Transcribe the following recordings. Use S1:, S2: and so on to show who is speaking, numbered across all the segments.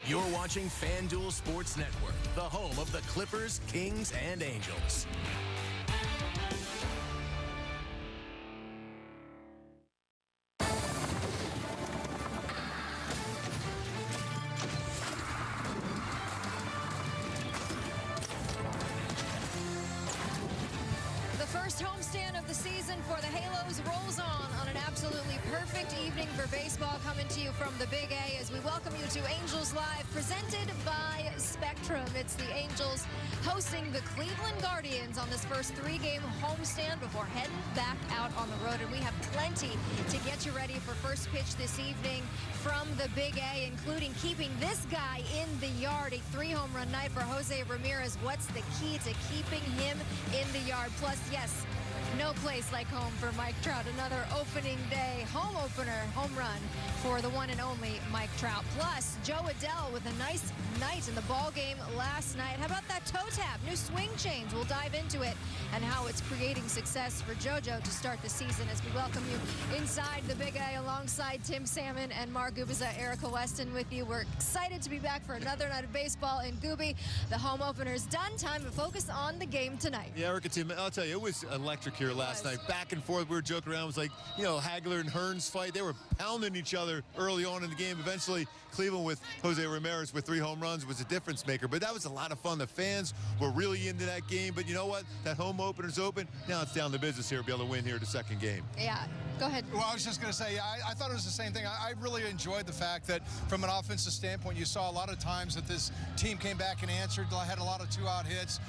S1: You're watching FanDuel Sports Network, the home of the Clippers, Kings, and Angels.
S2: First homestand of the season for the Halos rolls on an absolutely perfect evening for baseball, coming to you from the Big A as we welcome you to Angels Live, presented by Spectrum. It's the Angels hosting the Cleveland Guardians on this first three-game homestand before heading back out on the road. And we have plenty to get you ready for first pitch this evening from the Big A, including keeping this guy in the yard. A 3-home run night for Jose Ramirez. What's the key to keeping him in the yard? Plus, yes, no place like home for Mike Trout. Another opening day home opener home run for the one and only Mike Trout. Plus, Joe Adell with a nice night in the ball game last night. How about that toe tap? New swing change. We'll dive into it and how it's creating success for JoJo to start the season as we welcome you inside the Big A alongside Tim Salmon and Mark Gubiza. Erica Weston with you. We're excited to be back for another night of baseball in Gooby. The home opener's done. Time to focus on the game tonight.
S3: Yeah, Erica, Tim, I'll tell you, it was electric here last night. Back and forth, we were joking around. It was like, you know, Hagler and Hearns fight. They were pounding each other early on in the game. Eventually, Cleveland with Jose Ramirez with 3 home runs was a difference maker. But that was a lot of fun. The fans were really into that game. But you know what? That home opener's open. Now it's down to business here to be able to win here the second game.
S2: Yeah, go ahead.
S4: Well, I was just going to say, I thought it was the same thing. I really enjoyed the fact that from an offensive standpoint, you saw a lot of times that this team came back and answered. Had a lot of 2-out hits.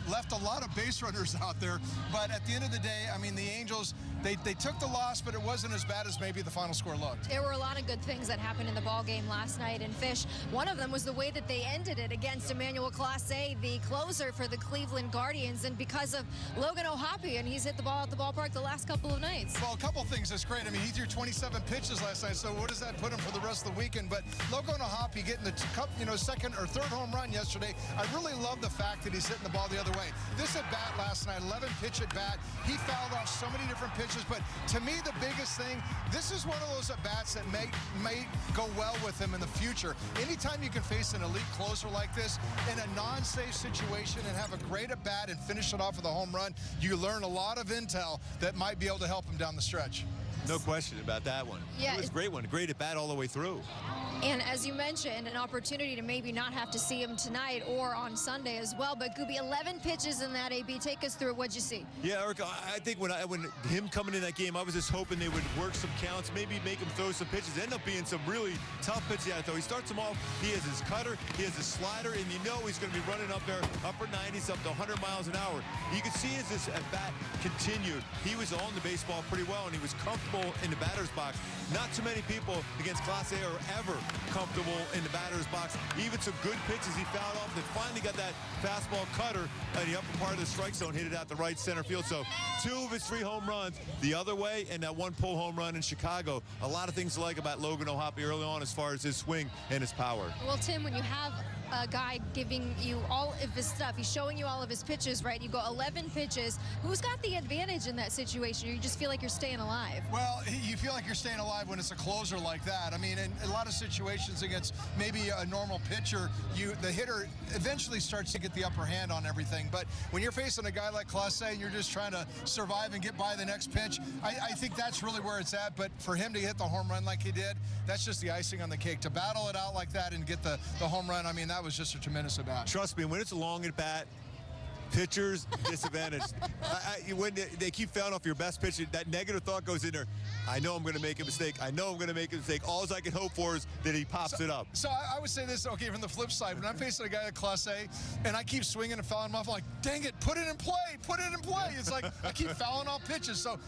S4: Left a lot of base runners out there. But at the end of the day, I mean, the Angels, they took the loss, but it wasn't as bad as maybe the final score looked.
S2: There were a lot of good things that happened in the ball game last night in Fish. One of them was the way that they ended it against Emmanuel Clase, the closer for the Cleveland Guardians, and because of Logan O'Hoppe, and he's hit the ball at the ballpark the last couple of nights.
S4: Well, a couple things that's great. I mean, he threw 27 pitches last night, so what does that put him for the rest of the weekend? But Logan O'Hoppe getting the second or third home run yesterday, I really love the fact that he's hitting the ball the other way. This at bat last night, 11 pitch at bat, he fouled off so many different pitches, but to me the biggest thing, this is one of those at bats that may go well with him in the future. Anytime you can face an elite closer like this in a non-safe situation and have a great at bat and finish it off with a home run, you learn a lot of intel that might be able to help him down the stretch.
S3: No question about that one.
S2: Yeah,
S3: it was a great one. Great at bat all the way through.
S2: And as you mentioned, an opportunity to maybe not have to see him tonight or on Sunday as well. But Gooby, 11 pitches in that AB. Take us through it. What'd you see?
S3: Yeah, Eric, I think when him coming in that game, I was just hoping they would work some counts, maybe make him throw some pitches. End up being some really tough pitches out there. He starts them off. He has his cutter. He has his slider. And you know he's going to be running up there, upper 90s, up to 100 miles an hour. You can see as this at bat continued, he was on the baseball pretty well, and he was comfortable in the batter's box. Not too many people against Class A are ever comfortable in the batter's box. Even some good pitches he fouled off. They finally got that fastball cutter in the upper part of the strike zone, hit it out the right center field. So 2 of his 3 home runs the other way, and that 1 pull home run in Chicago. A lot of things to like about Logan O'Hoppe early on as far as his swing and his power.
S2: Well, Tim, when you have a guy giving you all of his stuff, he's showing you all of his pitches, right? You go 11 pitches. Who's got the advantage in that situation? Or you just feel like you're staying alive?
S4: Well, you feel like you're staying alive when it's a closer like that. I mean, in a lot of situations against maybe a normal pitcher, the hitter eventually starts to get the upper hand on everything. But when you're facing a guy like Clase and you're just trying to survive and get by the next pitch, I think that's really where it's at. But for him to hit the home run like he did, that's just the icing on the cake. To battle it out like that and get the home run, I mean, that was just a tremendous at bat.
S3: Trust me, when it's a long at bat, pitchers disadvantaged. When they keep fouling off your best pitcher, that negative thought goes in there. I know I'm going to make a mistake. I know I'm going to make a mistake. All I can hope for is that he pops it up.
S4: So I would say this, okay, from the flip side, when I'm facing a guy like Class A and I keep swinging and fouling him off, I'm like, dang it, put it in play, put it in play. It's like I keep fouling off pitches. So,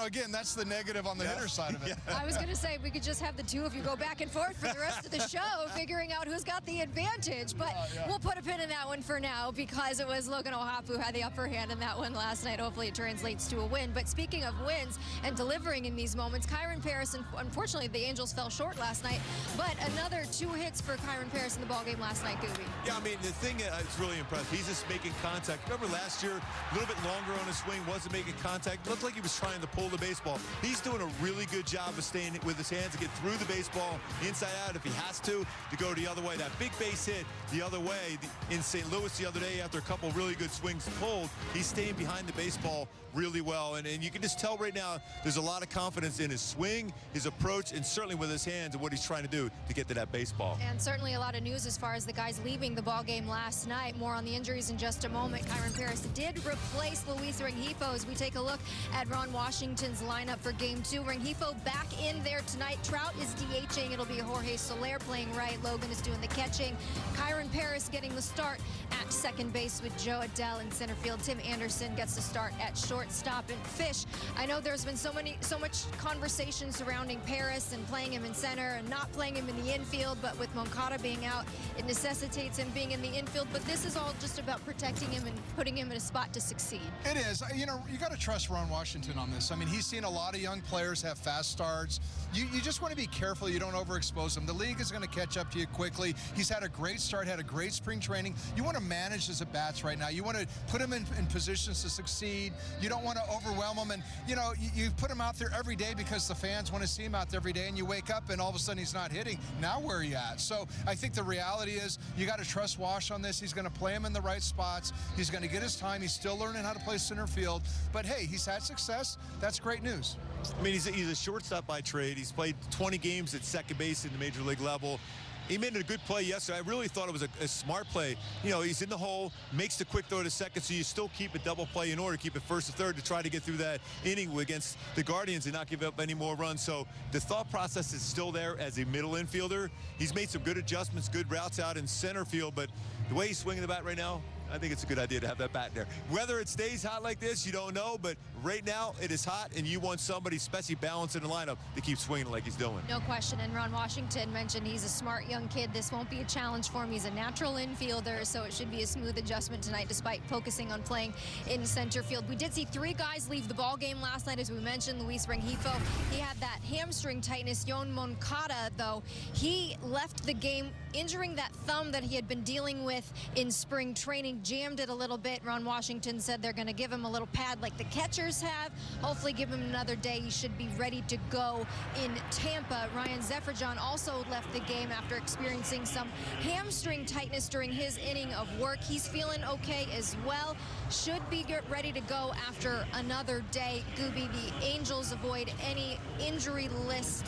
S4: again, that's the negative on the hitter side of it.
S2: I was going to say we could just have the two of you go back and forth for the rest of the show, figuring out who's got the advantage. But we'll put a pin in that one for now because it was Logan O'Hoppe who had the upper hand in that one last night. Hopefully it translates to a win. But speaking of wins and delivering in these moments, Kyren Paris, and unfortunately the Angels fell short last night, but another 2 hits for Kyren Paris in the ballgame last night, Gooby.
S3: Yeah, I mean, the thing that's really impressive, he's just making contact. Remember last year, a little bit longer on his swing, wasn't making contact. Looked like he was trying to pull the baseball. He's doing a really good job of staying with his hands to get through the baseball, inside out if he has to go the other way. That big base hit the other way in St. Louis the other day after a couple really good swings pulled, he's staying behind the baseball really well. And you can just tell right now there's a lot of confidence in his swing, his approach, and certainly with his hands and what he's trying to do to get to that baseball.
S2: And certainly a lot of news as far as the guys leaving the ball game last night. More on the injuries in just a moment. Kyren Paris did replace Luis Rengifo as we take a look at Ron Washington's lineup for Game 2. Rengifo back in there tonight. Trout is DHing. It'll be Jorge Soler playing right. Logan is doing the catching. Kyren Paris getting the start at second base with Joe Adell in center field. Tim Anderson gets the start at shortstop. And Fish, I know there's been so much conversation surrounding Paris and playing him in center and not playing him in the infield, but with Moncada being out, it necessitates him being in the infield. But this is all just about protecting him and putting him in a spot to succeed.
S4: It is. You know, you got to trust Ron Washington on this. I mean, he's seen a lot of young players have fast starts. You just want to be careful you don't overexpose them. The league is going to catch up to you quickly. He's had a great start, had a great spring training. You want to manage his at-bats right now. You want to put him in positions to succeed. You don't want to overwhelm him. And, you know, you put him out there every day because the fans want to see him out there every day, and you wake up and all of a sudden he's not hitting. Now where are you at? So I think the reality is you got to trust Wash on this. He's going to play him in the right spots. He's going to get his time. He's still learning how to play center field. But, hey, he's had success. That's great news.
S3: I mean, he's a shortstop by trade. He's played 20 games at second base in the major league level. He made a good play yesterday. I really thought it was a smart play. You know, he's in the hole, makes the quick throw to second, so you still keep a double play in order, keep it first to third to try to get through that inning against the Guardians and not give up any more runs. So the thought process is still there as a middle infielder. He's made some good adjustments, good routes out in center field, but the way he's swinging the bat right now, I think it's a good idea to have that bat there. Whether it stays hot like this, you don't know, but right now it is hot, and you want somebody, especially balanced in the lineup, to keep swinging like he's doing.
S2: No question, and Ron Washington mentioned he's a smart young kid. This won't be a challenge for him. He's a natural infielder, so it should be a smooth adjustment tonight despite focusing on playing in center field. We did see 3 guys leave the ball game last night, as we mentioned. Luis Rengifo, he had that hamstring tightness. Yon Moncada, though, he left the game injuring that thumb that he had been dealing with in spring training, jammed it a little bit. Ron Washington said they're going to give him a little pad like the catchers have. Hopefully give him another day. He should be ready to go in Tampa. Ryan Zefrajan also left the game after experiencing some hamstring tightness during his inning of work. He's feeling okay as well. Should be ready to go after another day. Bibee, the Angels avoid any injury list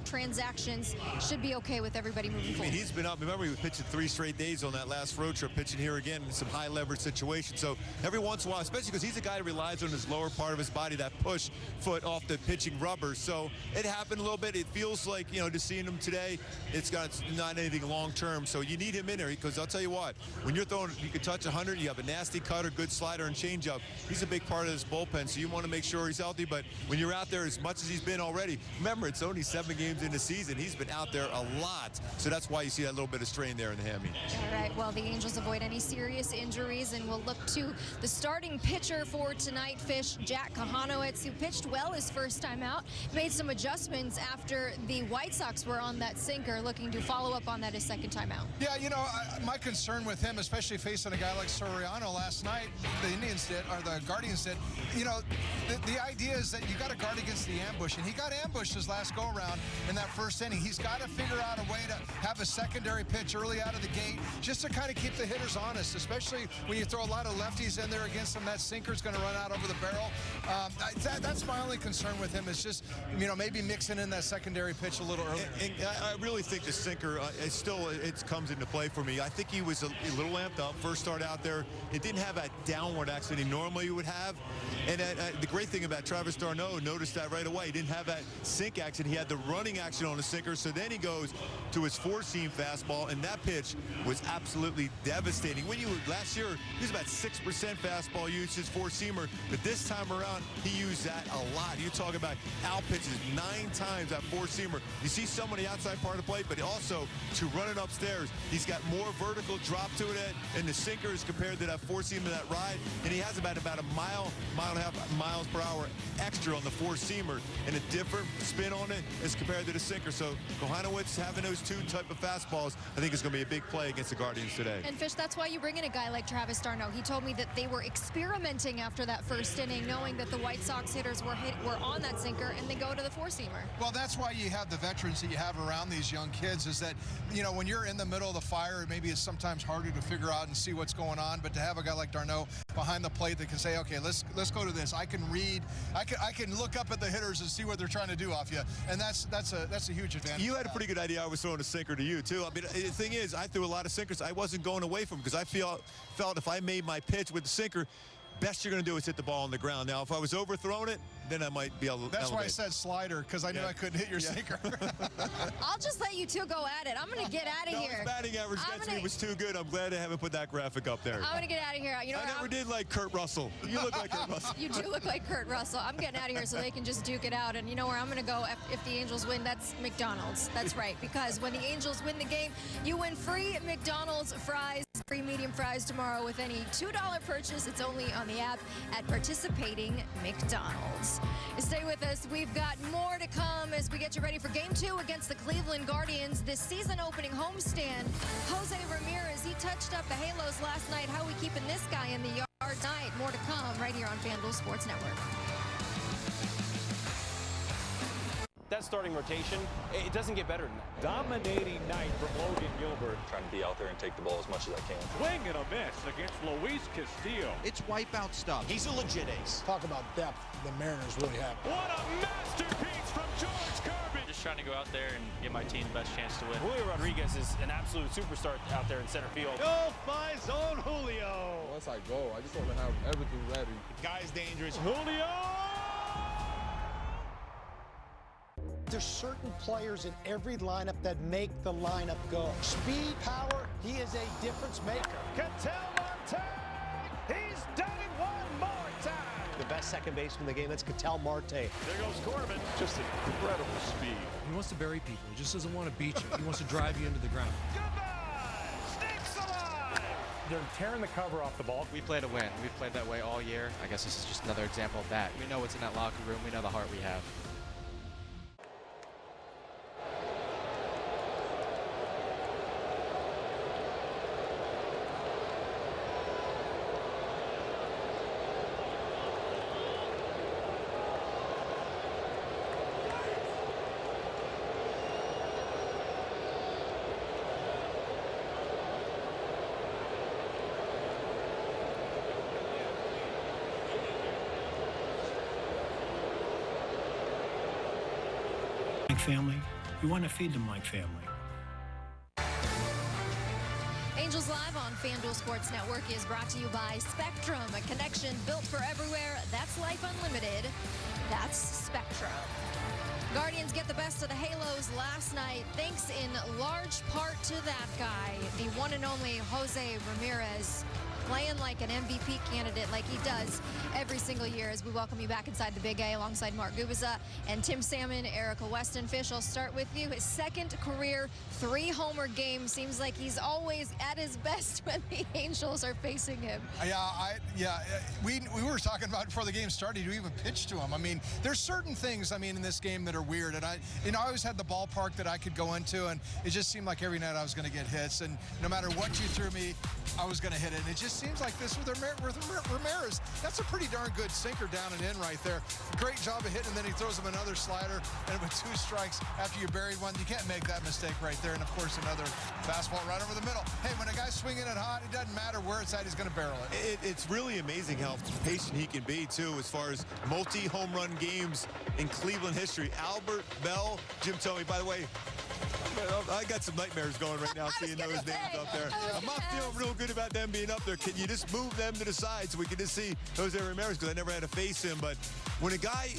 S2: transactions. Should be okay with everybody moving forward.
S3: I mean, he's been up. Remember, he was pitching 3 straight days on that last road trip, pitching here again in some high leverage situations. So every once in a while, especially because he's a guy who relies on his lower part of his body, that push foot off the pitching rubber. So it happened a little bit. It feels like, you know, just seeing him today, it's not anything long term. So you need him in there because I'll tell you what, when you're throwing, you can touch 100, you have a nasty cutter, good slider and changeup. He's a big part of this bullpen, so you want to make sure he's healthy. But when you're out there as much as he's been already, remember, it's only 7 games in the season. He's been out there a lot. So that's why you see that little bit of strain there in the hammy.
S2: All right, well, the Angels avoid any serious injuries, and we'll look to the starting pitcher for tonight, Fish, Jack Kochanowicz, who pitched well his first time out, made some adjustments after the White Sox were on that sinker, looking to follow up on that his second time out.
S4: Yeah, you know, my concern with him, especially facing a guy like Soriano last night, the Indians did, or the Guardians did, you know, the idea is that you got to guard against the ambush, and he got ambushed his last go-around in that first inning. He's got to figure out a way to have a secondary pitch early out of the gate just to kind of keep the hitters honest, especially when you throw a lot of lefties in there against him. That sinker's going to run out over the barrel. That's my only concern with him, is just, you know, maybe mixing in that secondary pitch a little earlier.
S3: And I really think the sinker, it comes into play for me. I think he was a little amped up. First start out there, it didn't have that downward action he normally would have. And the great thing about Travis d'Arnaud, noticed that right away. He didn't have that sink action. He had the running action on the sinker. So then he goes to his 4-seam fastball, and that pitch was absolutely devastating. Last year, he was about 6% fastball usage, 4-seamer, but this time around, he used that a lot. You talk about out pitches 9 times that 4-seamer. You see some on the outside part of the plate, but also to run it upstairs, he's got more vertical drop to it in the sinkers compared to that 4-seamer, that ride, and he has about a mile and a half miles per hour extra on the 4-seamer and a different spin on it as compared to the sinker. So Kochanowicz having those 2 type of fastballs, I think it's going to be a big play against the Guardians today.
S2: And Fish, that's why you bring in a guy like Travis d'Arnaud. He told me that they were experimenting after that first inning, knowing that the White Sox hitters were on that sinker, and they go to the four-seamer.
S4: Well, that's why you have the veterans that you have around these young kids, is that, you know, when you're in the middle of the fire, maybe it's sometimes harder to figure out and see what's going on, but to have a guy like d'Arnaud behind the plate that can say, okay, let's go to this. I can read, I can look up at the hitters and see what they're trying to do off you, and that's a huge advantage.
S3: You had a pretty good idea I was throwing a sinker to you, too. I mean, the thing is, I threw a lot of sinkers. I wasn't going away from them because I felt if I made my pitch with the sinker, best you're going to do is hit the ball on the ground. Now, if I was overthrowing it, then I might be able to
S4: That's why I said slider, because I knew I couldn't hit your sinker.
S2: I'll just let you two go at it. I'm going to get out of here.
S3: His batting average against me was too good. I'm glad I haven't put that graphic up there.
S2: I'm going to get out of here. You know,
S3: I never did like Kurt Russell. You look like Kurt Russell.
S2: You do look like Kurt Russell. I'm getting out of here so they can just duke it out. And you know where I'm going to go if the Angels win? That's McDonald's. That's right, because when the Angels win the game, you win free McDonald's fries, free medium fries tomorrow with any $2 purchase. It's only on the app at participating McDonald's. Stay with us. We've got more to come as we get you ready for Game 2 against the Cleveland Guardians. This season-opening homestand, Jose Ramirez, he touched up the Halos last night. How are we keeping this guy in the yard tonight? More to come right here on FanDuel Sports Network.
S5: That starting rotation, it doesn't get better than that.
S6: Dominating night from Logan Gilbert.
S7: Trying to be out there and take the ball as much as I can.
S6: Swing and a miss against Luis Castillo.
S8: It's wipeout stuff.
S9: He's a legit ace.
S10: Talk about depth the Mariners really have.
S6: What a masterpiece from George Kirby.
S11: Just trying to go out there and give my team the best chance to win.
S5: Julio Rodriguez is an absolute superstar out there in center field.
S6: Go by zone Julio.
S12: Once I go, I just want to have everything ready.
S9: The guy's dangerous.
S6: Julio!
S10: There's certain players in every lineup that make the lineup go. Speed, power, he is a difference maker.
S6: Ketel Marte, he's done it one more time.
S9: The best second baseman in the game, that's Ketel Marte.
S6: There goes Corbin.
S12: Just incredible speed.
S13: He wants to bury people. He just doesn't want to beat you. He wants to drive you into the ground.
S6: Goodbye, Snakes alive.
S5: They're tearing the cover off the ball.
S8: We play to win. We've played that way all year. I guess this is just another example of that. We know what's in that locker room. We know the heart we have.
S13: Family, you want to feed the Mike family.
S2: Angels Live on FanDuel Sports Network is brought to you by Spectrum, a connection built for everywhere. That's life unlimited. That's Spectrum. Guardians get the best of the Halos last night, thanks in large part to that guy, the one and only Jose Ramirez, playing like an MVP candidate like he does every single year as we welcome you back inside the Big A alongside Mark Gubicza and Tim Salmon, Erica Weston. Fish, I'll start with you. His second career 3-homer game. Seems like he's always at his best when the Angels are facing him.
S4: We were talking about before the game started who even pitched to him. I mean, there's certain things, I mean, in this game that are weird. And I always had the ballpark that I could go into, and it just seemed like every night I was going to get hits. And no matter what you threw me, I was going to hit it. And it just seems like this with Ramirez. That's a pretty darn good sinker down and in right there. Great job of hitting, and then he throws him another slider, and with 2 strikes after you buried one, you can't make that mistake right there. And of course, another fastball right over the middle. Hey, when a guy's swinging it hot, it doesn't matter where it's at, he's going to barrel it.
S3: It's really amazing how patient he can be, too, as far as multi-home run games in Cleveland history. Albert, Bell, Jim Tomey, by the way, I got some nightmares going right now seeing those names up there. I'm not feeling real good about them being up there. Can you just move them to the side so we can just see Jose Ramirez, because I never had to face him. But when a guy,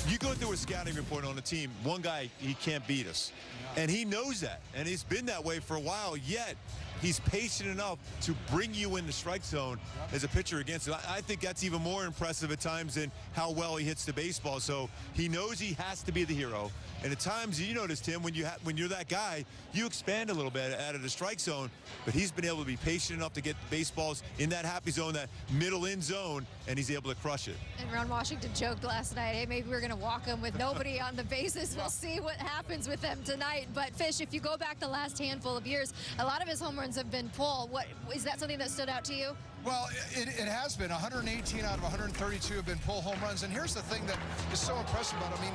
S3: you go through a scouting report on a team, one guy, he can't beat us. And he knows that. And he's been that way for a while, yet he's patient enough to bring you in the strike zone as a pitcher against it. I think that's even more impressive at times than how well he hits the baseball. So he knows he has to be the hero. And at times, you notice, Tim, when you're that guy, you expand a little bit out of the strike zone. But he's been able to be patient enough to get baseballs in that happy zone, that middle end zone, and he's able to crush it.
S2: And Ron Washington joked last night, hey, maybe we're going to walk him with nobody on the bases. We'll see what happens with them tonight. point. But, Fish, if you go back the last handful of years, a lot of his home runs have been pull. Is that something that stood out to you?
S4: Well, it has been. 118 out of 132 have been pull home runs. And here's the thing that is so impressive about it. I mean,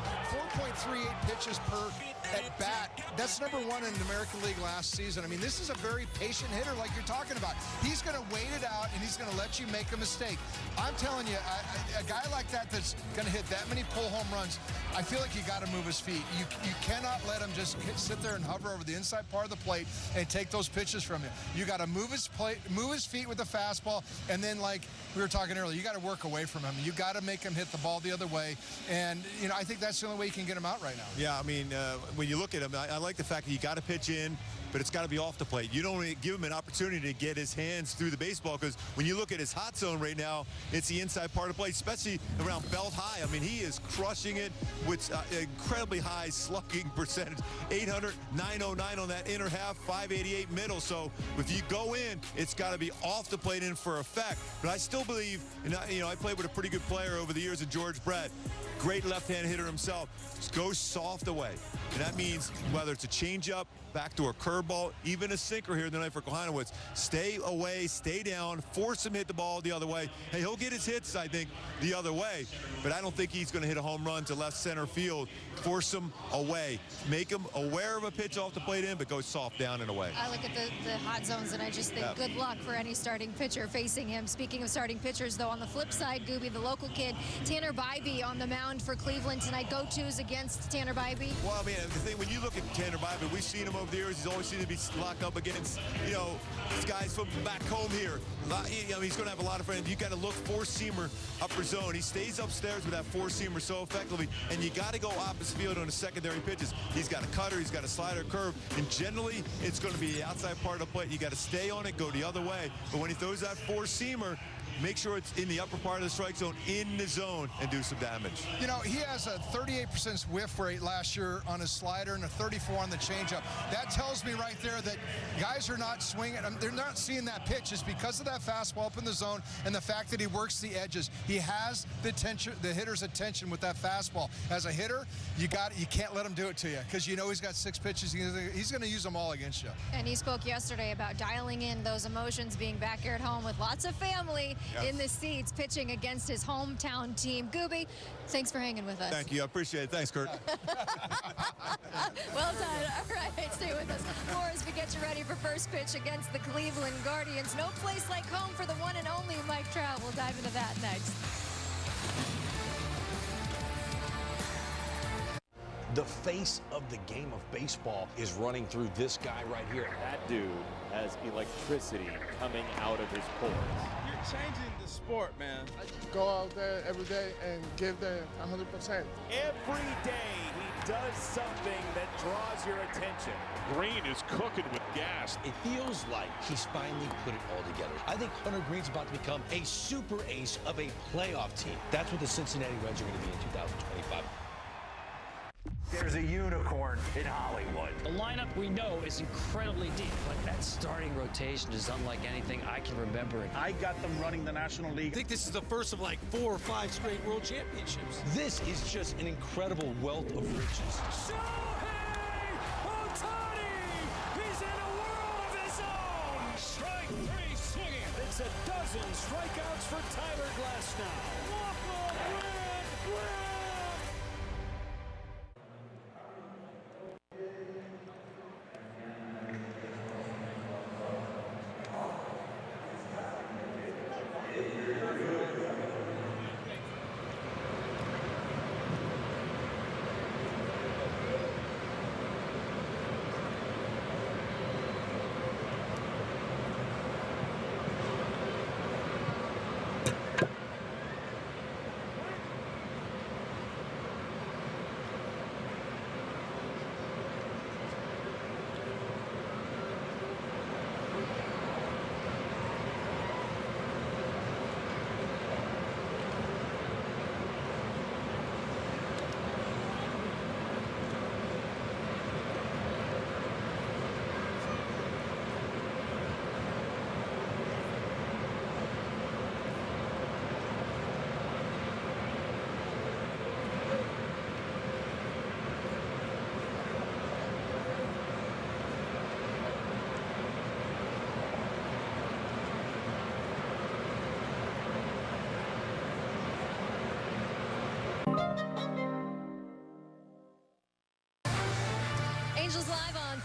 S4: 4.38 pitches per at bat. That's #1 in the American League last season. I mean, this is a very patient hitter like you're talking about. He's going to wait it out, and he's going to let you make a mistake. I'm telling you, a guy like that that's going to hit that many pull home runs, I feel like you got to move his feet. You cannot let him just sit there and hover over the inside part of the plate and take those pitches from him. You got to move his feet with the fastball, and then, like we were talking earlier, you got to work away from him. You got to make him hit the ball the other way, and you know, I think that's the only way you can get him out right now.
S3: Yeah, I mean, when you look at him, I like the fact that you got to pitch in, but it's got to be off the plate. You don't give him an opportunity to get his hands through the baseball, because when you look at his hot zone right now, it's the inside part of the plate, especially around belt high. I mean, he is crushing it with incredibly high slugging percentage, 800, 909 on that inner half, 588 middle. So if you go in, it's got to be off the plate in for effect. But I still believe, and I played with a pretty good player over the years, of George Brett. Great left-hand hitter himself. Just go soft away. And that means whether it's a changeup, backdoor curveball, even a sinker here tonight for Kochanowicz, stay away, stay down, force him to hit the ball the other way. Hey, he'll get his hits, I think, the other way, but I don't think he's going to hit a home run to left center field. Force him away. Make him aware of a pitch off the plate in, but go soft down and away.
S2: I look at the hot zones, and I just think good luck for any starting pitcher facing him. Speaking of starting pitchers, though, on the flip side, Gooby, the local kid, Tanner Bibee on the mound for Cleveland tonight. Go-tos against Tanner Bibee?
S3: Well, I mean, the thing, when you look at Tanner Bibee, we've seen him over the years. He's always seemed to be locked up against, these guys from back home here. He's going to have a lot of friends. You got to look four-seamer upper zone. He stays upstairs with that four-seamer so effectively, and you got to go opposite field on the secondary pitches. He's got a cutter, he's got a slider, curve, and generally it's going to be the outside part of the plate. You got to stay on it, go the other way. But when he throws that four-seamer, make sure it's in the upper part of the strike zone, in the zone, and do some damage.
S4: He has a 38% whiff rate last year on his slider and a 34 on the changeup. That tells me right there that guys are not swinging. They're not seeing that pitch. It's because of that fastball up in the zone and the fact that he works the edges. He has the hitter's attention with that fastball. As a hitter, you can't let him do it to you, because he's got 6 pitches. He's going to use them all against you.
S2: And he spoke yesterday about dialing in those emotions, being back here at home with lots of family. Yes. In the seats, pitching against his hometown team. Gooby, thanks for hanging with us.
S3: Thank you. I appreciate it. Thanks, Kurt.
S2: Well done. All right, stay with us. More as we get you ready for first pitch against the Cleveland Guardians. No place like home for the one and only Mike Trout. We'll dive into that next.
S14: The face of the game of baseball is running through this guy right here.
S15: That dude has electricity coming out of his pores.
S12: You're changing the sport, man. I go out there every day and give them 100%.
S6: Every day he does something that draws your attention.
S16: Green is cooking with gas.
S9: It feels like he's finally put it all together. I think Hunter Green's about to become a super ace of a playoff team. That's what the Cincinnati Reds are going to be in 2025.
S17: There's a unicorn in Hollywood.
S18: The lineup we know is incredibly deep, but that starting rotation is unlike anything I can remember.
S19: I got them running the National League.
S13: I think this is the first of like 4 or 5 straight world championships.
S9: This is just an incredible wealth of riches.
S6: Shohei Ohtani! He's in a world of his own! Strike 3 swinging. It's a dozen strikeouts for Tyler Glasnow. Walk-off win!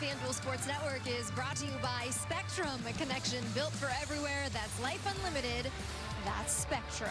S2: FanDuel Sports Network is brought to you by Spectrum, a connection built for everywhere. That's life unlimited. That's Spectrum.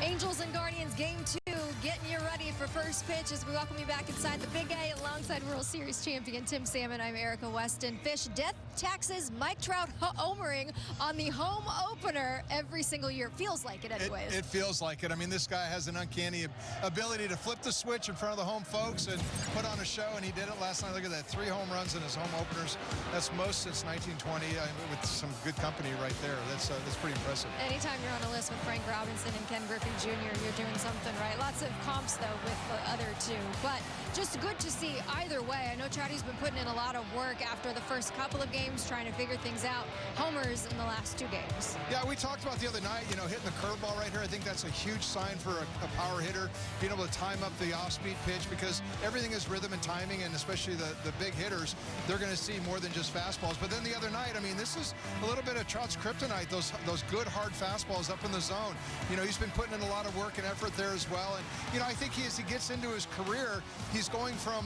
S2: Angels and Guardians Game 2, getting you ready for first pitch as we welcome you back inside the Big A alongside World Series champion Tim Salmon. I'm Erica Weston. Fish death taxes Mike Trout homering on the home opener every single year. Feels like it anyways.
S4: It feels like it. I mean, this guy has an uncanny ability to flip the switch in front of the home folks and put on a show, and he did it last night. Look at that, 3 home runs in his home openers. That's most since 1920 with some good company right there. That's pretty impressive.
S2: Anytime you're on a list with Frank Robinson and Ken Griffey Jr., you're doing something right. Lots of comps, though, with the other two. But just good to see either way. I know Trouty's been putting in a lot of work after the first couple of games, trying to figure things out. Homers in the last 2 games.
S4: Yeah, we talked about the other night, hitting the curveball right here. I think that's a huge sign for a power hitter, being able to time up the off-speed pitch, because everything is rhythm and timing, and especially the big hitters, they're going to see more than just fastballs. But then the other night, I mean, this is a little bit of Trout's kryptonite, those good, hard fastballs up in the zone. He's been putting in a lot of work and effort there as well. And, I think as he gets into his career, he's going from,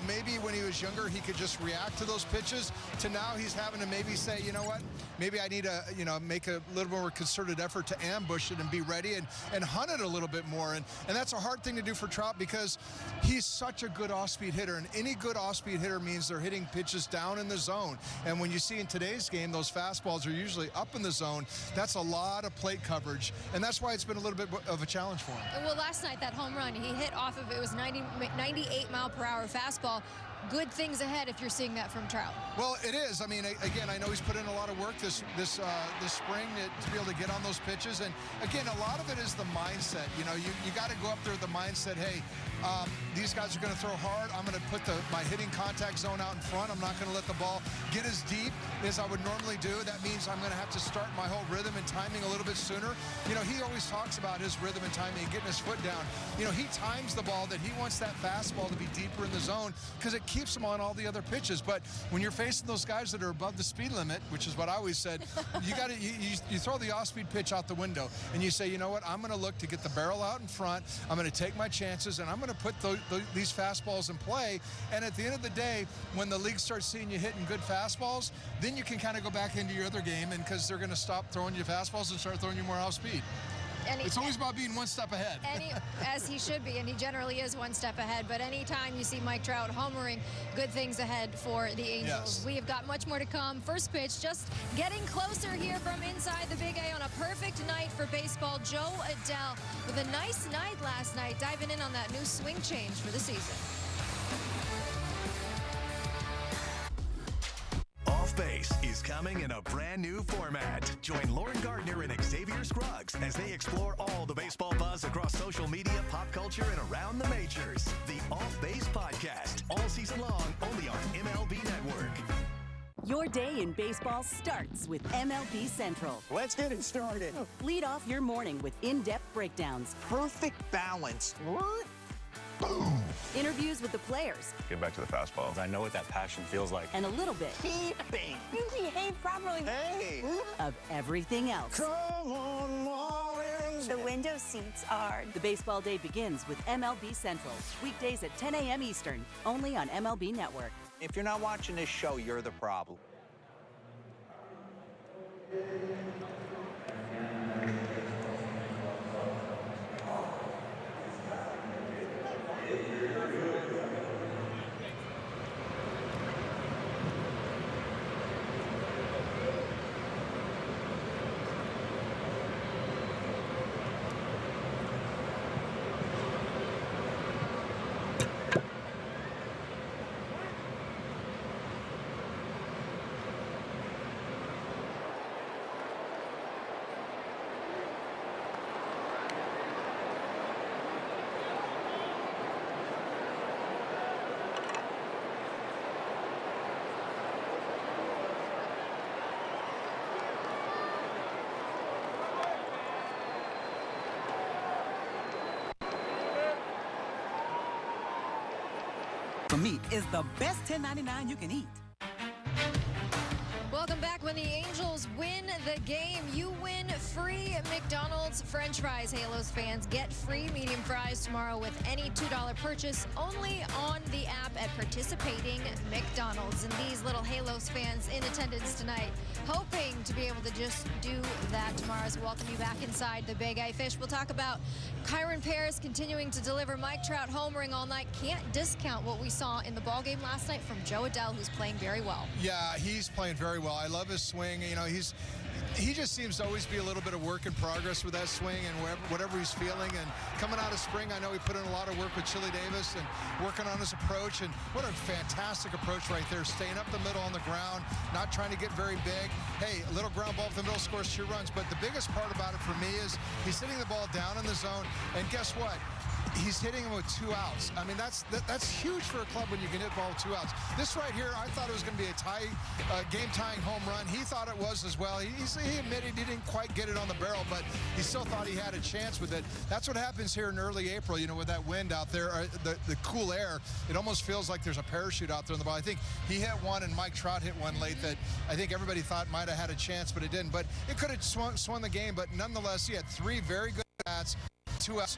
S4: maybe when he was younger, he could just react to those pitches, to now he's having to maybe say, you know what, maybe I need to, make a little more concerted effort to ambush it and be ready and hunt it a little bit more. And that's a hard thing to do for Trout, because he's such a good off-speed hitter, and any good off-speed hitter means they're hitting pitches down in the zone. And when you see in today's game, those fastballs are usually up in the zone. That's a lot of plate coverage, and that's why it's been a little bit of a challenge for him.
S2: Well, last night, that home run, he hit off of, it was 98-mile-per-hour fastball. Good things ahead if you're seeing that from Trout.
S4: Well, it is. I mean, again, I know he's put in a lot of work this spring to be able to get on those pitches. And again, a lot of it is the mindset. You got to go up there with the mindset, hey, these guys are going to throw hard. I'm going to put my hitting contact zone out in front. I'm not going to let the ball get as deep as I would normally do. That means I'm going to have to start my whole rhythm and timing a little bit sooner. He always talks about his rhythm and timing and getting his foot down. He times the ball that he wants that fastball to be deeper in the zone, because it keeps him on all the other pitches. But when you're facing those guys that are above the speed limit, which is what I always said, you throw the off-speed pitch out the window, and you say, you know what, I'm going to look to get the barrel out in front. I'm going to take my chances, and I'm going to put these fastballs in play. And at the end of the day, when the league starts seeing you hitting good fastballs, then you can kind of go back into your other game, and because they're going to stop throwing you fastballs and start throwing you more off-speed. It's always about being one step ahead.
S2: As he should be, and he generally is one step ahead. But anytime you see Mike Trout homering, good things ahead for the Angels.
S4: Yes.
S2: We have got much more to come. First pitch just getting closer here from inside the Big A on a perfect night for baseball. Joe Adell with a nice night last night, diving in on that new swing change for the season.
S1: Off Base is coming in a brand new format. Join Lauren Gardner and Xavier Scruggs as they explore all the baseball buzz across social media, pop culture, and around the majors. The Off Base Podcast, all season long, only on MLB Network.
S20: Your day in baseball starts with MLB Central.
S17: Let's get it started.
S20: Lead off your morning with in-depth breakdowns.
S17: Perfect balance. What? Boom.
S20: Interviews with the players.
S7: Get back to the fastball. I know what that passion feels like.
S20: And a little bit.
S17: Keeping.
S20: You behave properly.
S17: Hey.
S20: Of everything else.
S17: Come on, Marlins.
S20: The window seats are. The baseball day begins with MLB Central. Weekdays at 10 a.m. Eastern. Only on MLB Network.
S17: If you're not watching this show, you're the problem.
S21: For me, is the best $10.99 you can eat.
S2: Welcome back. When the Angels win the the game. You win free McDonald's French fries, Halos fans. Get free medium fries tomorrow with any $2 purchase only on the app at participating McDonald's. And these little Halos fans in attendance tonight, hoping to be able to just do that tomorrow as we welcome you back inside the Big A Fish. We'll talk about Kyren Paris continuing to deliver. Mike Trout homering all night. Can't discount what we saw in the ballgame last night from Joe Adell, who's playing very well.
S4: Yeah, he's playing very well. I love his swing. You know, he just seems to always be a little bit of work in progress with that swing and whatever he's feeling. And coming out of spring, I know he put in a lot of work with Chili Davis and working on his approach. And what a fantastic approach right there, staying up the middle on the ground, not trying to get very big. Hey, a little ground ball up the middle scores 2 runs. But the biggest part about it for me is he's hitting the ball down in the zone. And guess what? He's hitting him with 2 outs. I mean, that's huge for a club when you can hit ball with 2 outs. This right here, I thought it was going to be a game-tying home run. He thought it was as well. He admitted he didn't quite get it on the barrel, but he still thought he had a chance with it. That's what happens here in early April, you know, with that wind out there, the cool air. It almost feels like there's a parachute out there in the ball. I think he hit one and Mike Trout hit one late that I think everybody thought might have had a chance, but it didn't. But it could have swung the game, but nonetheless, he had 3 very good bats, 2 outs.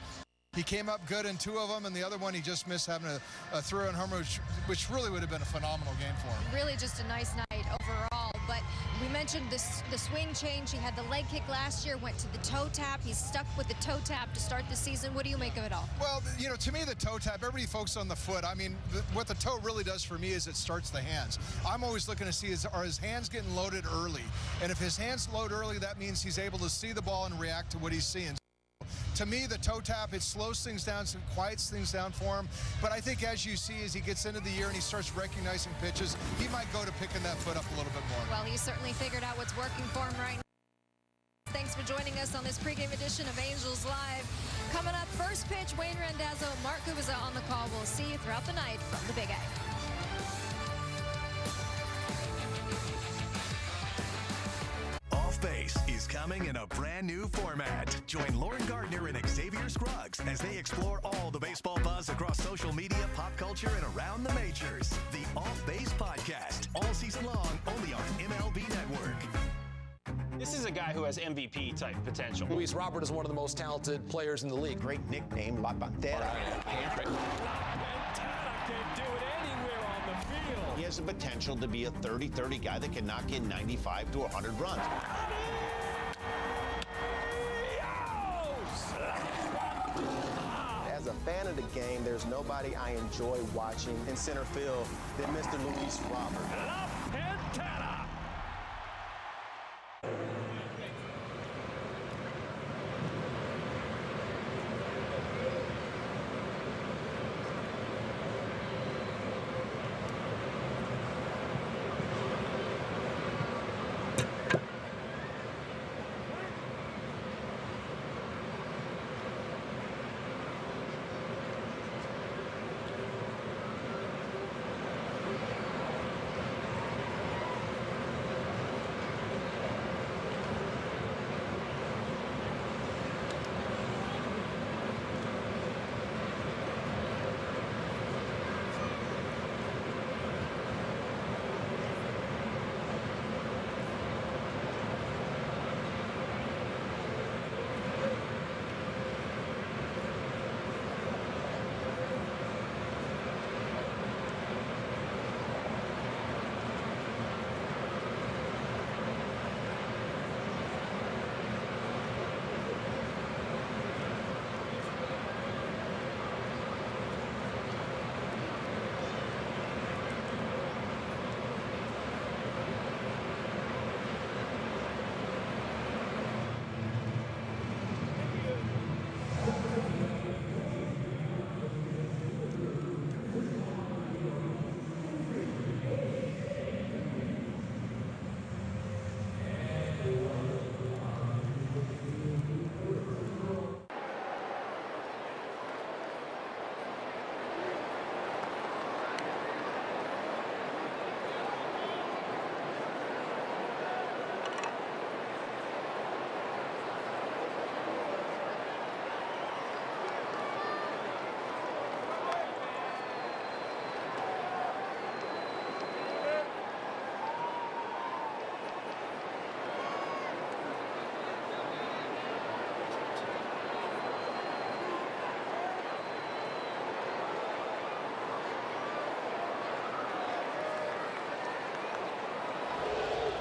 S4: He came up good in 2 of them, and the other one he just missed having a throw-in homer, which really would have been a phenomenal game for him.
S2: Really just a nice night overall. But we mentioned the swing change. He had the leg kick last year, went to the toe tap. He's stuck with the toe tap to start the season. What do you make of it all?
S4: Well, you know, to me, the toe tap, everybody focuses on the foot. I mean, what the toe really does for me is it starts the hands. I'm always looking to see, are his hands getting loaded early? And if his hands load early, that means he's able to see the ball and react to what he's seeing. To me, the toe tap, it slows things down, it quiets things down for him. But I think as you see, as he gets into the year and he starts recognizing pitches, he might go to picking that foot up a little bit more.
S2: Well, he's certainly figured out what's working for him right now. Thanks for joining us on this pregame edition of Angels Live. Coming up, first pitch, Wayne Randazzo, Mark Kubica on the call. We'll see you throughout the night from the Big A.
S1: Base is coming in a brand new format. Join Lauren Gardner and Xavier Scruggs as they explore all the baseball buzz across social media, pop culture, and around the majors. The Off Base Podcast, all season long, only on MLB Network.
S5: This is a guy who has MVP-type potential.
S14: Luis Robert is one of the most talented players in the league.
S17: Great nickname, La Pantera. He has the potential to be a 30-30 guy that can knock in 95 to 100 runs.
S21: As a fan of the game, there's nobody I enjoy watching in center field than Mr. Luis Robert.
S6: La Pantera!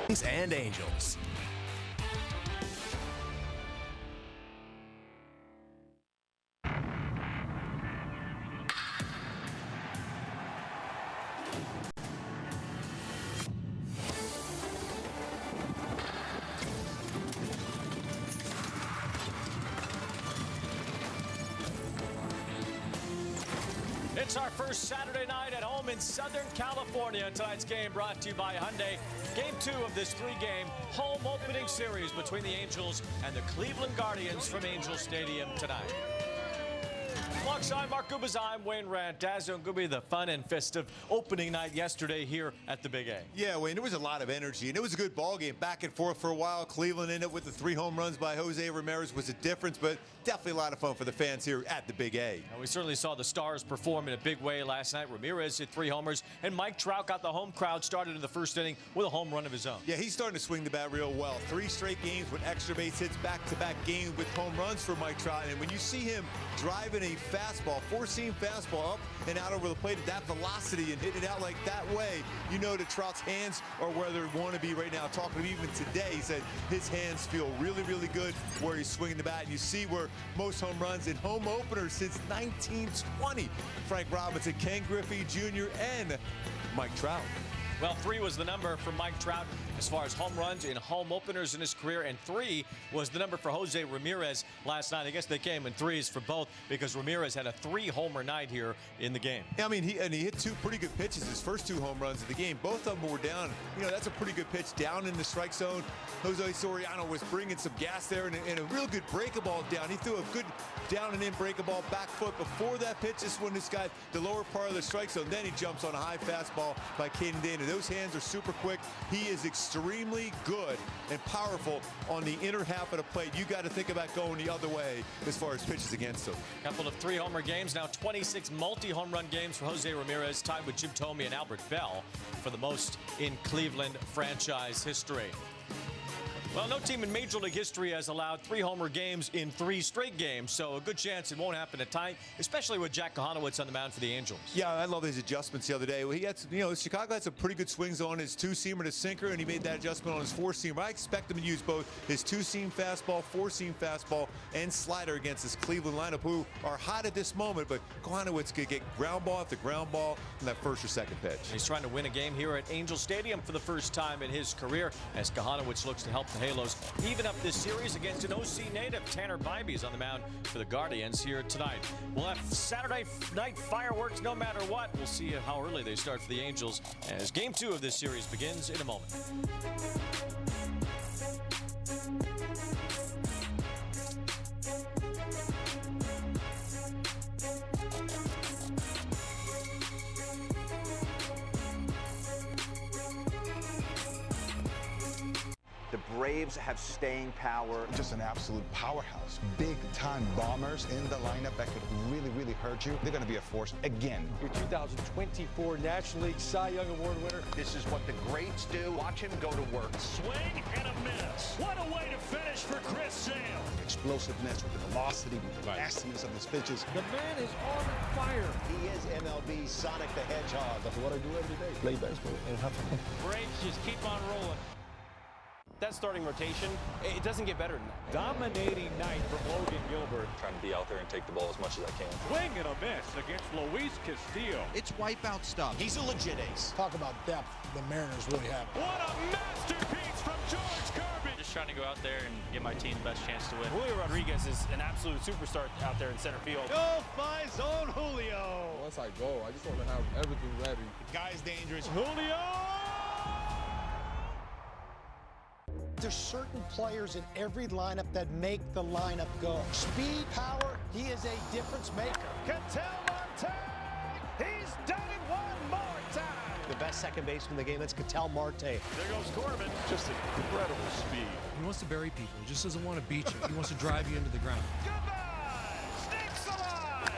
S1: And Angels.
S11: It's our first Saturday night at home in Southern California. Tonight's game brought to you by Hyundai. Game 2 of this 3-game home opening series between the Angels and the Cleveland Guardians from Angel Stadium tonight. Alongside Mark Gubas, I'm Wayne Rant. Dazzo and Gubi, the fun and festive opening night yesterday here at the Big A.
S3: Yeah, Wayne, there was a lot of energy, and it was a good ball game. Back and forth for a while. Cleveland ended up with the 3 home runs by Jose Ramirez was a difference, but definitely a lot of fun for the fans here at the Big A.
S11: And we certainly saw the Stars perform in a big way last night. Ramirez hit 3 homers, and Mike Trout got the home crowd started in the first inning with a home run of his own.
S3: Yeah, he's starting to swing the bat real well. 3 straight games with extra base hits, back-to-back games with home runs for Mike Trout. And when you see him driving a fastball, 4-seam fastball up and out over the plate at that velocity and hitting it out like that way, you know that Trout's hands are where they want to be right now. Talking to him even today, he said his hands feel really, really good where he's swinging the bat. And you see where most home runs in home openers since 1920. Frank Robinson, Ken Griffey Jr., and Mike Trout.
S11: Well, 3 was the number for Mike Trout as far as home runs in home openers in his career, and 3 was the number for Jose Ramirez last night. I guess they came in 3s for both because Ramirez had a 3-homer night here in the game.
S3: Yeah, I mean, he hit 2 pretty good pitches, his first 2 home runs of the game. Both of them were down. You know, that's a pretty good pitch down in the strike zone. Jose Soriano was bringing some gas there and a real good breaker ball down. He threw a good down and in breaker ball back foot before that pitch. This one has got the lower part of the strike zone. Then he jumps on a high fastball by Caden Dana. Those hands are super quick. He is extremely good and powerful on the inner half of the plate. You got to think about going the other way as far as pitches against him.
S11: Couple of 3-homer games, now 26 multi-home run games for Jose Ramirez, tied with Jim Thome and Albert Bell for the most in Cleveland franchise history. Well, no team in Major League history has allowed 3-homer games in 3 straight games, so a good chance it won't happen tonight, especially with Jack Kochanowicz on the mound for the Angels.
S3: Yeah, I love his adjustments the other day. He had, you know, Chicago had some pretty good swings on his 2-seamer to sinker, and he made that adjustment on his 4-seamer. I expect him to use both his 2-seam fastball, 4-seam fastball, and slider against this Cleveland lineup, who are hot at this moment, but Kochanowicz could get ground ball after ground ball in that first or second pitch.
S11: He's trying to win a game here at Angel Stadium for the first time in his career, as Kochanowicz looks to help the Halos even up this series against an OC native. Tanner Bibee is on the mound for the Guardians here tonight. We'll have Saturday night fireworks no matter what. We'll see how early they start for the Angels as Game 2 of this series begins in a moment.
S22: The Braves have staying power.
S23: Just an absolute powerhouse. Big-time bombers in the lineup that could really, really hurt you. They're going to be a force again.
S24: Your 2024 National League Cy Young Award winner.
S22: This is what the greats do. Watch him go to work.
S6: Swing and a miss. What a way to finish for Chris Sale.
S23: Explosiveness with the velocity, with the nastiness of his pitches.
S24: The man is on fire.
S21: He is MLB Sonic the Hedgehog.
S24: That's what I do every day. Play baseball and have fun.
S5: Braves just keep on rolling. That starting rotation, it doesn't get better than that.
S6: Dominating night from Logan Gilbert.
S7: Trying to be out there and take the ball as much as I can.
S6: Swing and a miss against Luis Castillo.
S25: It's wipeout stuff.
S21: He's a legit ace.
S10: Talk about depth the Mariners really have.
S6: What a masterpiece from George Kirby.
S26: Just trying to go out there and give my team the best chance to win.
S5: Julio Rodriguez is an absolute superstar out there in center field.
S6: Go my zone, Julio.
S12: Once I go, I just want to have everything ready.
S21: The guy's dangerous.
S6: Julio!
S10: There's certain players in every lineup that make the lineup go. Speed, power, he is a difference maker.
S6: Ketel Marte! He's done it one more time!
S21: The best second baseman in the game, that's Ketel Marte.
S6: There goes Corbin.
S16: Just incredible speed.
S13: He wants to bury people. He just doesn't want to beat you. He wants to drive you into the ground.
S6: Goodbye! Snakes alive!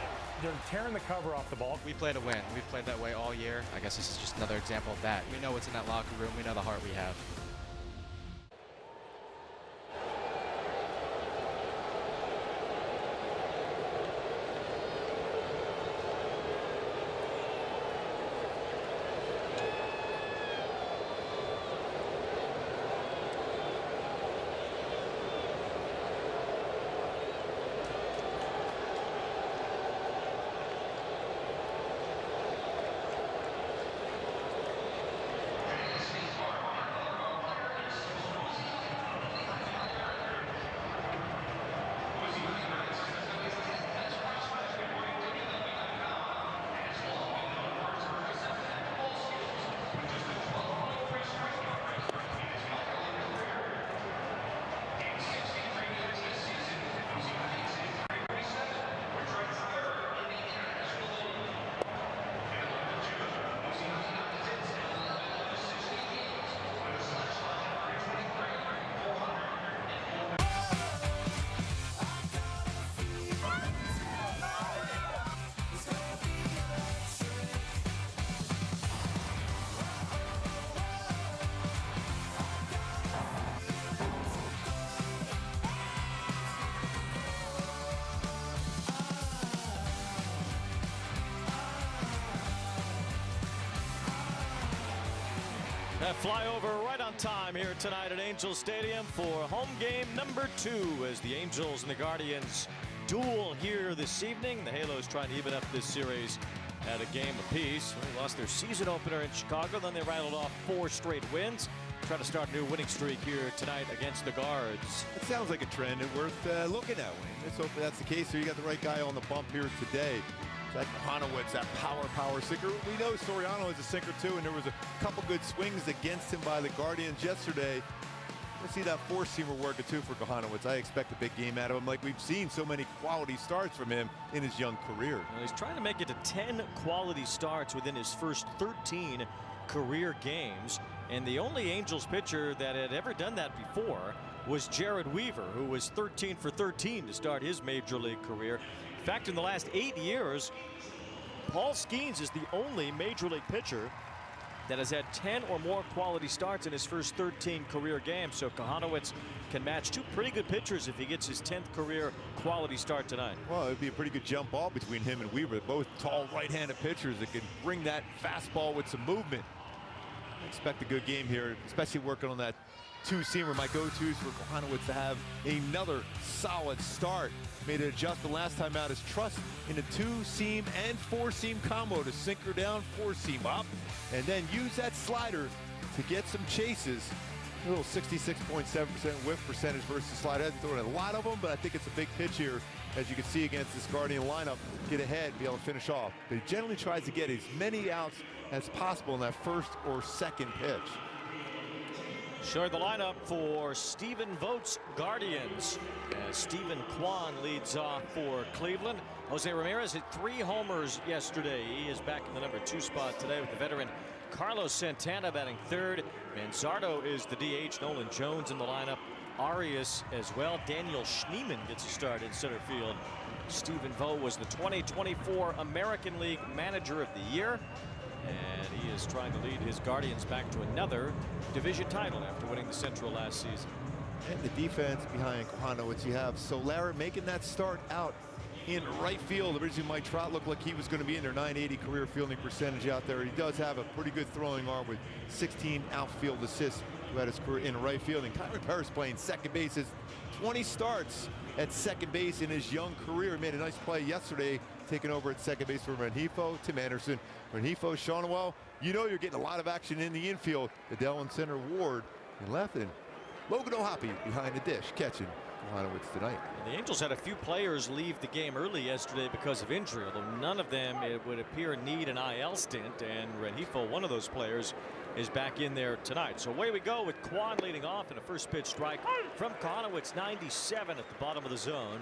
S5: They're tearing the cover off the ball.
S8: We play to win. We've played that way all year. I guess this is just another example of that. We know what's in that locker room. We know the heart we have.
S11: A flyover right on time here tonight at Angel Stadium for home game number 2 as the Angels and the Guardians duel here this evening. The Halos trying to even up this series at a game apiece. They lost their season opener in Chicago, then they rattled off 4 straight wins. Try to start a new winning streak here tonight against the Guards.
S3: It sounds like a trend and worth looking at, Wayne. Let's hope that's the case. So you got the right guy on the bump here today. That Kochanowicz, that power sinker. We know Soriano is a sinker too, and there was a couple good swings against him by the Guardians yesterday. Let's see that four-seamer working too for Kochanowicz. I expect a big game out of him, like we've seen so many quality starts from him in his young career.
S11: Well, he's trying to make it to 10 quality starts within his first 13 career games, and the only Angels pitcher that had ever done that before was Jared Weaver, who was 13 for 13 to start his major league career. In fact, in the last 8 years, Paul Skeens is the only major league pitcher that has had 10 or more quality starts in his first 13 career games. So Kochanowicz can match 2 pretty good pitchers if he gets his 10th career quality start tonight.
S3: Well, it would be a pretty good jump ball between him and Weaver. Both tall right-handed pitchers that can bring that fastball with some movement. I expect a good game here, especially working on that two-seamer. My go-tos for Kochanowicz to have another solid start. Made an adjustment last time out, his trust in a 2-seam and 4-seam combo to sinker down, 4-seam up, and then use that slider to get some chases. A little 66.7% whiff percentage versus slider. Hasn't thrown a lot of them, but I think it's a big pitch here, as you can see against this Guardian lineup. Get ahead, be able to finish off. But he generally tries to get as many outs as possible in that first or second pitch.
S11: Showing the lineup for Stephen Vogt's Guardians as Stephen Kwan leads off for Cleveland. Jose Ramirez hit 3 homers yesterday. He is back in the number 2 spot today with the veteran Carlos Santana batting 3rd. Manzardo is the DH. Nolan Jones in the lineup. Arias as well. Daniel Schneemann gets a start in center field. Stephen Vogt was the 2024 American League Manager of the Year. And he is trying to lead his Guardians back to another division title after winning the Central last season.
S3: And the defense behind Kochanowicz, you have Solara making that start out in right field. Originally, Mike Trout looked like he was going to be in their .980 career fielding percentage out there. He does have a pretty good throwing arm with 16 outfield assists throughout his career in right field. And Kyren Paris playing second base, his 20 starts at second base in his young career. He made a nice play yesterday, taking over at second base for Rengifo, Tim Anderson, Rengifo, Kochanowicz. You know you're getting a lot of action in the infield. Adell in center, Ward in left, and Logan O'Hoppe behind the dish, catching Kochanowicz tonight.
S11: And the Angels had a few players leave the game early yesterday because of injury, although none of them, it would appear, need an IL stint, and Rengifo, one of those players, is back in there tonight. So away we go with Kwan leading off in a first pitch strike from Kochanowicz, 97 at the bottom of the zone,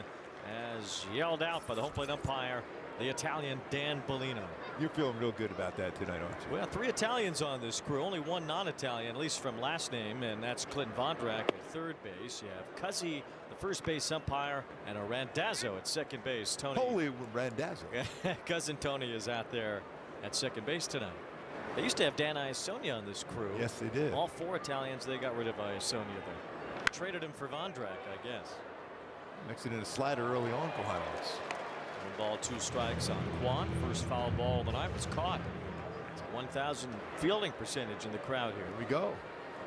S11: as yelled out by the home plate umpire, the Italian Dan Bellino.
S3: You're feeling real good about that tonight, aren't you?
S11: Well, 3 Italians on this crew, only 1 non-Italian, at least from last name, and that's Clinton Vondrak at third base. You have Cuzzi, the first base umpire, and a Randazzo at second base. Tony.
S3: Holy Randazzo.
S11: Cousin Tony is out there at second base tonight. They used to have Dan Iasonia on this crew.
S3: Yes, they did.
S11: All 4 Italians, they got rid of Iasonia there. Traded him for Vondrak, I guess.
S3: Mixing in a slider early on, Kochanowicz.
S11: 1 ball, 2 strikes on Kwan. First foul ball of the night was caught. It's a 1,000 fielding percentage in the crowd here.
S3: Here we go.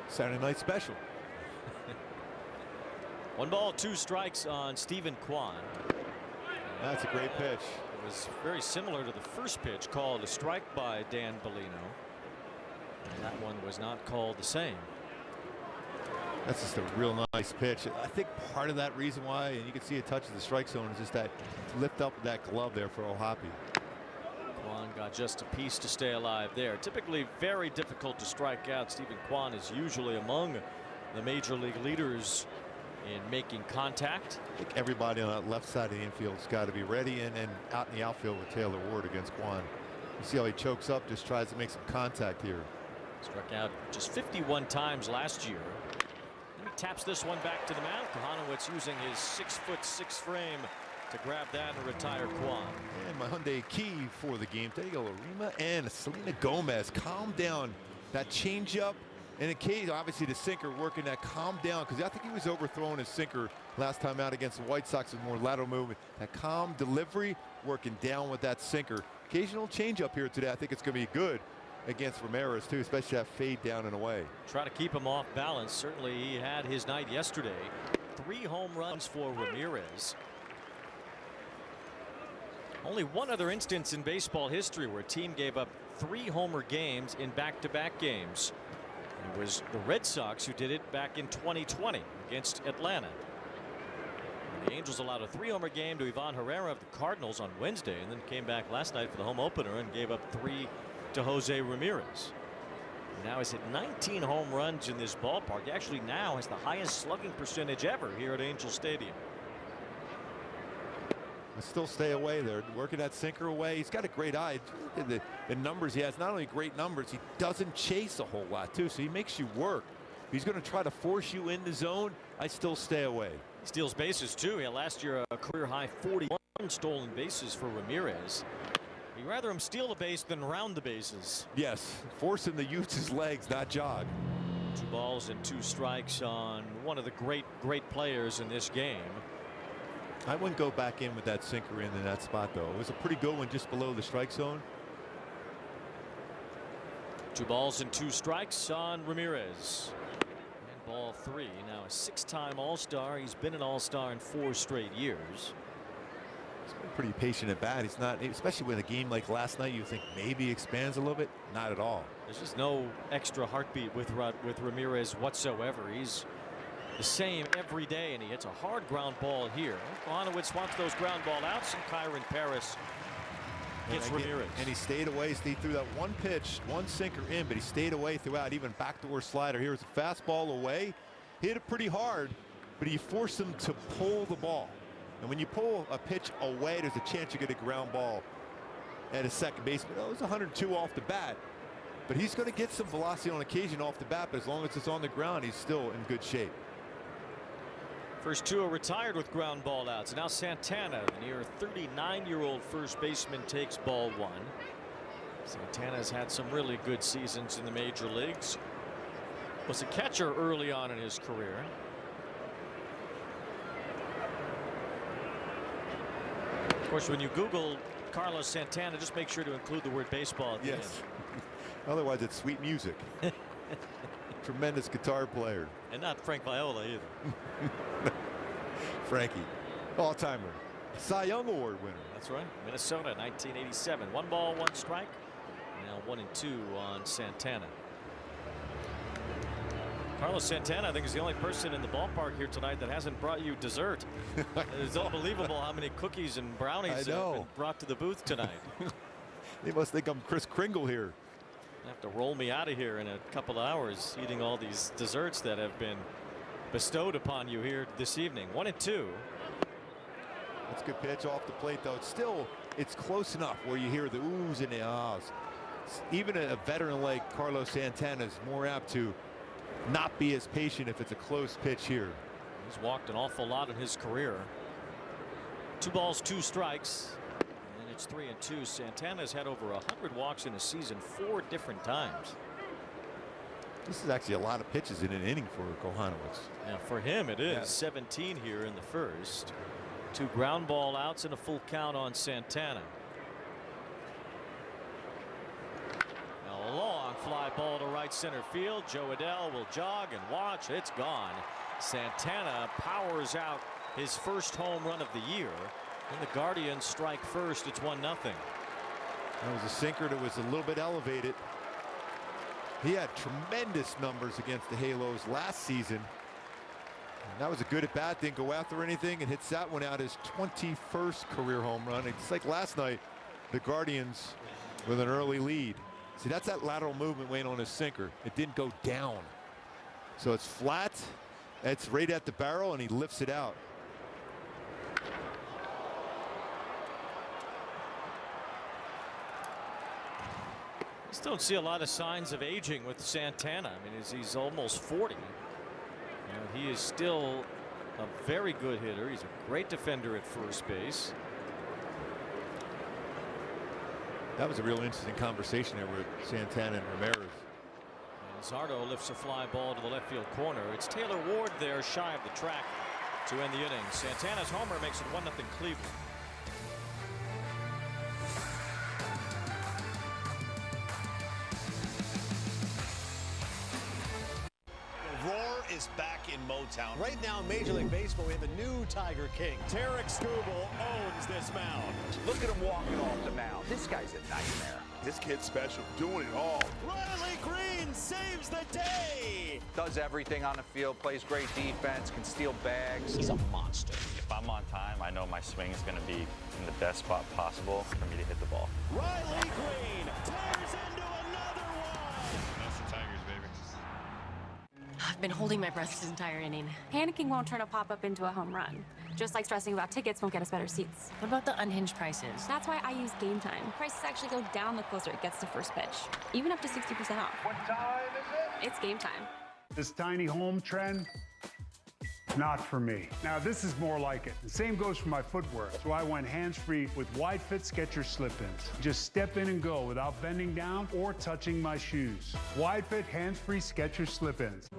S3: Saturday night special.
S11: 1 ball, 2 strikes on Stephen Kwan.
S3: That's a great pitch.
S11: It was very similar to the first pitch, called a strike by Dan Bellino. And that one was not called the same.
S3: That's just a real nice pitch. I think part of that reason why, and you can see a touch of the strike zone, is just that lift up of that glove there for O'Hoppe.
S11: Kwan got just a piece to stay alive there. Typically very difficult to strike out. Stephen Kwan is usually among the major league leaders in making contact.
S3: I think everybody on that left side of the infield's got to be ready, and out in the outfield with Taylor Ward against Kwan. You see how he chokes up, just tries to make some contact here.
S11: Struck out just 51 times last year. And he taps this one back to the mound. Kochanowicz using his 6'6" frame to grab that and retire Kwan.
S3: And my Hyundai key for the game, Diego Larima and Selena Gomez. Calm down. That changeup and occasionally, obviously, the sinker working that calm down, because I think he was overthrowing his sinker last time out against the White Sox with more lateral movement. That calm delivery working down with that sinker. Occasional changeup here today. I think it's going to be good against Ramirez, too, especially that fade down and away.
S11: Try to keep him off balance. Certainly he had his night yesterday. 3 home runs for Ramirez. Only one other instance in baseball history where a team gave up 3 homer games in back-to-back games. It was the Red Sox who did it back in 2020 against Atlanta. The Angels allowed a 3-homer game to Ivan Herrera of the Cardinals on Wednesday, and then came back last night for the home opener and gave up 3 to Jose Ramirez. Now he's hit 19 home runs in this ballpark. He actually now has the highest slugging percentage ever here at Angel Stadium.
S3: Still stay away there, working that sinker away. He's got a great eye. Look at the numbers he has. Not only great numbers, he doesn't chase a whole lot too, so he makes you work. He's going to try to force you in the zone. I still stay away.
S11: He steals bases too. He had last year a career high 41 stolen bases for Ramirez. You'd rather him steal the base than round the bases.
S3: Yes, force him to use his legs, not jog.
S11: 2 balls and 2 strikes on one of the great players in this game.
S3: I wouldn't go back in with that sinker in that spot, though. It was a pretty good one just below the strike zone.
S11: 2 balls and 2 strikes on Ramirez. And ball 3. Now a 6-time All-Star. He's been an All-Star in 4 straight years.
S3: He's been pretty patient at bat. He's not, especially with a game like last night, you think maybe he expands a little bit. Not at all.
S11: There's just no extra heartbeat with Ramirez whatsoever. He's the same every day, and he hits a hard ground ball here. Kochanowicz wants those ground ball outs, and Kyren Paris hits Ramirez.
S3: And he stayed away. He threw that one pitch, one sinker in, but he stayed away throughout, even backdoor slider. Here was a fastball away. Hit it pretty hard, but he forced him to pull the ball. And when you pull a pitch away, there's a chance you get a ground ball at a second baseman. It was 102 off the bat, but he's going to get some velocity on occasion off the bat, but as long as it's on the ground, he's still in good shape.
S11: First 2 are retired with ground ball outs. Now Santana, the near 39-year-old first baseman, takes ball 1. Santana's had some really good seasons in the major leagues. Was a catcher early on in his career. Of course, when you Google Carlos Santana, just make sure to include the word baseball at the end.
S3: Otherwise, it's sweet music. Tremendous guitar player.
S11: And not Frank Viola either.
S3: Frankie, all-timer, Cy Young Award winner.
S11: That's right. Minnesota, 1987. 1 ball, 1 strike. Now 1 and 2 on Santana. Carlos Santana, I think, is the only person in the ballpark here tonight that hasn't brought you dessert. It's unbelievable how many cookies and brownies have been brought to the booth tonight.
S3: They must think I'm Kris Kringle here.
S11: Have to roll me out of here in a couple of hours eating all these desserts that have been bestowed upon you here this evening. 1 and 2.
S3: That's a good pitch off the plate, though. It's close enough where you hear the oohs and the ahs. Even a veteran like Carlos Santana is more apt to not be as patient if it's a close pitch here.
S11: He's walked an awful lot in his career. 2 balls, 2 strikes. And it's 3 and 2. Santana's had over 100 walks in a season 4 different times.
S3: This is actually a lot of pitches in an inning for Kochanowicz.
S11: Yeah, for him it is. Yeah. 17 here in the first. 2 ground ball outs and a full count on Santana. A long fly ball to right center field. Joe Adell will jog and watch. It's gone. Santana powers out his first home run of the year. And the Guardians strike first. It's 1-0.
S3: That was a sinker that was a little bit elevated. He had tremendous numbers against the Halos last season. And that was a good at bat. Didn't go after anything and hits that one out, his 21st career home run. It's like last night, the Guardians with an early lead. See, that's that lateral movement weighing on his sinker. It didn't go down. So it's flat. It's right at the barrel, and he lifts it out.
S11: Just don't see a lot of signs of aging with Santana. I mean, he's almost 40. He is still a very good hitter. He's a great defender at first base.
S3: That was a real interesting conversation there with Santana and Ramirez.
S11: And Zardo lifts a fly ball to the left field corner. It's Taylor Ward there shy of the track to end the inning. Santana's homer makes it 1-0 Cleveland.
S9: is back in Motown.
S15: Right now, Major League Baseball, we have a new Tiger King.
S11: Tarek Skubal owns this mound.
S22: Look at him walking off the mound. This guy's a nightmare.
S16: This kid's special, doing it all.
S11: Riley Green saves the day.
S22: Does everything on the field, plays great defense, can steal bags.
S15: He's a monster.
S26: If I'm on time, I know my swing is going to be in the best spot possible for me to hit the ball.
S11: Riley Green tears into another one.
S16: That's the Tigers, baby.
S18: I've been holding my breath this entire inning.
S19: Panicking won't turn a pop-up into a home run. Just like stressing about tickets won't get us better seats.
S18: What about the unhinged prices?
S19: That's why I use Game Time. Prices actually go down the closer it gets to first pitch, even up to 60% off.
S22: What time is it?
S19: It's Game Time.
S20: This tiny home trend, not for me. Now this is more like it. The same goes for my footwear. So I went hands-free with wide fit Skechers slip-ins. Just step in and go without bending down or touching my shoes. Wide fit hands-free Skechers slip-ins.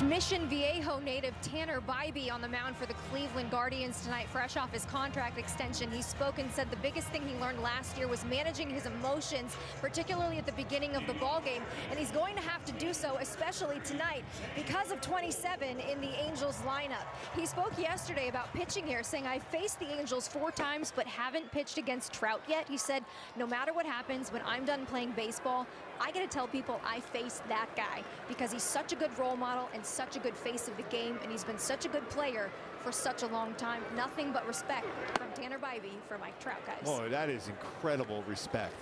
S2: Mission Viejo native Tanner Bibee on the mound for the Cleveland Guardians tonight, fresh off his contract extension. He spoke and said the biggest thing he learned last year was managing his emotions, particularly at the beginning of the ball game, and he's going to have to do so, especially tonight, because of 27 in the Angels lineup. He spoke yesterday about pitching here, saying, I faced the Angels 4 times, but haven't pitched against Trout yet. He said, no matter what happens, when I'm done playing baseball, I got to tell people I faced that guy because he's such a good role model and such a good face of the game, and he's been such a good player for such a long time. Nothing but respect from Tanner Bibee for Mike Trout, guys.
S3: Oh, that is incredible respect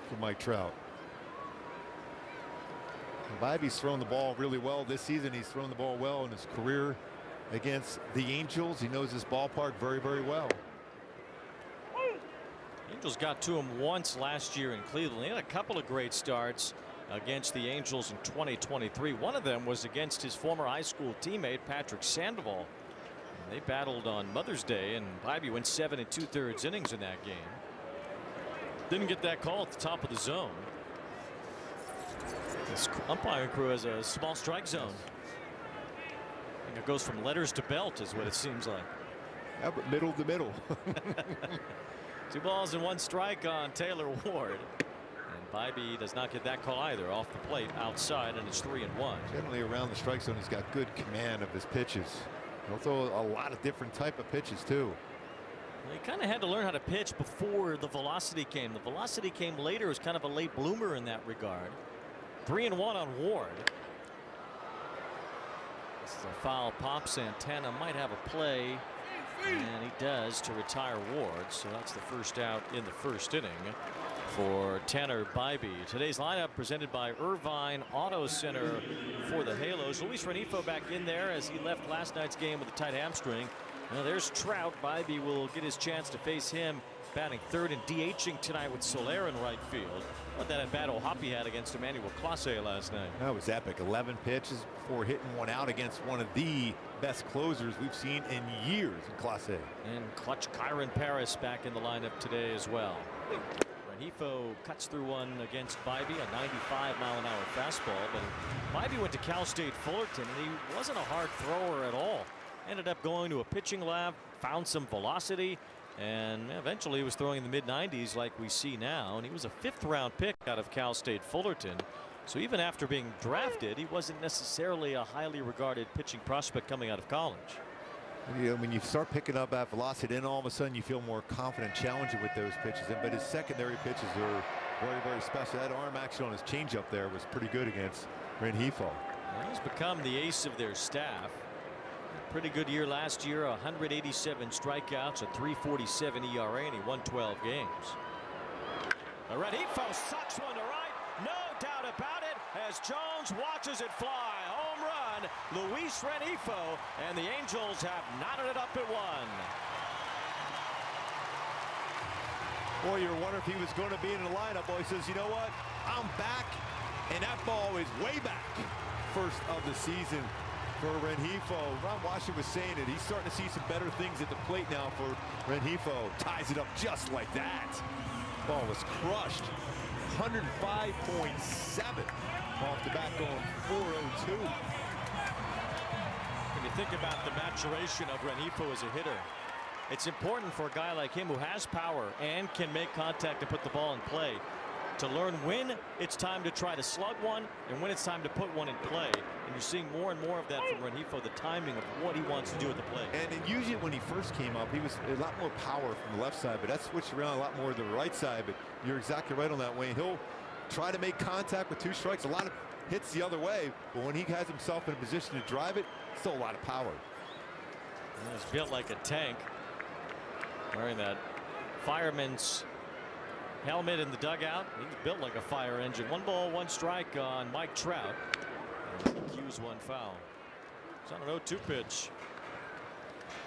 S3: for Mike Trout. Bibee's thrown the ball really well this season. He's thrown the ball well in his career against the Angels. He knows this ballpark very, very well.
S11: Angels got to him once last year in Cleveland. He had a couple of great starts against the Angels in 2023. One of them was against his former high school teammate Patrick Sandoval. They battled on Mother's Day, and Bibee went 7 2/3 innings in that game. Didn't get that call at the top of the zone. This umpiring crew has a small strike zone. I think it goes from letters to belt is what it seems like.
S3: Yeah, but middle to middle.
S11: 2 balls and 1 strike on Taylor Ward. And Bibee does not get that call either. Off the plate outside, and it's 3-1.
S3: Generally around the strike zone, he's got good command of his pitches. He'll throw a lot of different type of pitches too.
S11: Well, he kind of had to learn how to pitch before the velocity came. The velocity came later. It was kind of a late bloomer in that regard. 3-1 on Ward. This is a foul pop. Santana might have a play. And he does to retire Ward. So that's the first out in the first inning for Tanner Bibee. Today's lineup presented by Irvine Auto Center for the Halos. Luis Renifo back in there as he left last night's game with a tight hamstring. Now there's Trout. Bibee will get his chance to face him, batting third and DHing tonight with Soler in right field. What that at bat O'Hoppe had against Emmanuel Clase last night.
S3: That was epic. 11 pitches before hitting one out against one of the best closers we've seen in years in Clase.
S11: And clutch Kyren Paris back in the lineup today as well. Renifo cuts through one against Bibee, a 95-mile-an-hour fastball. But Bibee went to Cal State Fullerton, and he wasn't a hard thrower at all. Ended up going to a pitching lab, found some velocity, and eventually he was throwing in the mid-90s like we see now. And he was a 5th-round pick out of Cal State Fullerton. So even after being drafted, he wasn't necessarily a highly regarded pitching prospect coming out of college.
S3: You know, when you start picking up that velocity, then all of a sudden you feel more confident challenging with those pitches. But his secondary pitches are very, very special. That arm action on his changeup there was pretty good against Renifo.
S11: Well, he's become the ace of their staff. Pretty good year last year, 187 strikeouts, a 3.47 ERA, and he won 12 games. Renifo sucks one to right, no doubt about it, as Jones watches it fly. Home run, Luis Renifo, and the Angels have knotted it up at 1.
S3: Boy, you're wondering if he was going to be in the lineup. Boy, he says, you know what? I'm back, and that ball is way back. First of the season for Rengifo. Ron Washington was saying it. He's starting to see some better things at the plate now for Rengifo. Ties it up just like that. Ball was crushed. 105.7 off the bat, going 402.
S11: When you think about the maturation of Rengifo as a hitter, it's important for a guy like him who has power and can make contact and put the ball in play to learn when it's time to try to slug one and when it's time to put one in play. And you're seeing more and more of that from Rengifo, the timing of what he wants to do at the plate.
S3: And usually when he first came up, he was a lot more power from the left side, but that switched around a lot more to the right side. But you're exactly right on that, Wayne. He'll try to make contact with 2 strikes. A lot of hits the other way, but when he has himself in a position to drive it, still a lot of power.
S11: He's built like a tank, wearing that fireman's helmet in the dugout. He's built like a fire engine. 1 ball, 1 strike on Mike Trout. And he cues 1 foul. It's on an 0-2 pitch.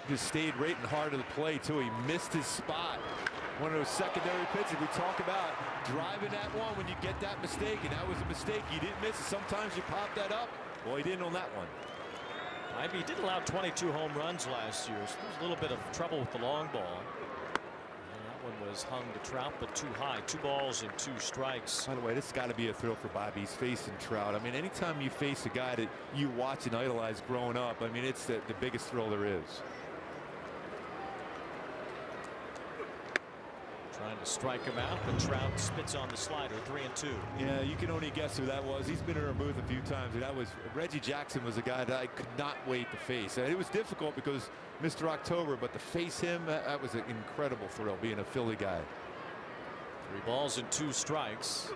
S3: Just stayed right and hard to the play too. He missed his spot. One of those secondary pitches we talk about, driving that one when you get that mistake, and that was a mistake. You didn't miss it. Sometimes you pop that up. Well, he didn't on that one.
S11: Bibee did allow 22 home runs last year, so there's a little bit of trouble with the long ball. One was hung to Trout, but too high. 2 balls and 2 strikes.
S3: By the way, this has got to be a thrill for Bibee. He's facing Trout. I mean, anytime you face a guy that you watch and idolize growing up, I mean, it's the biggest thrill there is.
S11: Trying to strike him out, but Trout spits on the slider. 3-2.
S3: Yeah, you can only guess who that was. He's been in our booth a few times, and that was Reggie Jackson. Was a guy that I could not wait to face. And it was difficult because Mr. October, but to face him, that was an incredible thrill, being a Philly guy.
S11: 3 balls and 2 strikes.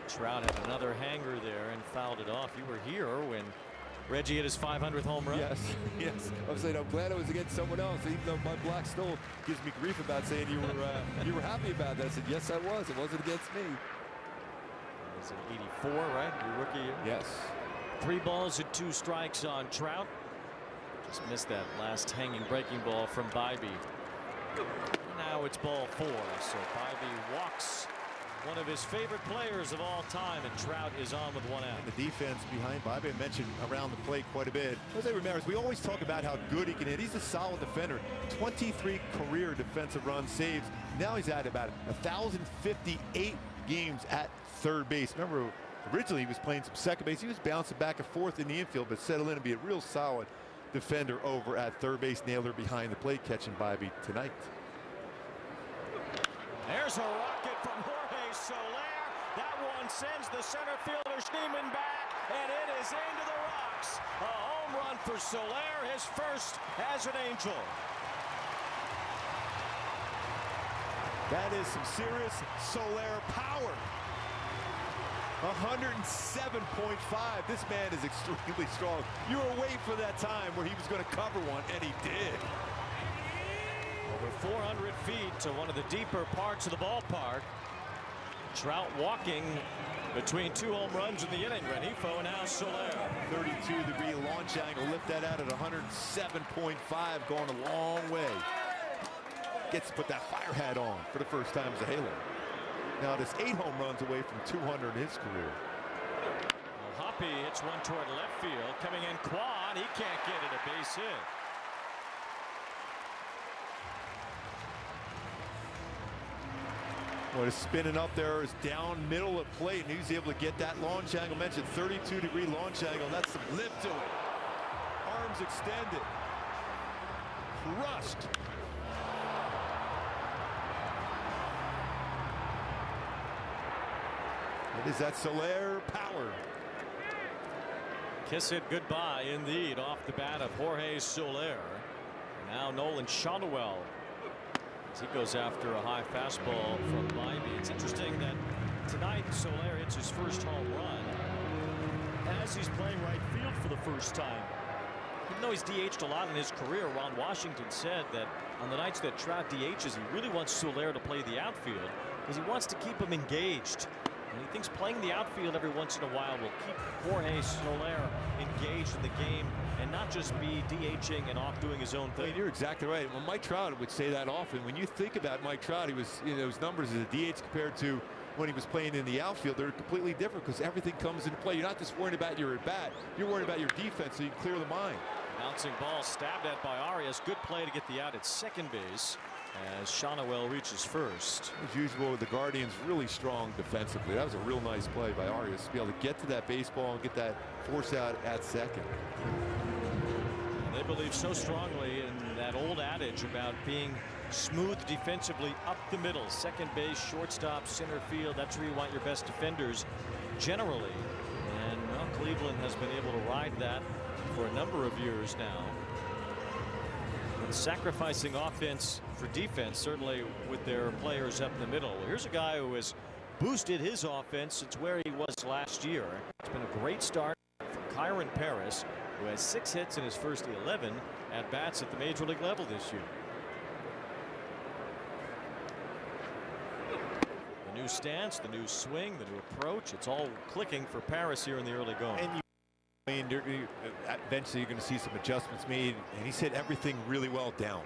S11: Trout had another hanger there and fouled it off. You were here when Reggie hit his 500th home run.
S3: Yes, yes. I was saying, I'm glad it was against someone else, even though my black still gives me grief about saying you were happy about that. I said, yes, I was. It wasn't against me.
S11: It was in '84, right? Your rookie year.
S3: Yes.
S11: 3 balls and 2 strikes on Trout. Just missed that last hanging breaking ball from Bibee. Now it's ball 4. So Bibee walks one of his favorite players of all time, and Trout is on with 1 out.
S3: The defense behind Bibee, I mentioned around the plate quite a bit. Jose Ramirez, we always talk about how good he can hit. He's a solid defender. 23 career defensive run saves. Now he's at about 1,058 games at third base. Remember, originally he was playing some second base. He was bouncing back and forth in the infield, but settled in to be a real solid defender over at third base. Naylor behind the plate catching Bibee tonight.
S11: There's a rocket from Jorge Soler. That one sends the center fielder Schneemann back, and it is into the rocks. A home run for Soler, his first as an Angel.
S3: That is some serious Soler power. 107.5. This man is extremely strong. You were waiting for that time where he was going to cover one, and he did.
S11: Over 400 feet to one of the deeper parts of the ballpark. Trout walking between 2 home runs in the inning. Rengifo and now Soler.
S3: 32-degree launch angle. Lift that out at 107.5. Going a long way. Gets to put that fire hat on for the first time as a Halo. Now it is 8 home runs away from 200 in his career.
S11: O'Hoppe hits one toward left field. Coming in quad. He can't get it a base hit.
S3: What is spinning up there is down middle of plate, and he's able to get that launch angle. Mentioned 32-degree launch angle. That's some lift to it. Arms extended. Crushed. It is that Soler power.
S11: Kiss it goodbye indeed off the bat of Jorge Soler. Now Nolan Shotwell. He goes after a high fastball from Bibee. It's interesting that tonight Soler hits his first home run as he's playing right field for the first time. Even though he's DH'd a lot in his career, Ron Washington said that on the nights that Trout DHs, he really wants Soler to play the outfield because he wants to keep him engaged. And he thinks playing the outfield every once in a while will keep Jorge Soler engaged in the game and not just be DHing and off doing his own thing.
S3: I mean, you're exactly right. Well, Mike Trout would say that often. When you think about Mike Trout, he was, those numbers as a DH compared to when he was playing in the outfield, they're completely different because everything comes into play. You're not just worrying about your at-bat. You're worried about your defense so you can clear the mind.
S11: Bouncing ball stabbed at by Arias. Good play to get the out at second base as Kochanowicz reaches first.
S3: As usual, the Guardians really strong defensively. That was a real nice play by Arias to be able to get to that baseball and get that force out at second.
S11: They believe so strongly in that old adage about being smooth defensively up the middle. Second base, shortstop, center field. That's where you want your best defenders generally. And well, Cleveland has been able to ride that for a number of years now. And sacrificing offense for defense, certainly with their players up the middle. Here's a guy who has boosted his offense since where he was last year. It's been a great start for Kyren Paris, who has 6 hits in his first 11 at bats at the major league level this year. The new stance, the new swing, the new approach, it's all clicking for Paris here in the early going.
S3: And eventually you're going to see some adjustments made, and he's hit everything really well down.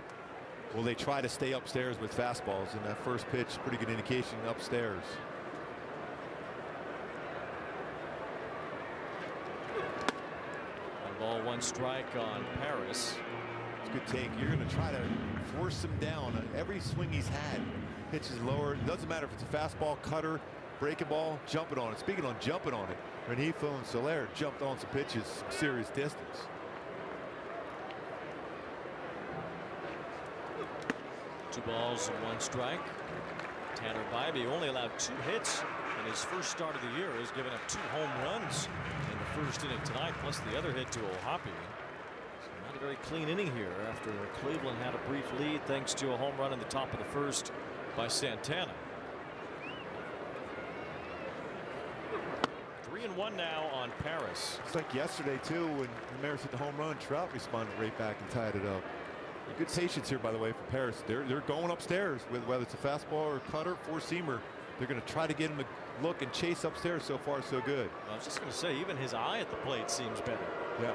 S3: Will they try to stay upstairs with fastballs? And that first pitch, pretty good indication upstairs.
S11: One ball, one strike on Paris.
S3: It's a good take. You're going to try to force him down. Every swing he's had, pitches lower. It doesn't matter if it's a fastball, cutter, breaking ball, jumping on it. Speaking on jumping on it, Rengifo and Soler jumped on some pitches serious distance.
S11: Two balls and one strike. Tanner Bibee only allowed 2 hits in his first start of the year. He's given up 2 home runs in the first inning tonight, plus the other hit to O'Hoppe. So not a very clean inning here after Cleveland had a brief lead thanks to a home run in the top of the first by Santana. 3-1 now on Paris.
S3: It's like yesterday too when Ramirez hit the home run. Trout responded right back and tied it up. Good patience here, by the way, for Paris. They're going upstairs with whether it's a fastball or a cutter, four-seamer. They're going to try to get him to look and chase upstairs. So far, so good.
S11: I was just going to say, even his eye at the plate seems better.
S3: Yeah.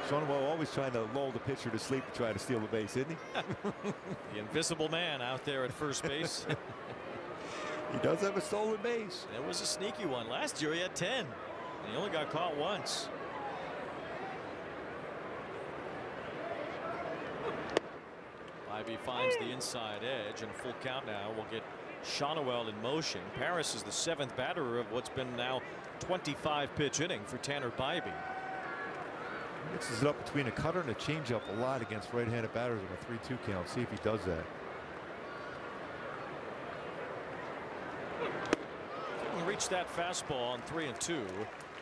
S3: Kochanowicz always trying to lull the pitcher to sleep to try to steal the base, isn't he?
S11: The invisible man out there at first base.
S3: He does have a stolen base.
S11: It was a sneaky one. Last year he had 10. And he only got caught once. Bibee finds the inside edge, and a full count now will get Kochanowicz in motion. Paris is the 7th batter of what's been now 25 pitch inning for Tanner Bibee.
S3: Mixes it up between a cutter and a changeup a lot against right-handed batters on a 3-2 count. See if he does that.
S11: Couldn't reach that fastball on 3-2.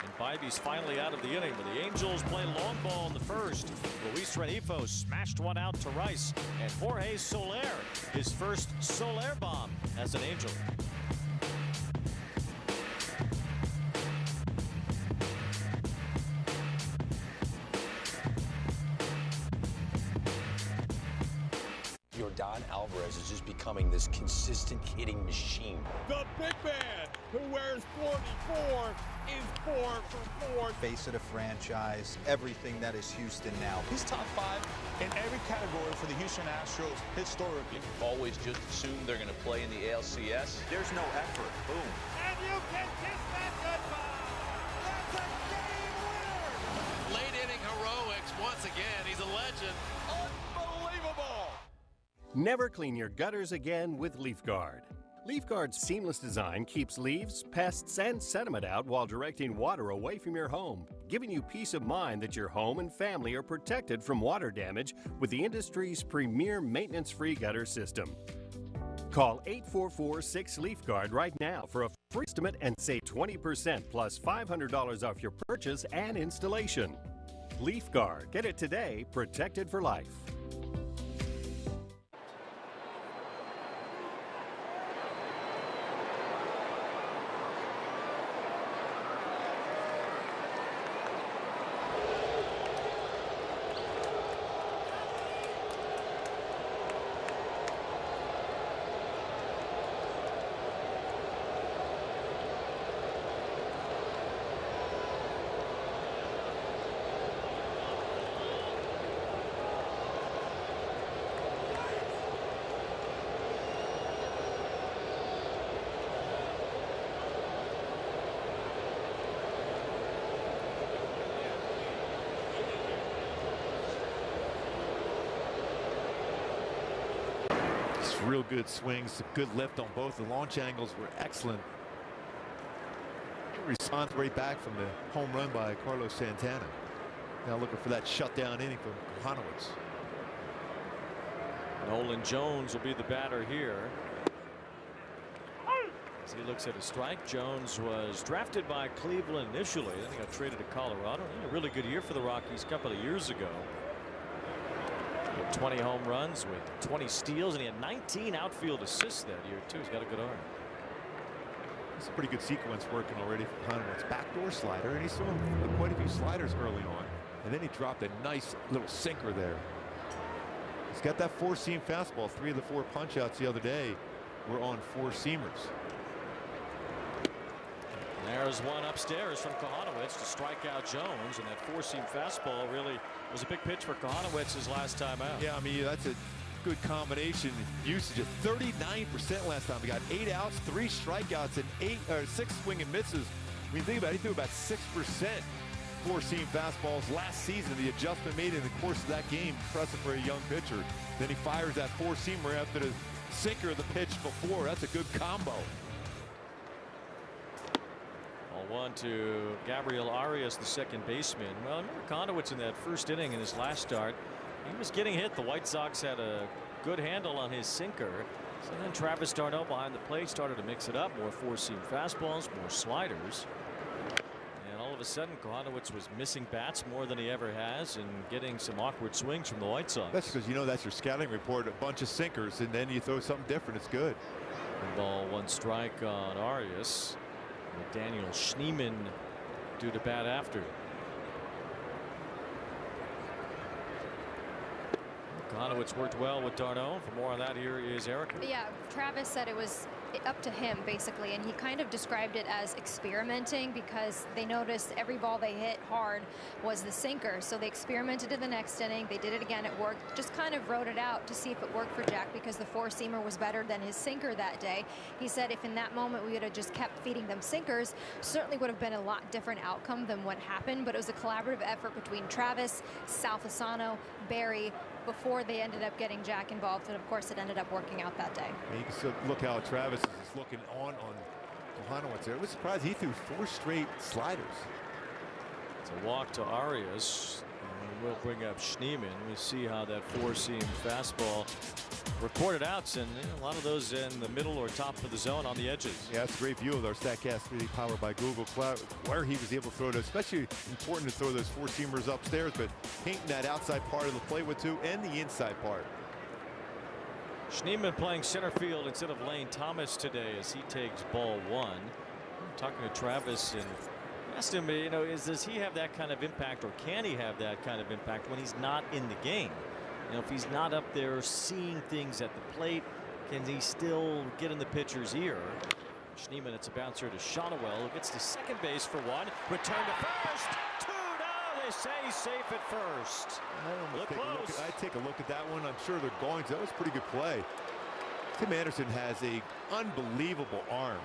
S11: And Bibee's finally out of the inning, but the Angels play long ball in the first. Luis Rengifo smashed one out to Rice, and Jorge Soler, his first Soler bomb as an Angel.
S1: Yordan Alvarez is just becoming this consistent hitting machine.
S6: The big man who wears 44 is 4 for 4.
S4: Face of the franchise, everything that is Houston now.
S9: He's top 5 in every category for the Houston Astros historically.
S22: Always just assume they're going to play in the ALCS.
S1: There's no effort. Boom.
S6: And you can kiss that goodbye. That's a game winner.
S14: Late inning heroics once again. He's a legend.
S6: Unbelievable.
S17: Never clean your gutters again with LeafGuard. LeafGuard's seamless design keeps leaves, pests, and sediment out while directing water away from your home, giving you peace of mind that your home and family are protected from water damage with the industry's premier maintenance-free gutter system. Call 844-6LeafGuard right now for a free estimate and save 20% plus $500 off your purchase and installation. LeafGuard. Get it today, protected for life.
S3: Real good swings, good lift on both. The launch angles were excellent. Response right back from the home run by Carlos Santana. Now looking for that shutdown inning from Kochanowicz.
S11: Nolan Jones will be the batter here. As he looks at a strike, Jones was drafted by Cleveland initially. Then he got traded to Colorado. He had a really good year for the Rockies a couple of years ago. He had 20 home runs with 20 steals, and he had 19 outfield assists that year, too. He's got a good arm.
S3: It's a pretty good sequence working already for Kochanowicz. Backdoor slider, and he's throwing quite a few sliders early on. And then he dropped a nice little sinker there. He's got that four-seam fastball. 3 of the 4 punch-outs the other day were on four-seamers.
S11: There's one upstairs from Kochanowicz to strike out Jones, and that four-seam fastball really was a big pitch for Kochanowicz his last time out.
S3: Yeah, I mean, that's a good combination usage at 39% last time. He got 8 outs, 3 strikeouts, and 6 swing and misses. When you think about it, he threw about 6% four-seam fastballs last season. The adjustment made in the course of that game, impressive for a young pitcher. Then he fires that four-seamer after the sinker of the pitch before. That's a good combo.
S11: 1 to Gabriel Arias, the second baseman. Well, I remember Kochanowicz in that first inning in his last start. He was getting hit. The White Sox had a good handle on his sinker. So then Travis d'Arnaud behind the plate started to mix it up. More four-seam fastballs, more sliders. And all of a sudden, Kochanowicz was missing bats more than he ever has and getting some awkward swings from the White Sox.
S3: That's because, you know, that's your scouting report, a bunch of sinkers, and then you throw something different. It's good.
S11: 1 strike on Arias. Daniel Schneemann due to bat after. Kochanowicz worked well with d'Arnaud. For more on that, here is Erica.
S2: Yeah, Travis said it was up to him basically, and he kind of described it as experimenting because they noticed every ball they hit hard was the sinker, so they experimented in the next inning. They did it again, it worked. Just kind of wrote it out to see if it worked for Jack because the four-seamer was better than his sinker that day. He said if in that moment we would have just kept feeding them sinkers, certainly would have been a lot different outcome than what happened, but it was a collaborative effort between Travis, Sal Fasano, Barry, before they ended up getting Jack involved, and of course it ended up working out that day.
S3: You can still look how Travis is looking on Kochanowicz there. I was surprised he threw 4 straight sliders.
S11: It's a walk to Arias. And we'll bring up Schneemann. We see how that four-seam fastball recorded outs, and a lot of those in the middle or top of the zone on the edges.
S3: Yeah, it's a great view of our StatCast 3D powered by Google Cloud, where he was able to throw it. Especially important to throw those four-seamers upstairs, but painting that outside part of the plate with 2 and the inside part.
S11: Schneemann playing center field instead of Lane Thomas today as he takes ball 1. I'm talking to Travis and asked him, you know, does he have that kind of impact, or can he have that kind of impact when he's not in the game? You know, if he's not up there seeing things at the plate, can he still get in the pitcher's ear? Schneemann, it's a bouncer to Kochanowicz, who gets to second base for 1. Return to first. 2 down. They say he's safe at first.
S3: I'd take a look at that one. I'm sure they're going to. That was a pretty good play. Tim Anderson has an unbelievable arm.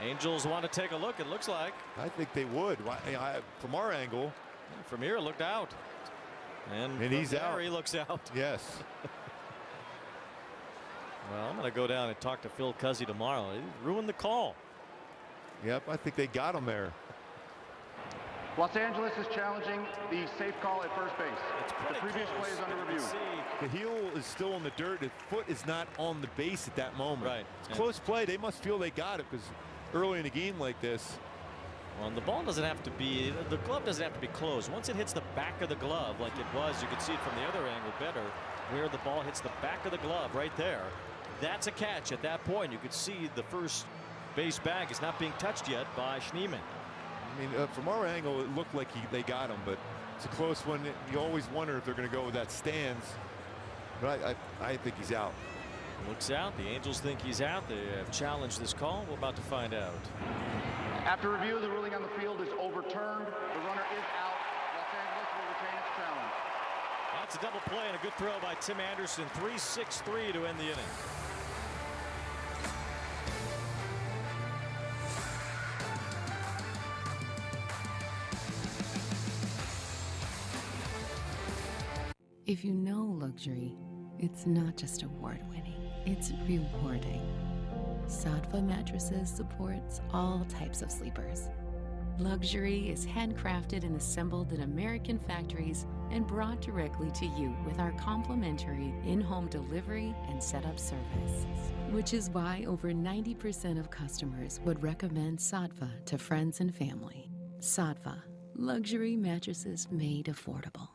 S11: Angels want to take a look, it looks like.
S3: I think they would. From our angle.
S11: From here, it looked out. And
S3: he's out.
S11: He looks out.
S3: Yes.
S11: Well, I'm going to go down and talk to Phil Cuzzy tomorrow. He ruined the call.
S3: Yep, I think they got him there.
S7: Los Angeles is challenging the safe call at first base. The previous play is under review.
S3: The heel is still in the dirt. The foot is not on the base at that moment.
S11: Right.
S3: It's a close play. They must feel they got it because early in a game like this.
S11: Well, the ball doesn't have to be, the glove doesn't have to be closed. Once it hits the back of the glove like it was, you can see it from the other angle better, where the ball hits the back of the glove right there. That's a catch at that point. You could see the first base bag is not being touched yet by Schneemann.
S3: I mean, from our angle, it looked like they got him, but it's a close one. You always wonder if they're going to go with that stands. But I think he's out.
S11: Looks out. The Angels think he's out. They have challenged this call. We're about to find out.
S7: After review, the ruling on the field is overturned. The runner is out. Los Angeles will retain its challenge.
S11: That's a double play and a good throw by Tim Anderson. 3-6-3 to end the inning.
S10: If you know luxury, It's not just award-winning, it's rewarding. Saatva Mattresses supports all types of sleepers. Luxury is handcrafted and assembled in American factories and brought directly to you with our complimentary in-home delivery and setup service. Which is why over 90% of customers would recommend Saatva to friends and family. Saatva, luxury mattresses made affordable.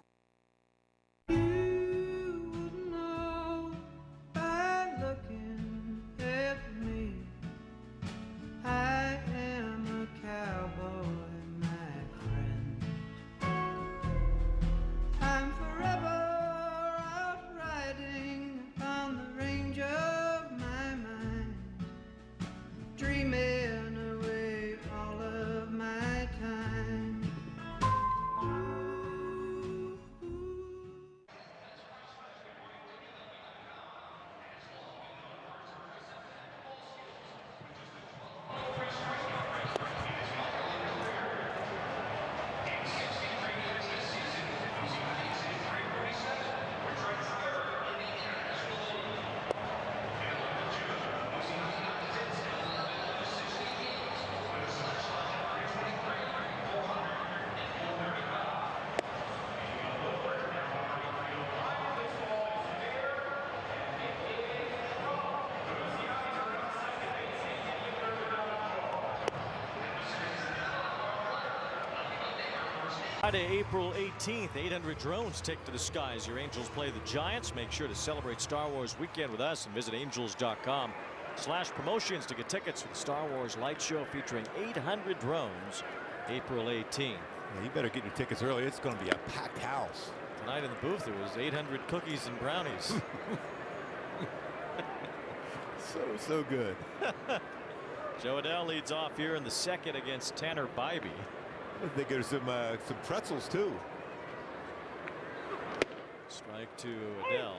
S11: Friday, April 18th, 800 drones take to the skies. Your Angels play the Giants. Make sure to celebrate Star Wars weekend with us and visit angels.com/promotions to get tickets for the Star Wars light show featuring 800 drones, April 18th.
S3: Yeah, you better get your tickets early. It's going to be a packed house.
S11: Tonight in the booth, there was 800 cookies and brownies.
S3: So good.
S11: Joe Adell leads off here in the second against Tanner Bibee.
S3: I think there's some pretzels too.
S11: Strike to Adell.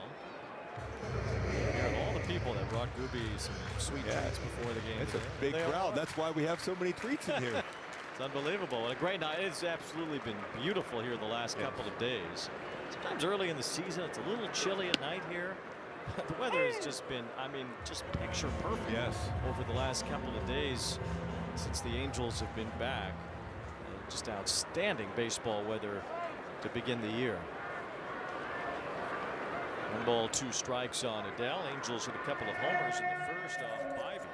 S11: All the people that brought Bibee some sweet treats before the game.
S3: It's a big crowd. That's why we have so many treats in here.
S11: It's unbelievable. What a great night. It's absolutely been beautiful here the last couple of days. Sometimes early in the season, it's a little chilly at night here. The weather has just been, I mean, just picture perfect.
S3: Yes.
S11: Over the last couple of days since the Angels have been back. Just outstanding baseball weather to begin the year. 1 ball, 2 strikes on Adell. Angels with a couple of homers in the first off Bibee.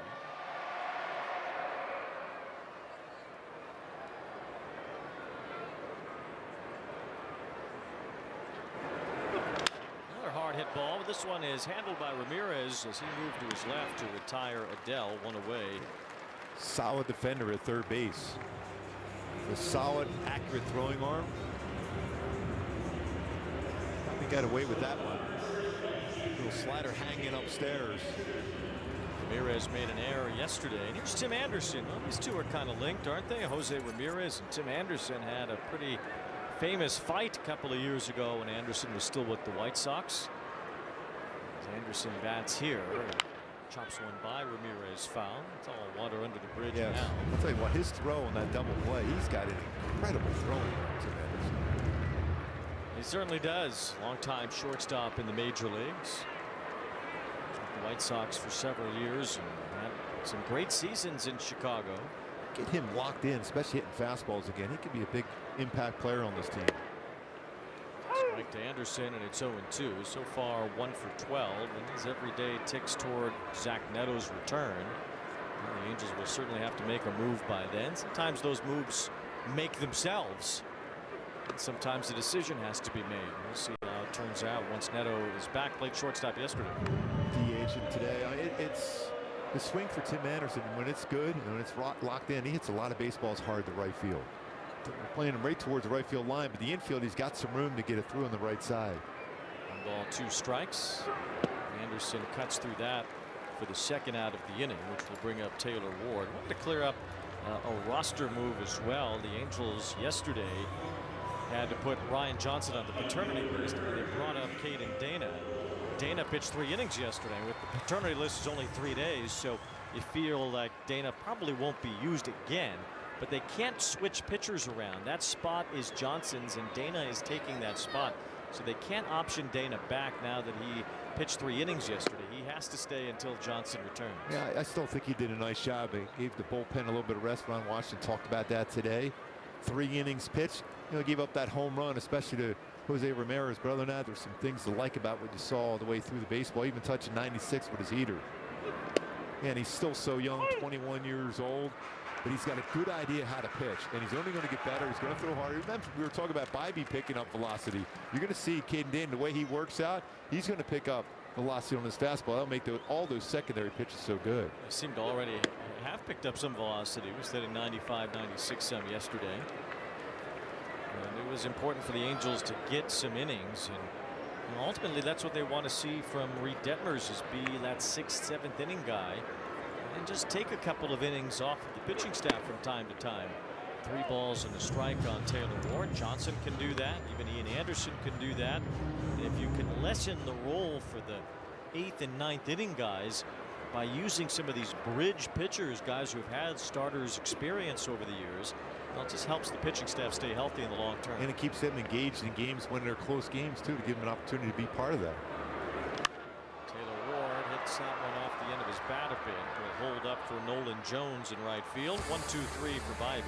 S11: Another hard hit ball, but this one is handled by Ramirez as he moved to his left to retire Adell, one away.
S3: Solid defender at third base. A solid, accurate throwing arm. He got away with that one. Little slider hanging upstairs.
S11: Ramirez made an error yesterday. And here's Tim Anderson. Well, these two are kind of linked, aren't they? Jose Ramirez and Tim Anderson had a pretty famous fight a couple of years ago when Anderson was still with the White Sox. As Anderson bats here. Chops one by Ramirez, foul. It's all water under the bridge now.
S3: I'll tell you what, his throw on that double play, he's got an incredible throwing arm.
S11: He certainly does. Longtime shortstop in the major leagues. The White Sox for several years and had some great seasons in Chicago.
S3: Get him locked in, especially hitting fastballs again. He could be a big impact player on this team.
S11: Strike to Anderson, and it's 0-2. So far 1 for 12, and as every day ticks toward Zach Neto's return, well, the Angels will certainly have to make a move by then. Sometimes those moves make themselves, and sometimes a decision has to be made. We'll see how it turns out once Neto is back. Played shortstop yesterday.
S3: DH today. It's the swing for Tim Anderson. When it's good and when it's locked in, he hits a lot of baseballs hard to right field. We're playing him right towards the right field line, but the infield, he's got some room to get it through on the right side.
S11: 1 ball, 2 strikes. Anderson cuts through that for the second out of the inning, which will bring up Taylor Ward. Wanted to clear up a roster move as well. The Angels yesterday had to put Ryan Johnson on the paternity list. They brought up Caden Dana. Dana pitched 3 innings yesterday. With the paternity list is only 3 days, so you feel like Dana probably won't be used again. But they can't switch pitchers around. That spot is Johnson's, and Dana is taking that spot. So they can't option Dana back now that he pitched 3 innings yesterday. He has to stay until Johnson returns.
S3: Yeah, I still think he did a nice job. He gave the bullpen a little bit of rest. Ron Washington talked about that today. 3 innings pitched. You know, gave up that home run, especially to Jose Ramirez. But other than that, there's some things to like about what you saw all the way through the baseball. Even touching 96 with his heater. And he's still so young, 21 years old. But he's got a good idea how to pitch, and he's only going to get better. He's going to throw harder. Remember, we were talking about Bibee picking up velocity. You're going to see Kyren Paris, the way he works out, he's going to pick up velocity on his fastball. That'll make all those secondary pitches so good.
S11: He seemed to already have picked up some velocity. He was hitting 95, 96 some yesterday. And it was important for the Angels to get some innings, and ultimately that's what they want to see from Reed Detmers, is be that 6th, 7th inning guy. And just take a couple of innings off of the pitching staff from time to time. 3 balls and a strike on Taylor Ward. Johnson can do that. Even Ian Anderson can do that. And if you can lessen the role for the 8th and 9th inning guys by using some of these bridge pitchers, guys who've had starters experience over the years, well, it just helps the pitching staff stay healthy in the long term.
S3: And it keeps them engaged in games when they're close games, too, to give them an opportunity to be part of that.
S11: Taylor Ward hits that one off the end of his bat a bit. Will hold up for Nolan Jones in right field. 1, 2, 3 for Bibee.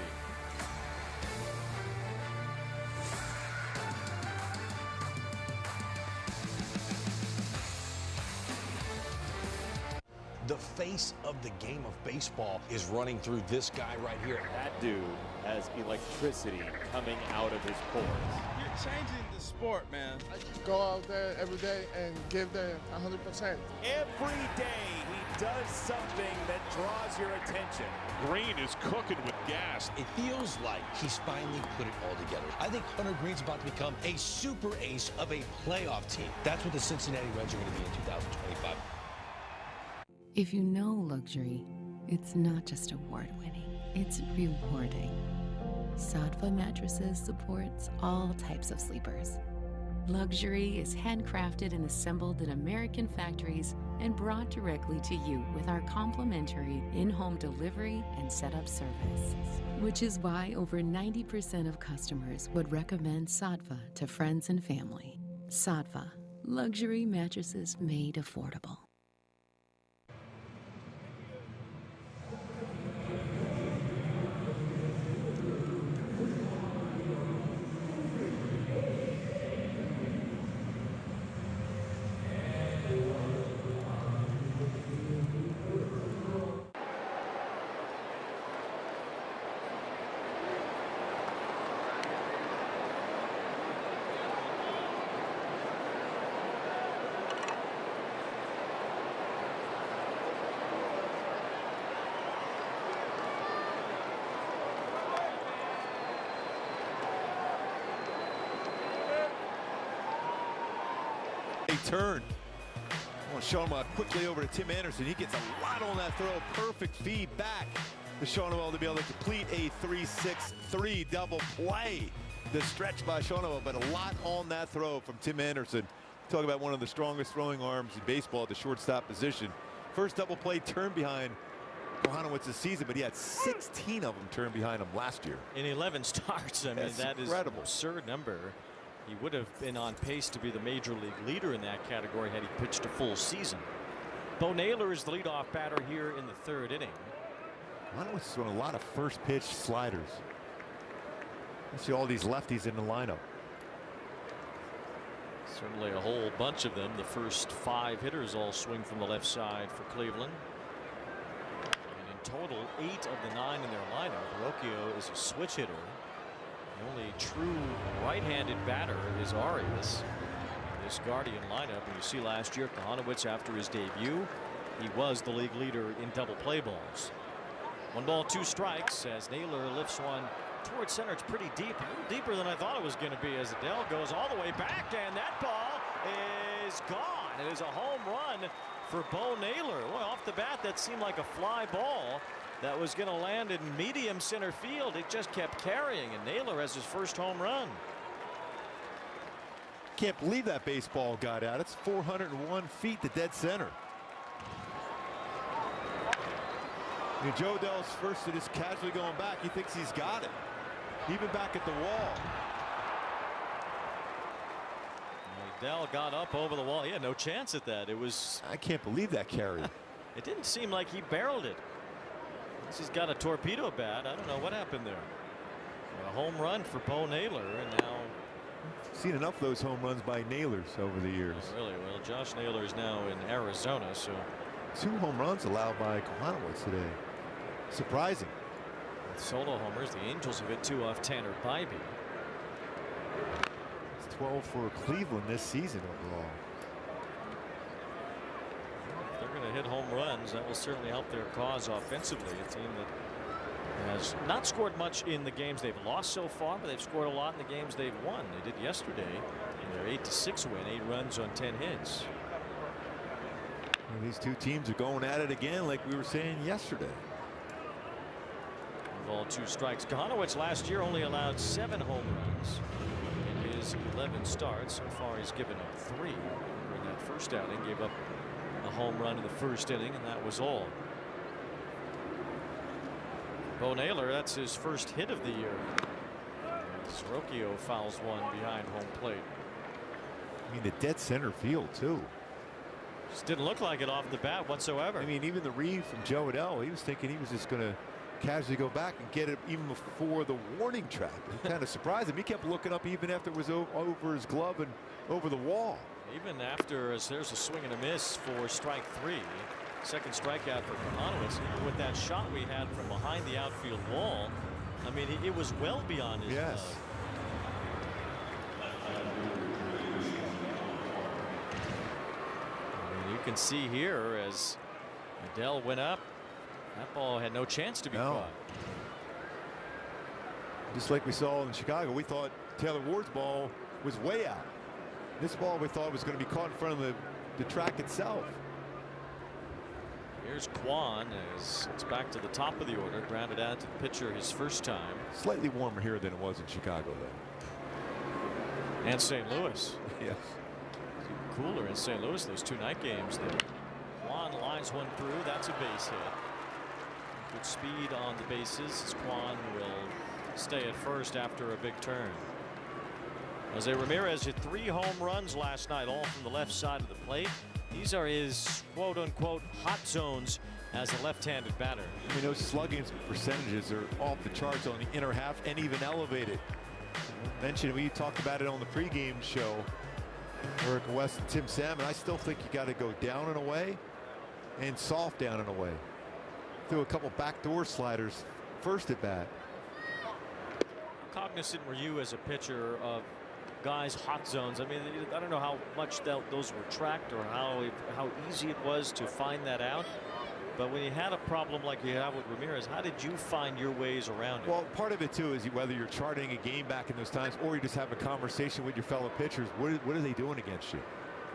S1: The face of the game of baseball is running through this guy right here.
S12: That dude has electricity coming out of his pores.
S9: You're changing the sport, man.
S13: I just go out there every day and give them 100%.
S12: Every day he does something that draws your attention.
S16: Green is cooking with gas.
S1: It feels like he's finally put it all together. I think Hunter Green's about to become a super ace of a playoff team. That's what the Cincinnati Reds are going to be in 2025.
S10: If you know luxury, it's not just award-winning, it's rewarding. Saatva Mattresses supports all types of sleepers. Luxury is handcrafted and assembled in American factories and brought directly to you with our complimentary in-home delivery and setup service. Which is why over 90% of customers would recommend Saatva to friends and family. Saatva, luxury mattresses made affordable.
S3: Turn. I want to show him quickly over to Tim Anderson. He gets a lot on that throw. Perfect feed back to Kochanowicz to be able to complete a 3-6-3 double play. The stretch by Kochanowicz, but a lot on that throw from Tim Anderson. Talk about one of the strongest throwing arms in baseball at the shortstop position. First double play turned behind Kochanowicz this season, but he had 16 of them turned behind him last year.
S11: In 11 starts. I mean, that is
S3: incredible.
S11: An absurd number. He would have been on pace to be the major league leader in that category had he pitched a full season. Bo Naylor is the leadoff batter here in the 3rd inning.
S3: Kochanowicz is throwing a lot of first pitch sliders. You see all these lefties in the lineup.
S11: Certainly a whole bunch of them. The first 5 hitters all swing from the left side for Cleveland. And in total, 8 of the 9 in their lineup. Rocchio is a switch hitter. The only true right-handed batter is Arias in this Guardian lineup. And you see last year Kochanowicz, after his debut, he was the league leader in double play balls. 1 ball, 2 strikes as Naylor lifts one towards center. It's pretty deep, a little deeper than I thought it was going to be, as Adell goes all the way back, and that ball is gone. It is a home run for Bo Naylor. Well, off the bat, that seemed like a fly ball that was going to land in medium center field. It just kept carrying, and Naylor has his first home run.
S3: Can't believe that baseball got out. It's 401 feet to dead center. And Joe Adell's first and is casually going back. He thinks he's got it. Even back at the wall.
S11: Adell got up over the wall. He had no chance at that. It was.
S3: I can't believe that carry.
S11: It didn't seem like he barreled it. He's got a torpedo bat. I don't know what happened there. A home run for Bo Naylor, and now.
S3: Seen enough of those home runs by Naylors over the years.
S11: Oh, really? Well, Josh Naylor is now in Arizona, so.
S3: 2 home runs allowed by Kochanowicz today. Surprising.
S11: With solo homers, the Angels have hit 2 off Tanner Bibee.
S3: It's 12 for Cleveland this season overall.
S11: If they're going to hit home runs, that will certainly help their cause offensively. A team that has not scored much in the games they've lost so far, but they've scored a lot in the games they've won. They did yesterday in their 8-6 win, 8 runs on 10 hits.
S3: And these 2 teams are going at it again, like we were saying yesterday.
S11: Ball 2 strikes. Kochanowicz last year only allowed 7 home runs in his 11 starts. So far, he's given up 3. In that first outing, gave up a home run in the first inning, and that was all. Bo Naylor, that's his first hit of the year. Sorokia fouls one behind home plate.
S3: I mean, the dead center field, too.
S11: Just didn't look like it off the bat whatsoever.
S3: I mean, even the read from Joe Adell, he was thinking he was just going to casually go back and get it even before the warning track. It kind of surprised him. He kept looking up even after it was over his glove and over the wall.
S11: Even after, as there's a swing and a miss for strike 3. Second strikeout for Kochanowicz. Even with that shot we had from behind the outfield wall, I mean, it was well beyond his glove. I mean, you can see here as Adell went up, that ball had no chance to be caught.
S3: Just like we saw in Chicago, we thought Taylor Ward's ball was way out. This ball we thought was going to be caught in front of the track itself.
S11: Here's Kwan as it's back to the top of the order, grounded out to the pitcher his first time.
S3: Slightly warmer here than it was in Chicago, though.
S11: And St. Louis.
S3: Yes.
S11: Cooler in St. Louis, those 2 night games there. Kwan lines one through. That's a base hit. Good speed on the bases as Kwan will stay at first after a big turn. Jose Ramirez hit 3 home runs last night, all from the left side of the plate. These are his quote-unquote hot zones as a left-handed batter.
S3: I mean, those slugging percentages are off the charts on the inner half and even elevated. Mentioned, we talked about it on the pregame show. Eric West and Tim Salmon. I still think you got to go down and away and soft down and away. Threw a couple backdoor sliders first at bat.
S11: Cognizant were you as a pitcher of guys' hot zones? I mean, I don't know how much those were tracked or how easy it was to find that out. But when you had a problem like you have with Ramirez, how did you find your ways around it?
S3: Well, part of it too is whether you're charting a game back in those times or you just have a conversation with your fellow pitchers. What are they doing against you?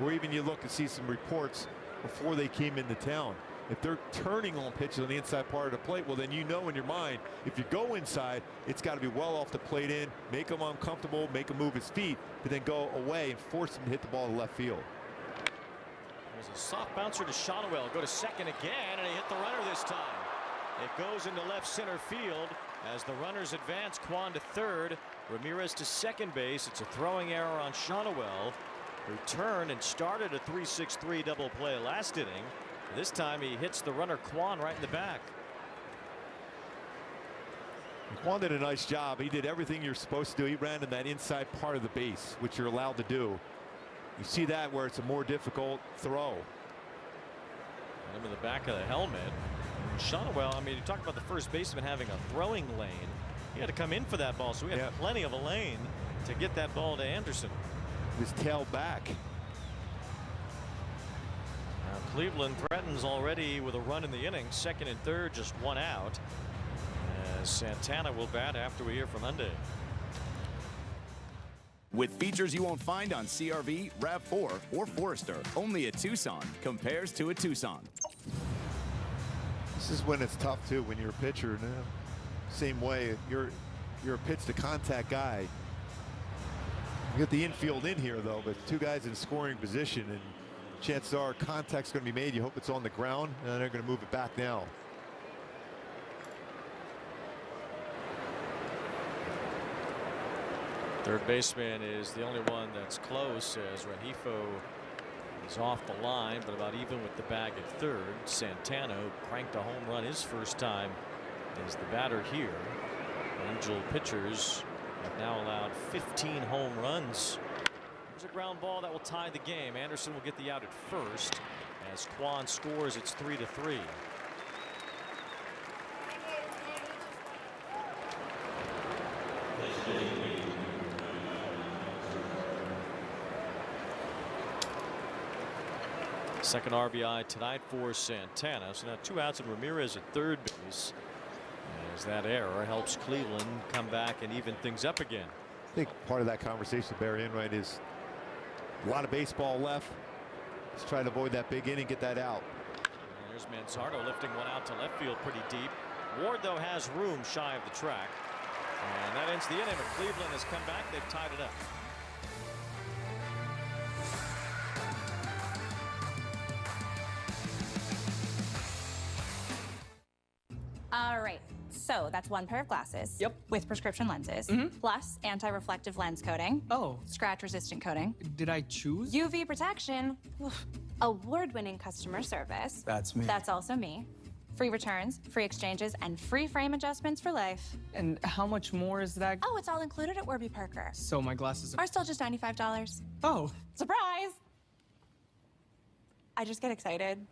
S3: Or even you look and see some reports before they came into town. If they're turning on pitches on the inside part of the plate, well, then you know in your mind, if you go inside, it's got to be well off the plate in, make him uncomfortable, make him move his feet, but then go away and force him to hit the ball to left field.
S11: There's a soft bouncer to Kochanowicz. Go to second again, and he hit the runner this time. It goes into left center field as the runners advance. Kwan to third, Ramirez to second base. It's a throwing error on Kochanowicz, who turned and started a 3-6-3 double play last inning. This time he hits the runner Kwan right in the back.
S3: Kwan did a nice job. He did everything you're supposed to do. He ran in that inside part of the base, which you're allowed to do. You see that where it's a more difficult throw.
S11: Him in the back of the helmet. Kochanowicz, I mean, you talk about the first baseman having a throwing lane. He had to come in for that ball, so he had plenty of a lane to get that ball to Anderson.
S3: His tail back.
S11: Now Cleveland threatens already with a run in the inning. Second and third, just 1 out. As Santana will bat after we hear from Hyundai.
S5: With features you won't find on CR-V, RAV4, or Forester, only a Tucson compares to a Tucson.
S3: This is when it's tough too, when you're a pitcher. Same way, you're a pitch to contact guy. You get the infield in here though, but 2 guys in scoring position, and chances are contact's going to be made. You hope it's on the ground, and they're going to move it back now.
S11: Third baseman is the only one that's close as Rengifo is off the line, but about even with the bag at third. Santana, who cranked a home run his first time, is the batter here. Angel pitchers have now allowed 15 home runs. There's a ground ball that will tie the game. Anderson will get the out at first. As Kwan scores, it's 3-3. Second RBI tonight for Santana. So now 2 outs and Ramirez at third base. As that error helps Cleveland come back and even things up again.
S8: I think part of that conversation, Barry Enright, is a lot of baseball left. Just trying to avoid that big inning, get that out.
S11: And there's Manzardo lifting one out to left field pretty deep. Ward, though, has room shy of the track. And that ends the inning, but Cleveland has come back. They've tied it up.
S15: All right, so that's 1 pair of glasses.
S21: Yep.
S15: With prescription lenses, plus anti-reflective lens coating.
S21: Oh.
S15: Scratch-resistant coating.
S21: Did I choose?
S15: UV protection. Award-winning customer service.
S21: That's me.
S15: That's also me. Free returns, free exchanges, and free frame adjustments for life.
S21: And how much more is that?
S15: Oh, it's all included at Warby Parker.
S21: So my glasses
S15: are still just $95.
S21: Oh.
S15: Surprise! I just get excited.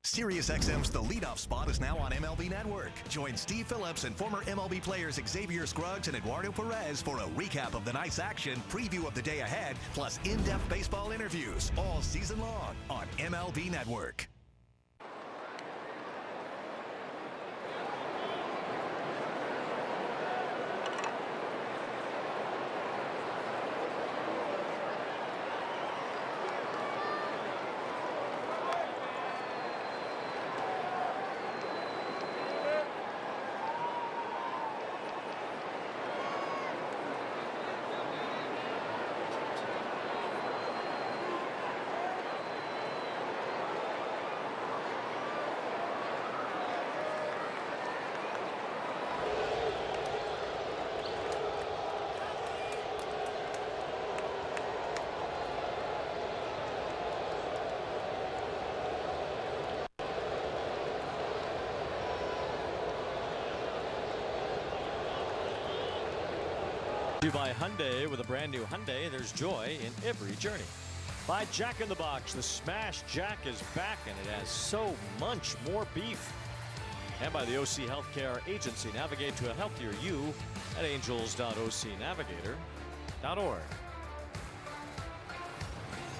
S23: SiriusXM's The Leadoff Spot is now on MLB Network. Join Steve Phillips and former MLB players Xavier Scruggs and Eduardo Perez for a recap of the night's action, preview of the day ahead, plus in-depth baseball interviews all season long on MLB Network.
S11: By Hyundai. With a brand new Hyundai, there's joy in every journey. By Jack in the Box, the Smash Jack is back and it has so much more beef. And by the OC Healthcare Agency. Navigate to a healthier you at angels.ocnavigator.org.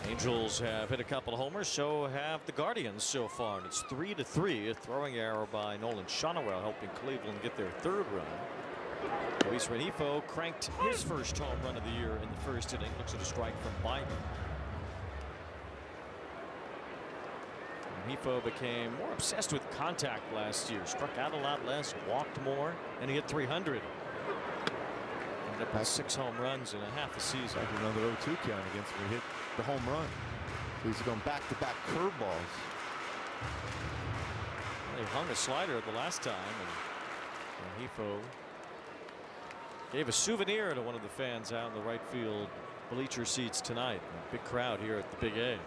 S11: Angels have hit a couple of homers, so have the Guardians so far, and it's 3-3. A throwing error by Nolan Shonowell helping Cleveland get their third run. Luis Rengifo cranked his first home run of the year in the first inning. Looks at a strike from Bibee. Rengifo became more obsessed with contact last year. Struck out a lot less, walked more, and he hit 300. Ended up with 6 home runs in a half a season.
S8: Another 0-2 count against him. He hit the home run. So he's going back-to-back curveballs.
S11: They hung a slider the last time, and Rengifo gave a souvenir to one of the fans out in the right field bleacher seats tonight. A big crowd here at the Big A.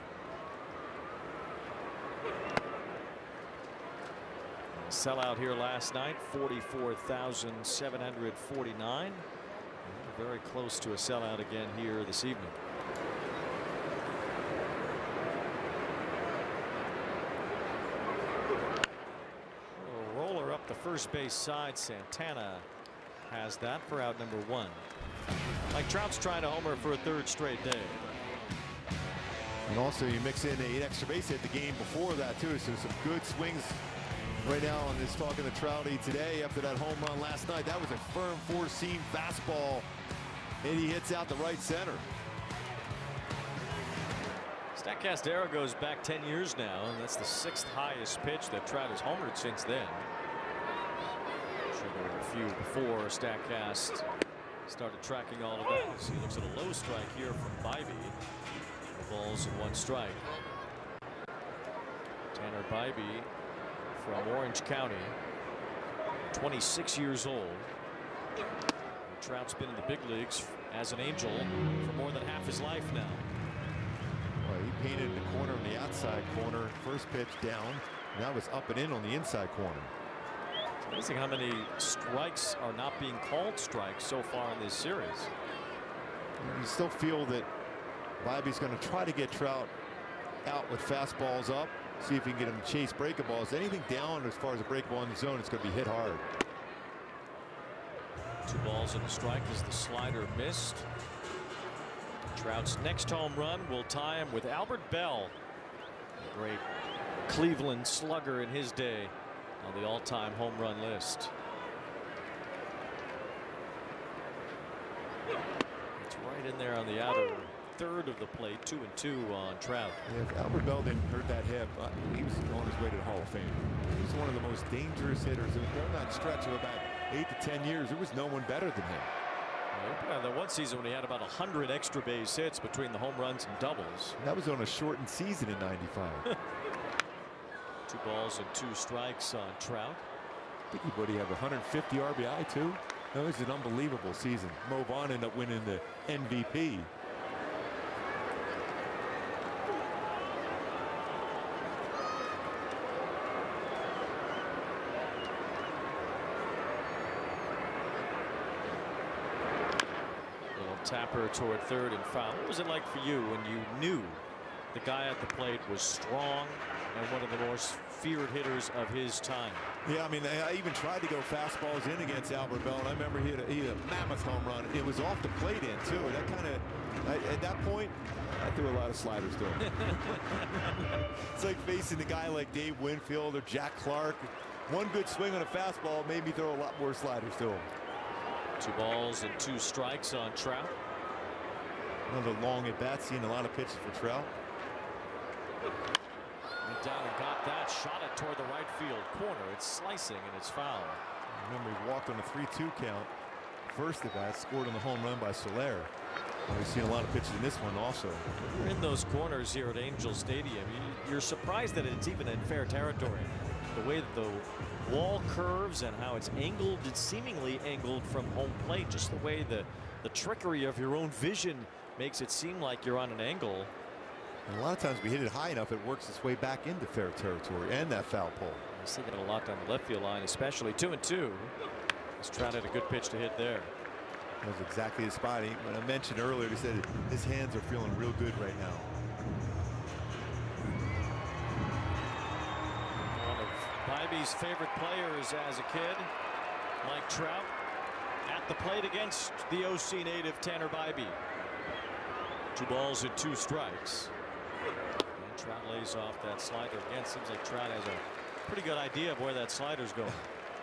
S11: A sellout here last night, 44,749. Very close to a sellout again here this evening. A roller up the first base side. Santana has that for out number 1. Like Trout's trying to homer for a third straight day.
S8: And also you mix in an extra base hit the game before that too, so some good swings right now on this. Talking to Trouty today after that home run last night. That was a firm 4-seam fastball, and he hits out the right center.
S11: Statcast era goes back 10 years now, and that's the 6th highest pitch that Trout has homered since then. There were a few before Statcast started tracking all of those. He looks at a low strike here from Bibee. The balls and 1 strike. Tanner Bibee from Orange County, 26 years old. Trout's been in the big leagues as an Angel for more than half his life now.
S8: Well, he painted the corner on the outside corner. First pitch down. Now it's up and in on the inside corner.
S11: It's amazing how many strikes are not being called strikes so far in this series.
S8: You still feel that Bibee's going to try to get Trout out with fastballs up. See if he can get him to chase breakables. Anything down as far as a breakable in the zone, it's going to be hit hard.
S11: 2 balls and a strike as the slider missed. Trout's next home run will tie him with Albert Bell, a great Cleveland slugger in his day, on the all-time home run list. It's right in there on the outer third of the plate. 2-2 on Trout.
S8: Yeah, if Albert Bell didn't hurt that hip, he was on his way to the Hall of Fame. He's one of the most dangerous hitters. During that stretch of about 8 to 10 years, there was no one better than him.
S11: Well, that one season when he had about 100 extra base hits between the home runs and doubles.
S8: That was on a shortened season in '95.
S11: 2 balls and 2 strikes on Trout.
S8: I think he would have 150 RBI too. That was an unbelievable season. Mo Vaughn ended up winning the MVP.
S11: Tapper toward third and foul. What was it like for you when you knew the guy at the plate was strong and one of the most feared hitters of his time?
S8: Yeah, I mean, I even tried to go fastballs in against Albert Bell, and I remember he had a mammoth home run. It was off the plate in too. That kind of, at that point, I threw a lot of sliders to him. It's like facing a guy like Dave Winfield or Jack Clark. One good swing on a fastball made me throw a lot more sliders to him.
S11: 2 balls and 2 strikes on Trout.
S8: Another long at bat, seeing a lot of pitches for Trout.
S11: Went down and got that, shot it toward the right field corner. It's slicing and it's foul.
S8: Remember, he walked on a 3-2 count. First at bat, scored on the home run by Soler. We've seen a lot of pitches in this one also.
S11: We're in those corners here at Angel Stadium. You're surprised that it's even in fair territory. The way that the wall curves and how it's angled, it's seemingly angled from home plate. Just the way the trickery of your own vision makes it seem like you're on an angle.
S8: And a lot of times we hit it high enough, it works its way back into fair territory and that foul pole.
S11: I see that a lot down the left field line, especially 2-2. He's Trout had a good pitch to hit there.
S8: That was exactly the spot. When I mentioned earlier, he said his hands are feeling real good right now.
S11: One of Bibee's favorite players as a kid, Mike Trout, at the plate against the OC native Tanner Bibee. 2 balls and 2 strikes. And Trout lays off that slider again. Seems like Trout has a pretty good idea of where that slider's going.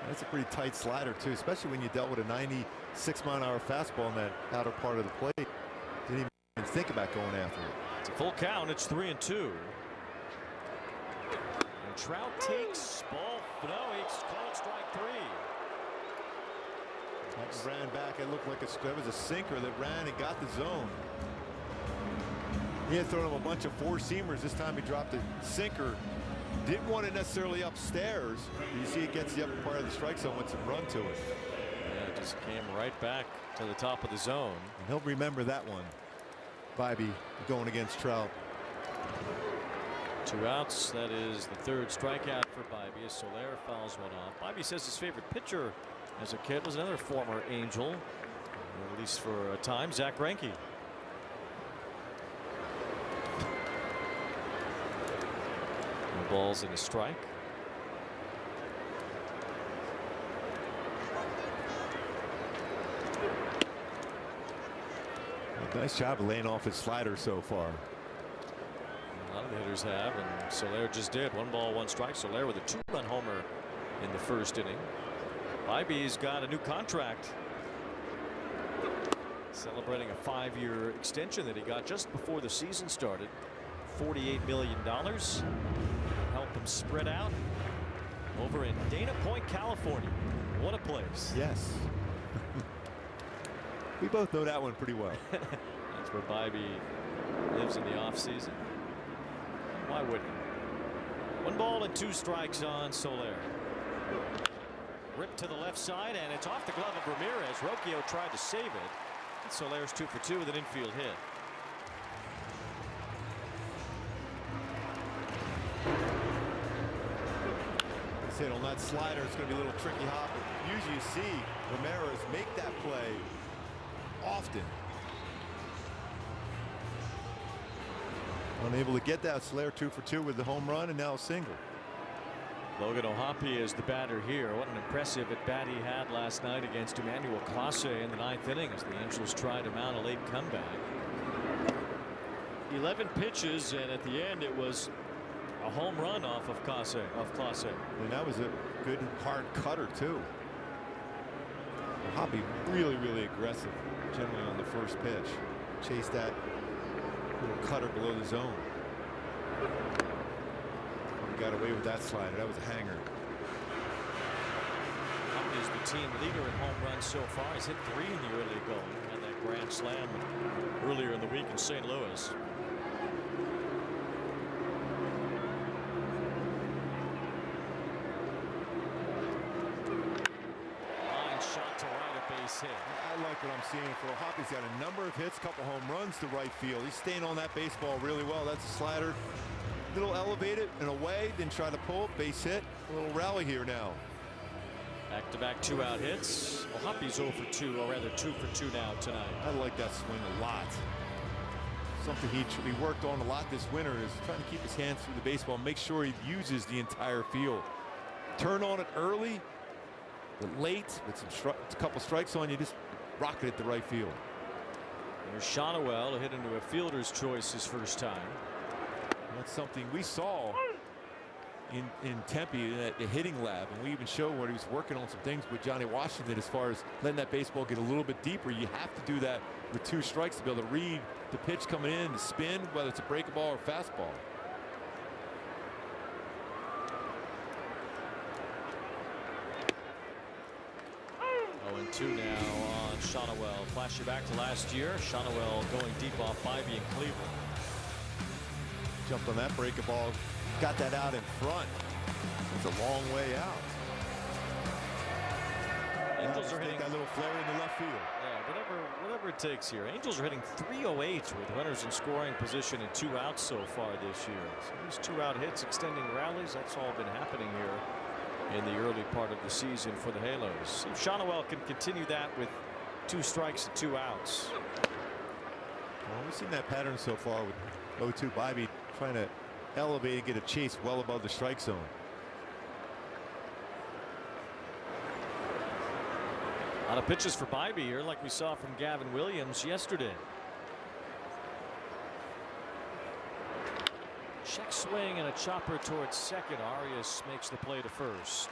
S8: That's a pretty tight slider too, especially when you dealt with a 96-mile-an-hour fastball in that outer part of the plate. Didn't even think about going after it.
S11: It's a full count. It's 3-2. And Trout takes ball. No, he's called strike 3.
S8: That ran back. It looked like that was a sinker that ran and got the zone. He had thrown him a bunch of 4-seamers. This time he dropped a sinker. Didn't want it necessarily upstairs. You see it gets the upper part of the strike zone once it run to it.
S11: Yeah, it just came right back to the top of the zone.
S8: And he'll remember that one. Bibee going against Trout.
S11: 2 outs. That is the 3rd strikeout for Bibee as Soler fouls one off. Bibee says his favorite pitcher as a kid was another former Angel, at least for a time, Zach Greinke. No balls and a strike.
S8: Nice job of laying off his slider so far.
S11: A lot of the hitters have, and Soler just did. 1 ball, 1 strike. Soler with a 2-run homer in the 1st inning. Bibee's got a new contract. Celebrating a 5-year extension that he got just before the season started. $48 million. Help him spread out over in Dana Point, California. What a place.
S8: Yes. We both know that one pretty well.
S11: That's where Bibee lives in the offseason. Why wouldn't he? 1 ball and 2 strikes on Soler. Ripped to the left side, and it's off the glove of Ramirez. Rocchio tried to save it. And Soler's 2 for 2 with an infield hit.
S8: Said on that slider, it's going to be a little tricky hop. Usually you see Ramirez make that play often. Unable to get that. Soler 2 for 2 with the home run and now a single.
S11: Logan O'Hoppe is the batter here. What an impressive at bat he had last night against Emmanuel Clase in the 9th inning as the Angels tried to mount a late comeback. 11 pitches, and at the end it was a home run off of Clase.
S8: And that was a good hard cutter too. Hoppe really aggressive generally on the first pitch. Chase that little cutter below the zone. He got away with that slider. That was a hanger.
S11: Hoppe is the team leader in home runs so far. He's hit 3 in the early going. Had that grand slam earlier in the week in St. Louis. Hit.
S8: I like what I'm seeing for O'Hoppe. He's got a number of hits, couple home runs to right field. He's staying on that baseball really well. That's a slider, little elevated and away, then try to pull, base hit. A little rally here now.
S11: Back-to-back 2-out hits. O'Hoppe's 0 for 2, or rather 2 for 2 now tonight.
S8: I like that swing a lot. Something he worked on a lot this winter is trying to keep his hands through the baseball, make sure he uses the entire field. Turn on it early. But late with a couple strikes on you, just rocket it to right field.
S11: There's Kochanowicz hit into a fielder's choice his first time.
S8: That's something we saw in Tempe at the hitting lab, and we even showed where he was working on some things with Johnny Washington as far as letting that baseball get a little bit deeper. You have to do that with 2 strikes to be able to read the pitch coming in, the spin, whether it's a breakable or fastball.
S11: 2 now on Kochanowicz. Flash you back to last year. Kochanowicz going deep off Bibee in Cleveland.
S8: Jumped on that breaking ball, got that out in front. It's a long way out.
S11: Angels are hitting
S8: that little flare in the left field.
S11: Yeah, whatever it takes here. Angels are hitting .308 with runners in scoring position and 2 outs so far this year. So these 2-out hits, extending rallies, that's all been happening here in the early part of the season for the Halos. See if Kochanowicz can continue that with 2 strikes and 2 outs.
S8: Well, we've seen that pattern so far with 0-2 Bibee trying to elevate and get a chase well above the strike zone.
S11: A lot of pitches for Bibee here, like we saw from Gavin Williams yesterday. Check swing and a chopper towards second. Arias makes the play to first.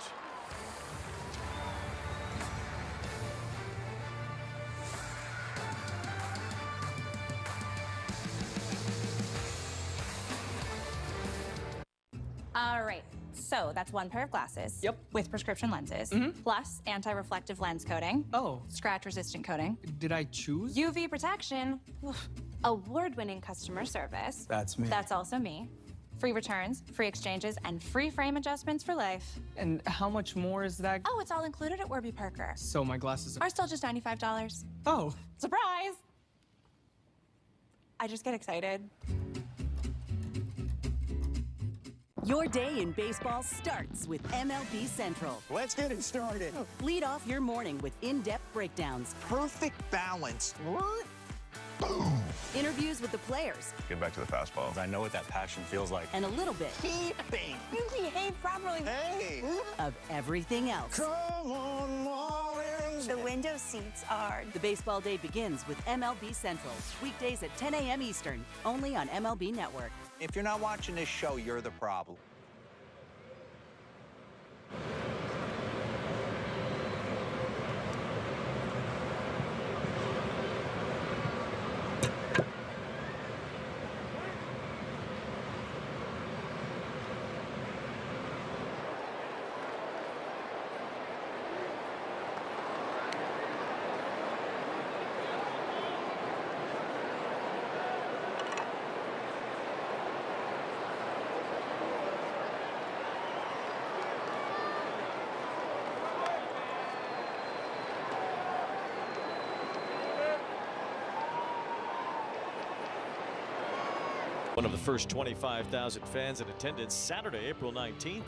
S15: All right. So that's 1 pair of glasses.
S21: Yep.
S15: With prescription lenses. Plus anti-reflective lens coating.
S21: Oh.
S15: Scratch-resistant coating.
S21: Did I choose?
S15: UV protection. Award-winning customer service.
S21: That's me.
S15: That's also me. Free returns, free exchanges, and free frame adjustments for life.
S21: And how much more is that?
S15: Oh, it's all included at Warby Parker.
S21: So my glasses
S15: are still just $95.
S21: Oh.
S15: Surprise! I just get excited.
S18: Your day in baseball starts with MLB Central.
S19: Let's get it started.
S18: Lead off your morning with in-depth breakdowns.
S19: Perfect balance.
S18: Boom. Interviews with the players.
S20: Get back to the fastball.
S19: I know what that passion feels like.
S18: And a little bit.
S19: Keeping.
S18: You behave properly.
S19: Hey.
S18: Of everything else.
S19: Come on, Marlins.
S18: The window seats are. The baseball day begins with MLB Central. Weekdays at 10 a.m. Eastern. Only on MLB Network.
S4: If you're not watching this show, you're the problem.
S11: One of the first 25,000 fans in attendance Saturday, April 19th.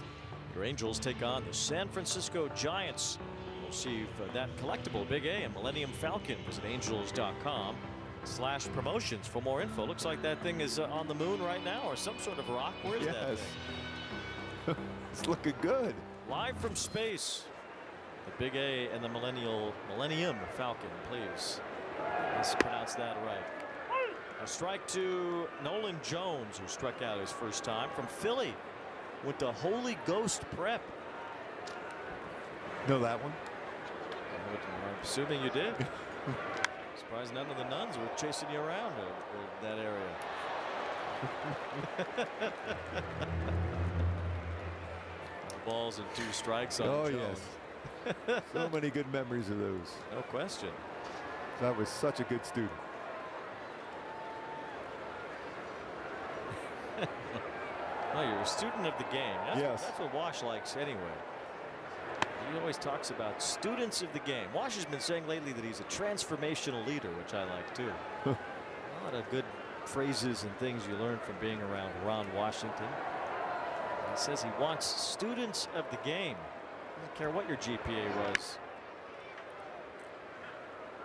S11: Your Angels take on the San Francisco Giants. Receive that collectible Big A and Millennium Falcon. Visit angels.com/promotions for more info. Looks like that thing is on the moon right now, or some sort of rock. Where is that thing?
S8: It's looking good.
S11: Live from space. The Big A and the Millennium Falcon, please. Let's pronounce that right. A strike to Nolan Jones, who struck out his first time from Philly. Went to Holy Ghost Prep.
S8: Know that one?
S11: I'm assuming you did. Surprised none of the nuns were chasing you around that area. Balls and 2 strikes on Jones.
S8: Yes. So many good memories of those.
S11: No question.
S8: That was such a good student.
S11: Well, you're a student of the game. That's what Wash likes anyway. He always talks about students of the game. Wash has been saying lately that he's a transformational leader, which I like too. A lot of good phrases and things you learn from being around Ron Washington. He says he wants students of the game. Doesn't care what your GPA was.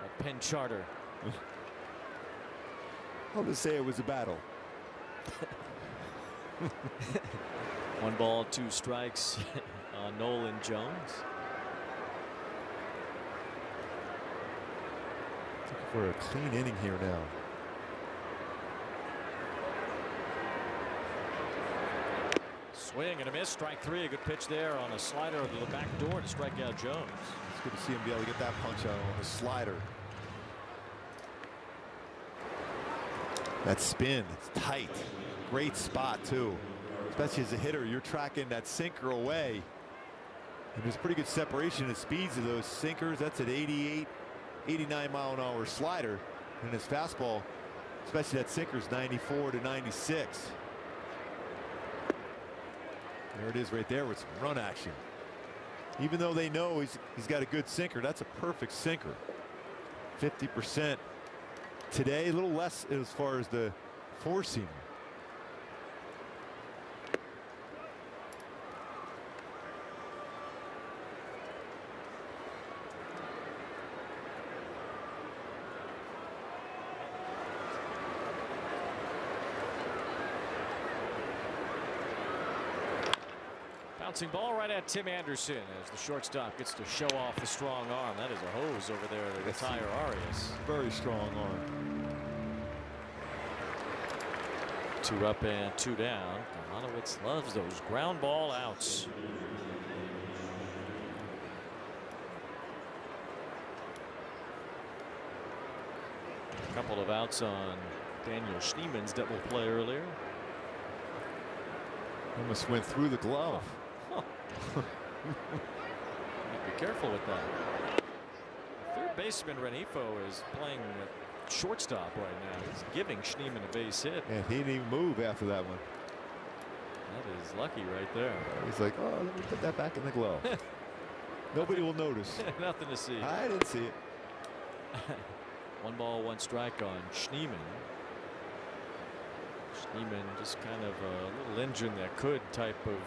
S11: At Penn Charter.
S8: I'll just say it was a battle.
S11: 1 ball, 2 strikes on Nolan Jones.
S8: For a clean inning here now.
S11: Swing and a miss. Strike 3. A good pitch there on a slider to the back door to strike out Jones.
S8: It's good to see him be able to get that punch out on the slider. That spin, it's tight. Great spot too. Especially as a hitter, you're tracking that sinker away. And there's pretty good separation of speeds of those sinkers. That's an 88, 89 mile-an-hour slider. And his fastball, especially that sinker's 94 to 96. There it is right there with some run action. Even though they know he's got a good sinker, that's a perfect sinker. 50% today, a little less as far as the four-seamer.
S11: Bouncing ball right at Tim Anderson as the shortstop gets to show off the strong arm. That is a hose over there to retire Arias.
S8: Very strong arm.
S11: 2 up and 2 down. Kochanowicz loves those ground ball outs. A couple of outs on Daniel Schneeman's double play earlier.
S8: Almost went through the glove.
S11: Be careful with that. Third baseman Renifo is playing shortstop right now. He's giving Schneeman a base hit.
S8: And he didn't even move after that one.
S11: That is lucky right there.
S8: He's like, oh, let me put that back in the glove. Nobody will notice.
S11: Nothing to see.
S8: I didn't see it.
S11: 1 ball, 1 strike on Schneeman. Schneeman just kind of a little engine that could type of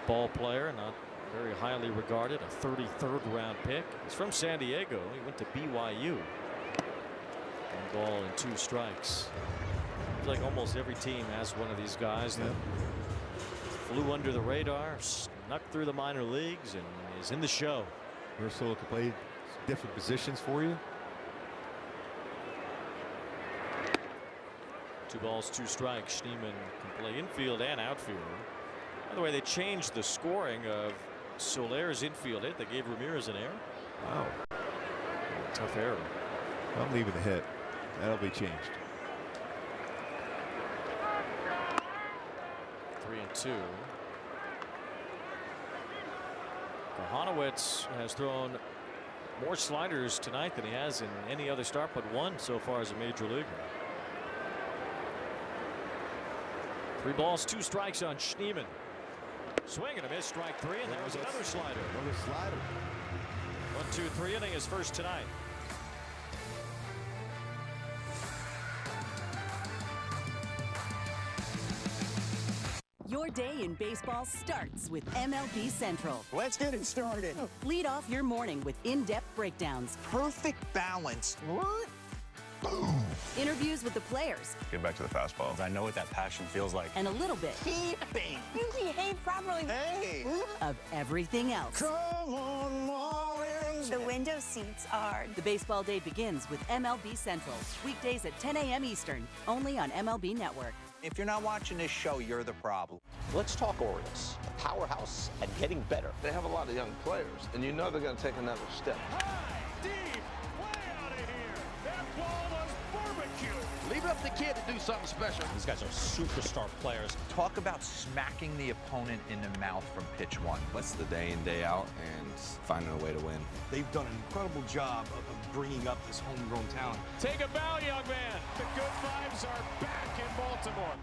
S11: ball player, not very highly regarded, a 33rd round pick. He's from San Diego. He went to BYU. 1 ball and 2 strikes. It's like almost every team has one of these guys that flew under the radar, snuck through the minor leagues, and is in the show.
S8: Versatile can play different positions for you.
S11: 2 balls, 2 strikes. Schneeman can play infield and outfield. By the way, they changed the scoring of Soler's infield hit. They gave Ramirez an error.
S8: Wow.
S11: Tough error.
S8: I'm leaving the hit. That'll be changed.
S11: 3-2. Kochanowicz has thrown more sliders tonight than he has in any other start but 1 so far as a major leaguer. 3 balls, 2 strikes on Schneeman. Swing and a miss, strike 3, and there was another slider.
S8: Another slider.
S11: 1-2-3 inning is first tonight.
S18: day in baseball starts with MLB Central.
S19: Let's get it started.
S18: Lead off your morning with in-depth breakdowns.
S19: Perfect balance.
S18: Boom. Interviews with the players.
S14: Get back to the fastball. I know what that passion feels like.
S18: And a little bit.
S19: Keeping.
S18: You behave properly.
S19: Hey.
S18: Of everything else.
S19: Come on, Marlins.
S20: The window seats are.
S18: The baseball day begins with MLB Central. Weekdays at 10 a.m. Eastern. Only on MLB Network.
S4: If you're not watching this show, you're the problem.
S22: Let's talk Orioles, a powerhouse and getting better.
S24: They have a lot of young players, and you know they're going to take another step.
S6: High, deep, way out of here. That ball was barbecue.
S1: Leave it up to the kid to do something special. These guys are superstar players.
S4: Talk about smacking the opponent in the mouth from pitch one.
S25: That's the day in, day out, and finding a way to win.
S1: They've done an incredible job of bringing up this homegrown talent.
S6: Take a bow, young man. The good vibes are back in Baltimore.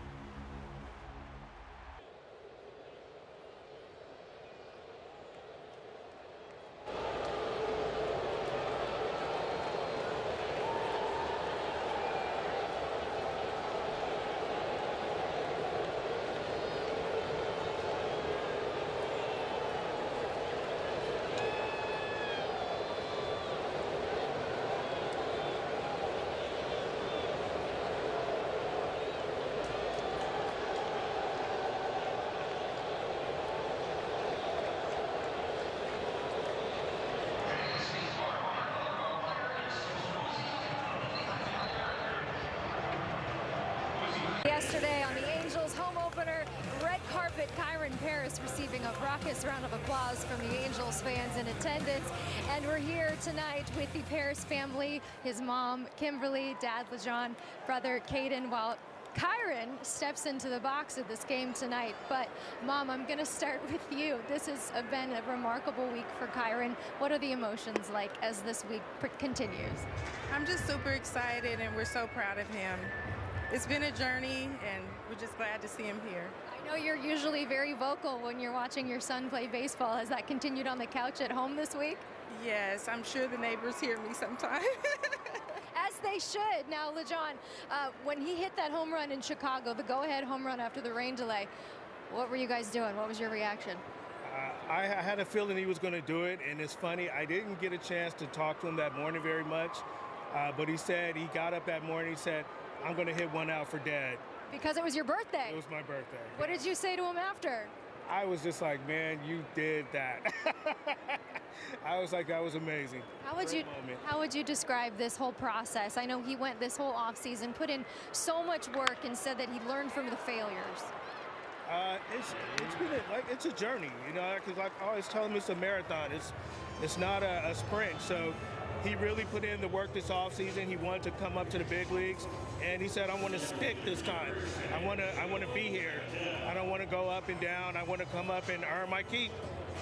S2: Yesterday on the Angels home opener, red carpet, Kyren Paris receiving a raucous round of applause from the Angels fans in attendance. And we're here tonight with the Paris family, his mom, Kimberly, dad, LeJean, brother, Caden, while Kyren steps into the box of this game tonight. But Mom, I'm going to start with you. This has been a remarkable week for Kyren. What are the emotions like as this week continues?
S26: I'm just super excited, and we're so proud of him. It's been a journey, and we're just glad to see him here.
S2: I know you're usually very vocal when you're watching your son play baseball. Has that continued on the couch at home this week?
S26: Yes, I'm sure the neighbors hear me sometime.
S2: As they should. Now, LeJean, when he hit that home run in Chicago, the go-ahead home run after the rain delay, what were you guys doing? What was your reaction?
S27: I had a feeling he was going to do it, and it's funny, I didn't get a chance to talk to him that morning very much, but he said he got up that morning, he said, I'm going to hit one out for Dad.
S2: Because it was your birthday.
S27: It was my birthday.
S2: What did you say to him after?
S27: I was just like, man, you did that. I was like, that was amazing.
S2: How would you describe this whole process? I know he went this whole offseason, put in so much work, and said that he learned from the failures.
S27: It's a journey, you know, because like I always tell him, it's a marathon. It's not a sprint. So he really put in the work this offseason. He wanted to come up to the big leagues, and he said, I want to stick this time. I want to be here. I don't want to go up and down. I want to come up and earn my keep.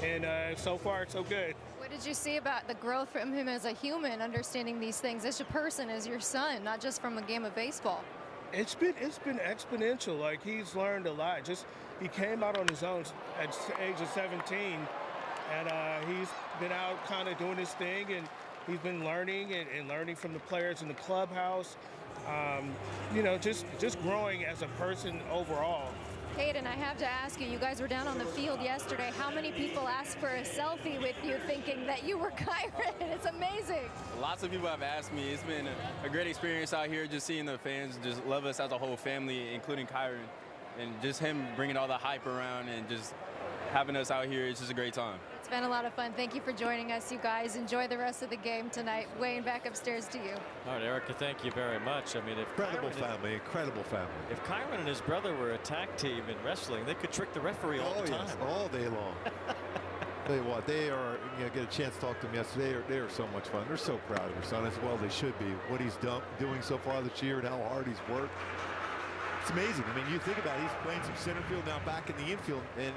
S27: And so far, so good.
S2: What did you see about the growth from him as a human, understanding these things as a person, as your son, not just from a game of baseball?
S27: It's been exponential. Like, he's learned a lot. He came out on his own at the age of 17, and he's been out kind of doing his thing, and he's been learning and learning from the players in the clubhouse. You know, just growing as a person overall.
S2: Caden, I have to ask you, you guys were down on the field yesterday. How many people asked for a selfie with you thinking that you were Kyren? It's amazing.
S28: Lots of people have asked me. It's been a great experience out here, just seeing the fans just love us as a whole family, including Kyren. And just him bringing all the hype around and just having us out here, it's just a great time.
S2: It's been a lot of fun. Thank you for joining us, you guys. Enjoy the rest of the game tonight. Wayne, back upstairs to you.
S11: All right, Erica, thank you very much. I mean,
S8: incredible family.
S11: If Kyren and his brother were a tag team in wrestling, they could trick the referee all the time.
S8: Yes, all day long. Tell you what, they are, get a chance to talk to them yesterday. They are so much fun. They're so proud of their son, as well they should be. What he's doing so far this year and how hard he's worked. It's amazing. I mean, you think about it, he's playing some center field now, back in the infield, and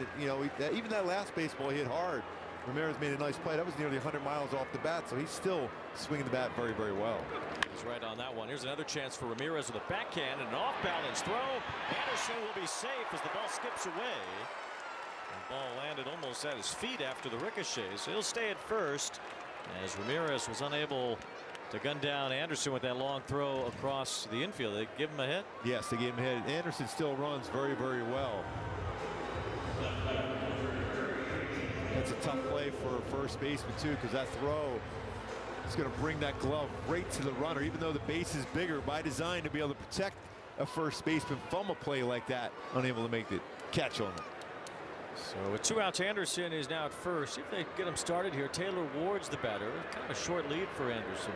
S8: even that last baseball hit hard. Ramirez made a nice play. That was nearly 100 miles off the bat, so he's still swinging the bat very, very well.
S11: He's right on that one. Here's another chance for Ramirez with a backhand and an off-balance throw. Anderson will be safe as the ball skips away. The ball landed almost at his feet after the ricochet, so he'll stay at first as Ramirez was unable to gun down Anderson with that long throw across the infield. They give him a hit?
S8: Yes, they gave him a hit. Anderson still runs very, very well. That's a tough play for a first baseman, too, because that throw is going to bring that glove right to the runner, even though the base is bigger by design to be able to protect a first baseman from a play like that, unable to make the catch on it.
S11: So with 2 outs, Anderson is now at first. See if they get him started here. Taylor Ward's the batter. Kind of a short lead for Anderson.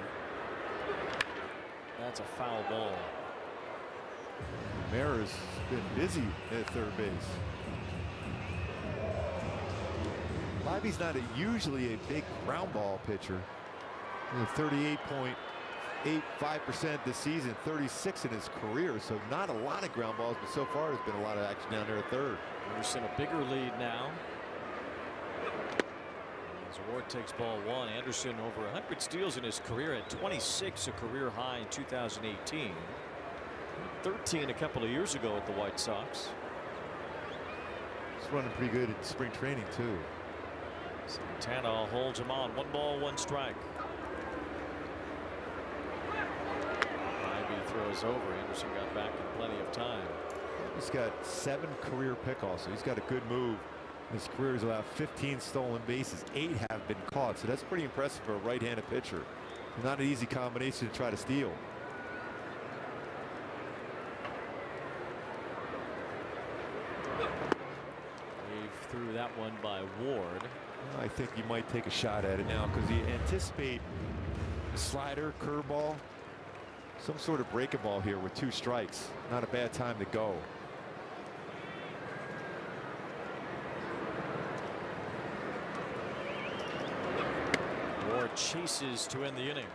S11: That's a foul ball.
S8: Mara's been busy at third base. Bibee's not usually a big ground ball pitcher. 38.85% this season, 36 in his career, so not a lot of ground balls, but so far there's been a lot of action down there at third.
S11: Anderson a bigger lead now. As Ward takes ball 1. Anderson over 100 steals in his career at 26, a career high in 2018. 13 a couple of years ago at the White Sox.
S8: He's running pretty good at spring training too.
S11: Santana holds him on. 1 ball, 1 strike. Bibee throws over. Anderson got back in plenty of time.
S8: He's got 7 career pickoffs, so he's got a good move. His career has allowed 15 stolen bases. 8 have been caught, so that's pretty impressive for a right-handed pitcher. Not an easy combination to try to steal.
S11: Wave through that one by Ward.
S8: I think you might take a shot at it now because you anticipate a slider, curveball, some sort of breaking ball here with 2 strikes. Not a bad time to go.
S11: Ward chases to end the inning.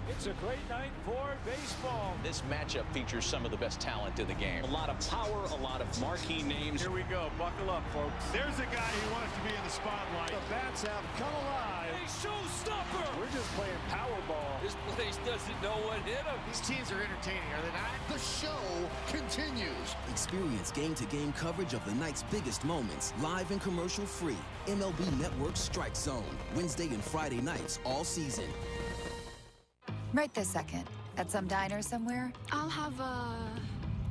S6: It's a great night for baseball.
S22: This matchup features some of the best talent in the game. A lot of power, a lot of marquee names.
S6: Here we go. Buckle up, folks.
S7: There's a guy who wants to be in the spotlight.
S6: The bats have come alive. A showstopper. We're just playing Powerball.
S9: This place doesn't know what hit them.
S7: These teams are entertaining, are they not?
S10: The show continues. Experience game-to-game coverage of the night's biggest moments, live and commercial-free. MLB Network Strike Zone, Wednesday and Friday nights all season.
S12: Right this second, at some diner somewhere, I'll have a...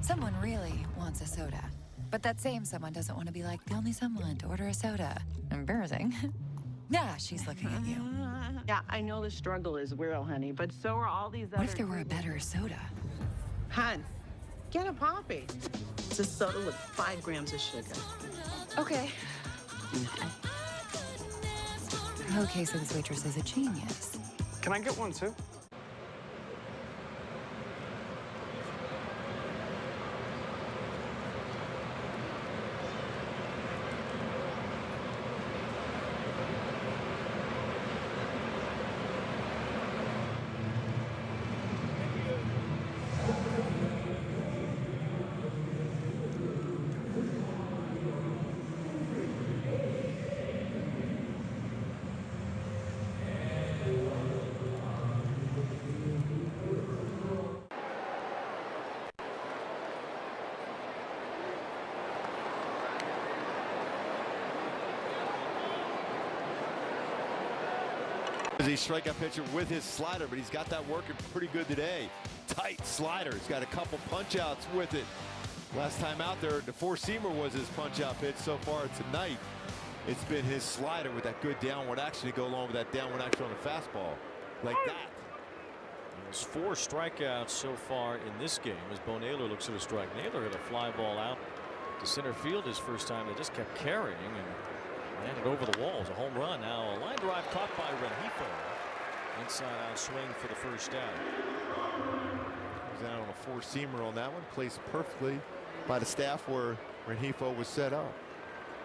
S12: Someone really wants a soda. But that same someone doesn't want to be like the only someone to order a soda. Embarrassing. Yeah, she's looking at you.
S13: Yeah, I know the struggle is real, honey, but so are all these other...
S12: What if there were a better soda?
S13: Hun, get a Poppy. It's a soda with 5 grams of sugar.
S12: Okay. Okay, so this waitress is a genius.
S7: Can I get one too?
S8: A strikeout pitcher with his slider, but he's got that working pretty good today. Tight slider. He's got a couple punch outs with it. Last time out there, the 4-seamer was his punch out pitch. So far tonight, it's been his slider with that good downward action to go along with that downward action on the fastball. Like that.
S11: There's 4 strikeouts so far in this game as Bo Naylor looks at a strike. Naylor hit a fly ball out to center field his first time. They just kept carrying and landed over the walls. A home run. Now a line drive caught by Rengifo. Inside out swing for the first out.
S8: He's out on a 4-seamer on that one. Placed perfectly by the staff where Rengifo was set up.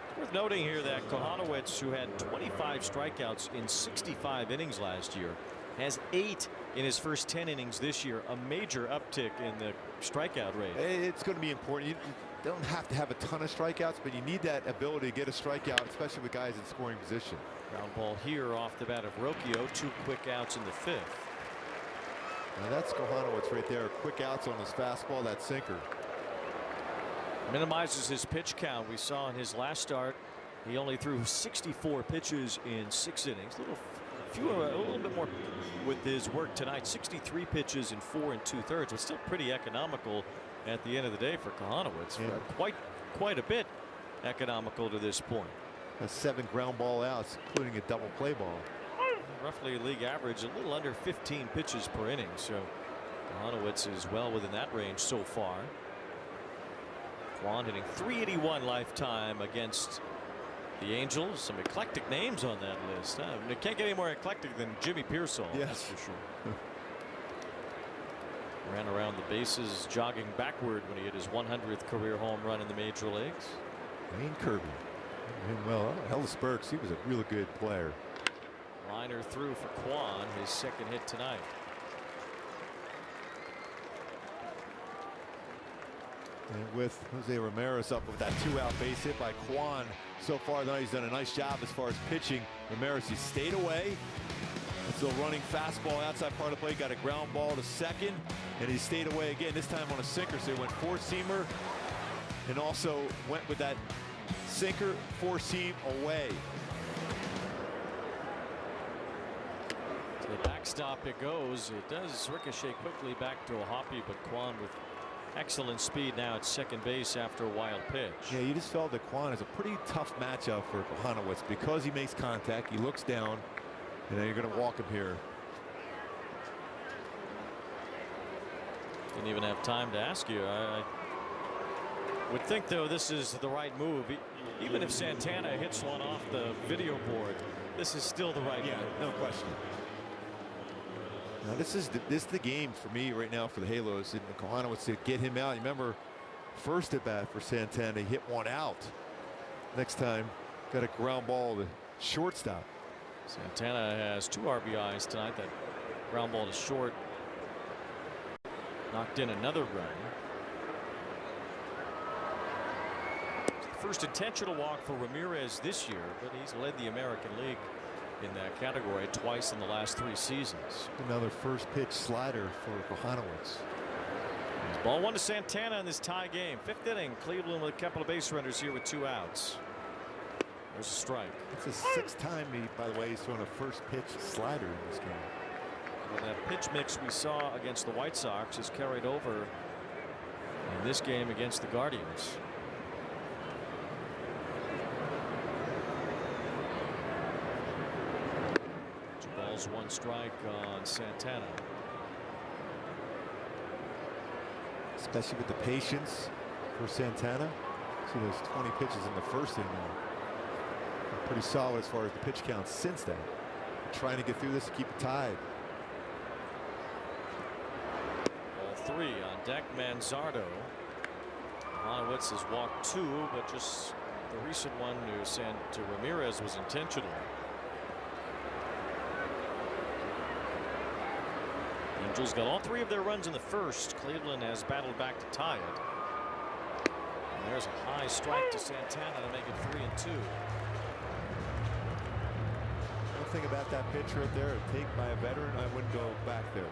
S11: It's worth noting here that Kochanowicz, who had 25 strikeouts in 65 innings last year, has 8 in his first 10 innings this year. A major uptick in the strikeout rate.
S8: It's going to be important. You don't have to have a ton of strikeouts, but you need that ability to get a strikeout, especially with guys in scoring position.
S11: Ground ball here off the bat of Rocchio. 2 quick outs in the 5th.
S8: Now that's Kochanowicz right there. Quick outs on his fastball, that sinker.
S11: Minimizes his pitch count. We saw in his last start, he only threw 64 pitches in 6 innings. A little a little bit more with his work tonight. 63 pitches in 4 2/3. It's still pretty economical at the end of the day for Kochanowicz.
S8: Yeah.
S11: Quite a bit economical to this point.
S8: That's 7 ground ball outs, including a double play ball.
S11: Roughly league average, a little under 15 pitches per inning. So Kochanowicz is well within that range so far. Kwon hitting .381 lifetime against the Angels. Some eclectic names on that list. It can't get any more eclectic than Jimmy Pearsall.
S8: Yes,
S11: that's for sure. Ran around the bases, jogging backward when he hit his 100th career home run in the major leagues.
S8: Wayne Kirby. Well, Ellis-Burks, he was a really good player.
S11: Liner through for Kwon, his second hit tonight.
S8: And with Jose Ramirez up with that 2-out base hit by Kwon, so far though he's done a nice job as far as pitching. Ramirez, he stayed away. Still running fastball outside part of the plate, got a ground ball to second, and he stayed away again, this time on a sinker. So he went 4-seamer and also went with that sinker 4-seam away.
S11: To the backstop it goes. It does ricochet quickly back to O'Hoppe, but Kwon with excellent speed now at second base after a wild pitch.
S8: Yeah, you just felt that Kwon is a pretty tough matchup for Kochanowicz because he makes contact, he looks down, and then you're going to walk him here.
S11: Didn't even have time to ask you. I would think, though, this is the right move. Even if Santana hits one off the video board, this is still the right move.
S8: No question. Now this is the game for me right now for the Halos, and Kochanowicz to get him out. You remember first at bat for Santana, he hit one out. Next time got a ground ball to shortstop.
S11: Santana has 2 RBIs tonight. That ground ball to short knocked in another run. First intentional walk for Ramirez this year, but he's led the American League in that category twice in the last 3 seasons.
S8: Another first pitch slider for Kochanowicz.
S11: Ball 1 to Santana in this tie game. 5th inning. Cleveland with a couple of base runners here with 2 outs. There's a strike.
S8: It's the 6th time by the way, he's thrown a first pitch slider in this game.
S11: Well, that pitch mix we saw against the White Sox is carried over in this game against the Guardians. 2 balls, 1 strike on Santana.
S8: Especially with the patience for Santana. See those 20 pitches in the first inning. Pretty solid as far as the pitch count since then. Trying to get through this to keep it tied.
S11: Ball 3 on deck. Manzardo. Kochanowicz has walked 2, but just the recent one to Ramirez was intentional. The Angels got all 3 of their runs in the first. Cleveland has battled back to tie it. And there's a high strike to Santana to make it 3-2.
S8: One thing about that pitch right there, a take by a veteran, I wouldn't go back there.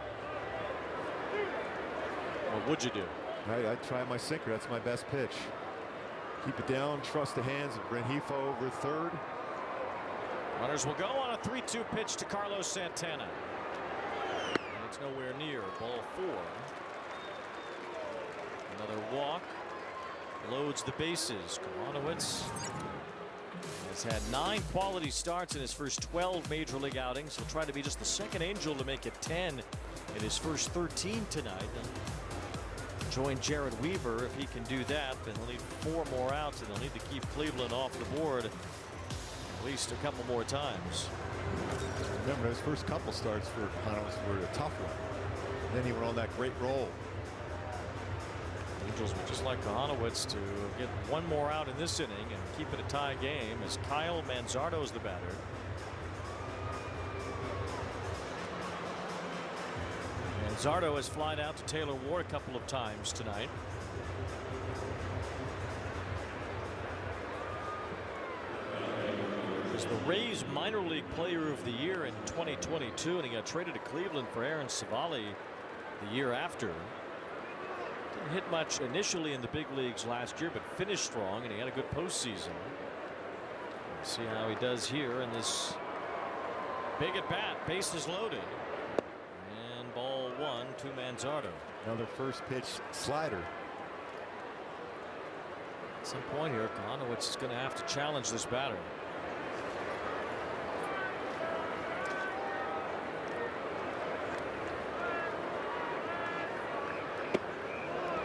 S11: What would you do?
S8: I'd try my sinker. That's my best pitch. Keep it down, trust the hands of Rengifo over third.
S11: Runners will go on a 3-2 pitch to Carlos Santana. And it's nowhere near. Ball 4. Another walk. Loads the bases. Kochanowicz has had 9 quality starts in his first 12 major league outings. He'll try to be just the second Angel to make it 10 in his first 13 tonight. And join Jared Weaver if he can do that. Then he'll need 4 more outs, and they'll need to keep Cleveland off the board at least a couple more times.
S8: Remember, his first couple starts for Kochanowicz were a tough one. Then he went on that great roll.
S11: Angels would just like Kochanowicz to get 1 more out in this inning and keep it a tie game as Kyle Manzardo's the batter. Manzardo has flied out to Taylor Ward a couple of times tonight. He was the Rays minor league player of the year in 2022, and he got traded to Cleveland for Aaron Savali the year after. Didn't hit much initially in the big leagues last year, but finished strong, and he had a good postseason. See how he does here in this Big at bat, bases loaded. And ball 1 to Manzardo.
S8: Another first pitch slider.
S11: At some point here, Kochanowicz is going to have to challenge this batter.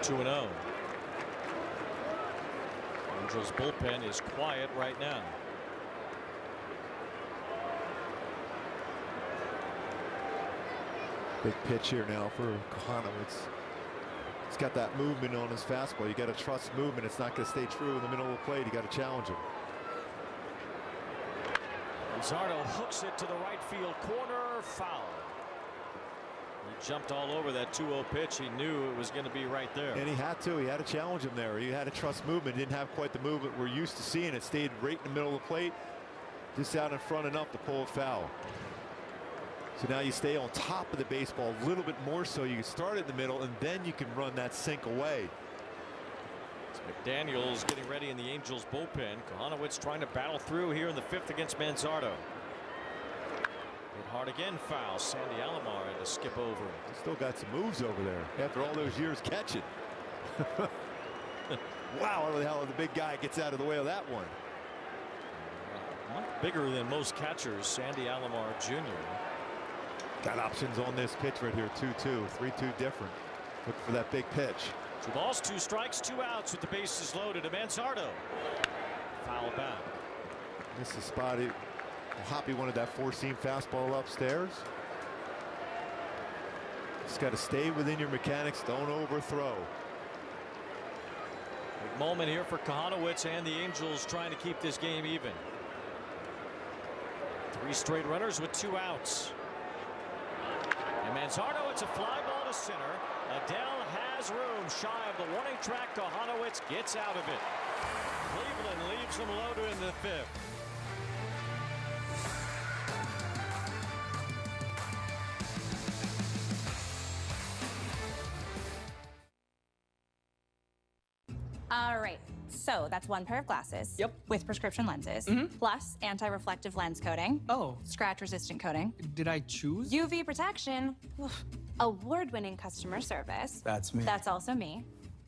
S11: Two 2-0. Angels bullpen is quiet right now.
S8: Big pitch here now for Kochanowicz. He's got that movement on his fastball. You got to trust movement. It's not going to stay true in the middle of the plate. You got to challenge him.
S11: Manzardo hooks it to the right field corner, foul. He jumped all over that 2-0 pitch. He knew it was going to be right there.
S8: And he had to. He had to challenge him there. He had to trust movement. Didn't have quite the movement we're used to seeing. It stayed right in the middle of the plate, just out in front enough to pull it foul. So now you stay on top of the baseball a little bit more, so you start in the middle and then you can run that sink away.
S11: McDaniel's getting ready in the Angels bullpen. Kochanowicz trying to battle through here in the 5th against Manzardo. Hit hard again, foul. Sandy Alomar had to skip over.
S8: He's still got some moves over there after all those years catching. Wow, how the hell the big guy gets out of the way of that one.
S11: Bigger than most catchers, Sandy Alomar Jr.
S8: Got options on this pitch right here. 2-2, 3-2 different. Look for that big pitch.
S11: 2 balls, 2 strikes, 2 outs with the bases loaded to Manzardo. Foul back.
S8: This is spotty. O'Hoppe wanted that 4-seam fastball upstairs. Just got to stay within your mechanics. Don't overthrow.
S11: Big moment here for Kochanowicz and the Angels trying to keep this game even. 3 straight runners with 2 outs. And Manzardo, it's a fly ball to center. Adell has room shy of the warning track. Kochanowicz gets out of it. Cleveland leaves them loaded in the 5th.
S3: All right, so that's 1 pair of glasses.
S5: Yep.
S3: With prescription lenses, plus anti-reflective lens coating.
S5: Oh.
S3: Scratch-resistant coating.
S5: Did I choose?
S3: UV protection. Award-winning customer service.
S5: That's me.
S3: That's also me.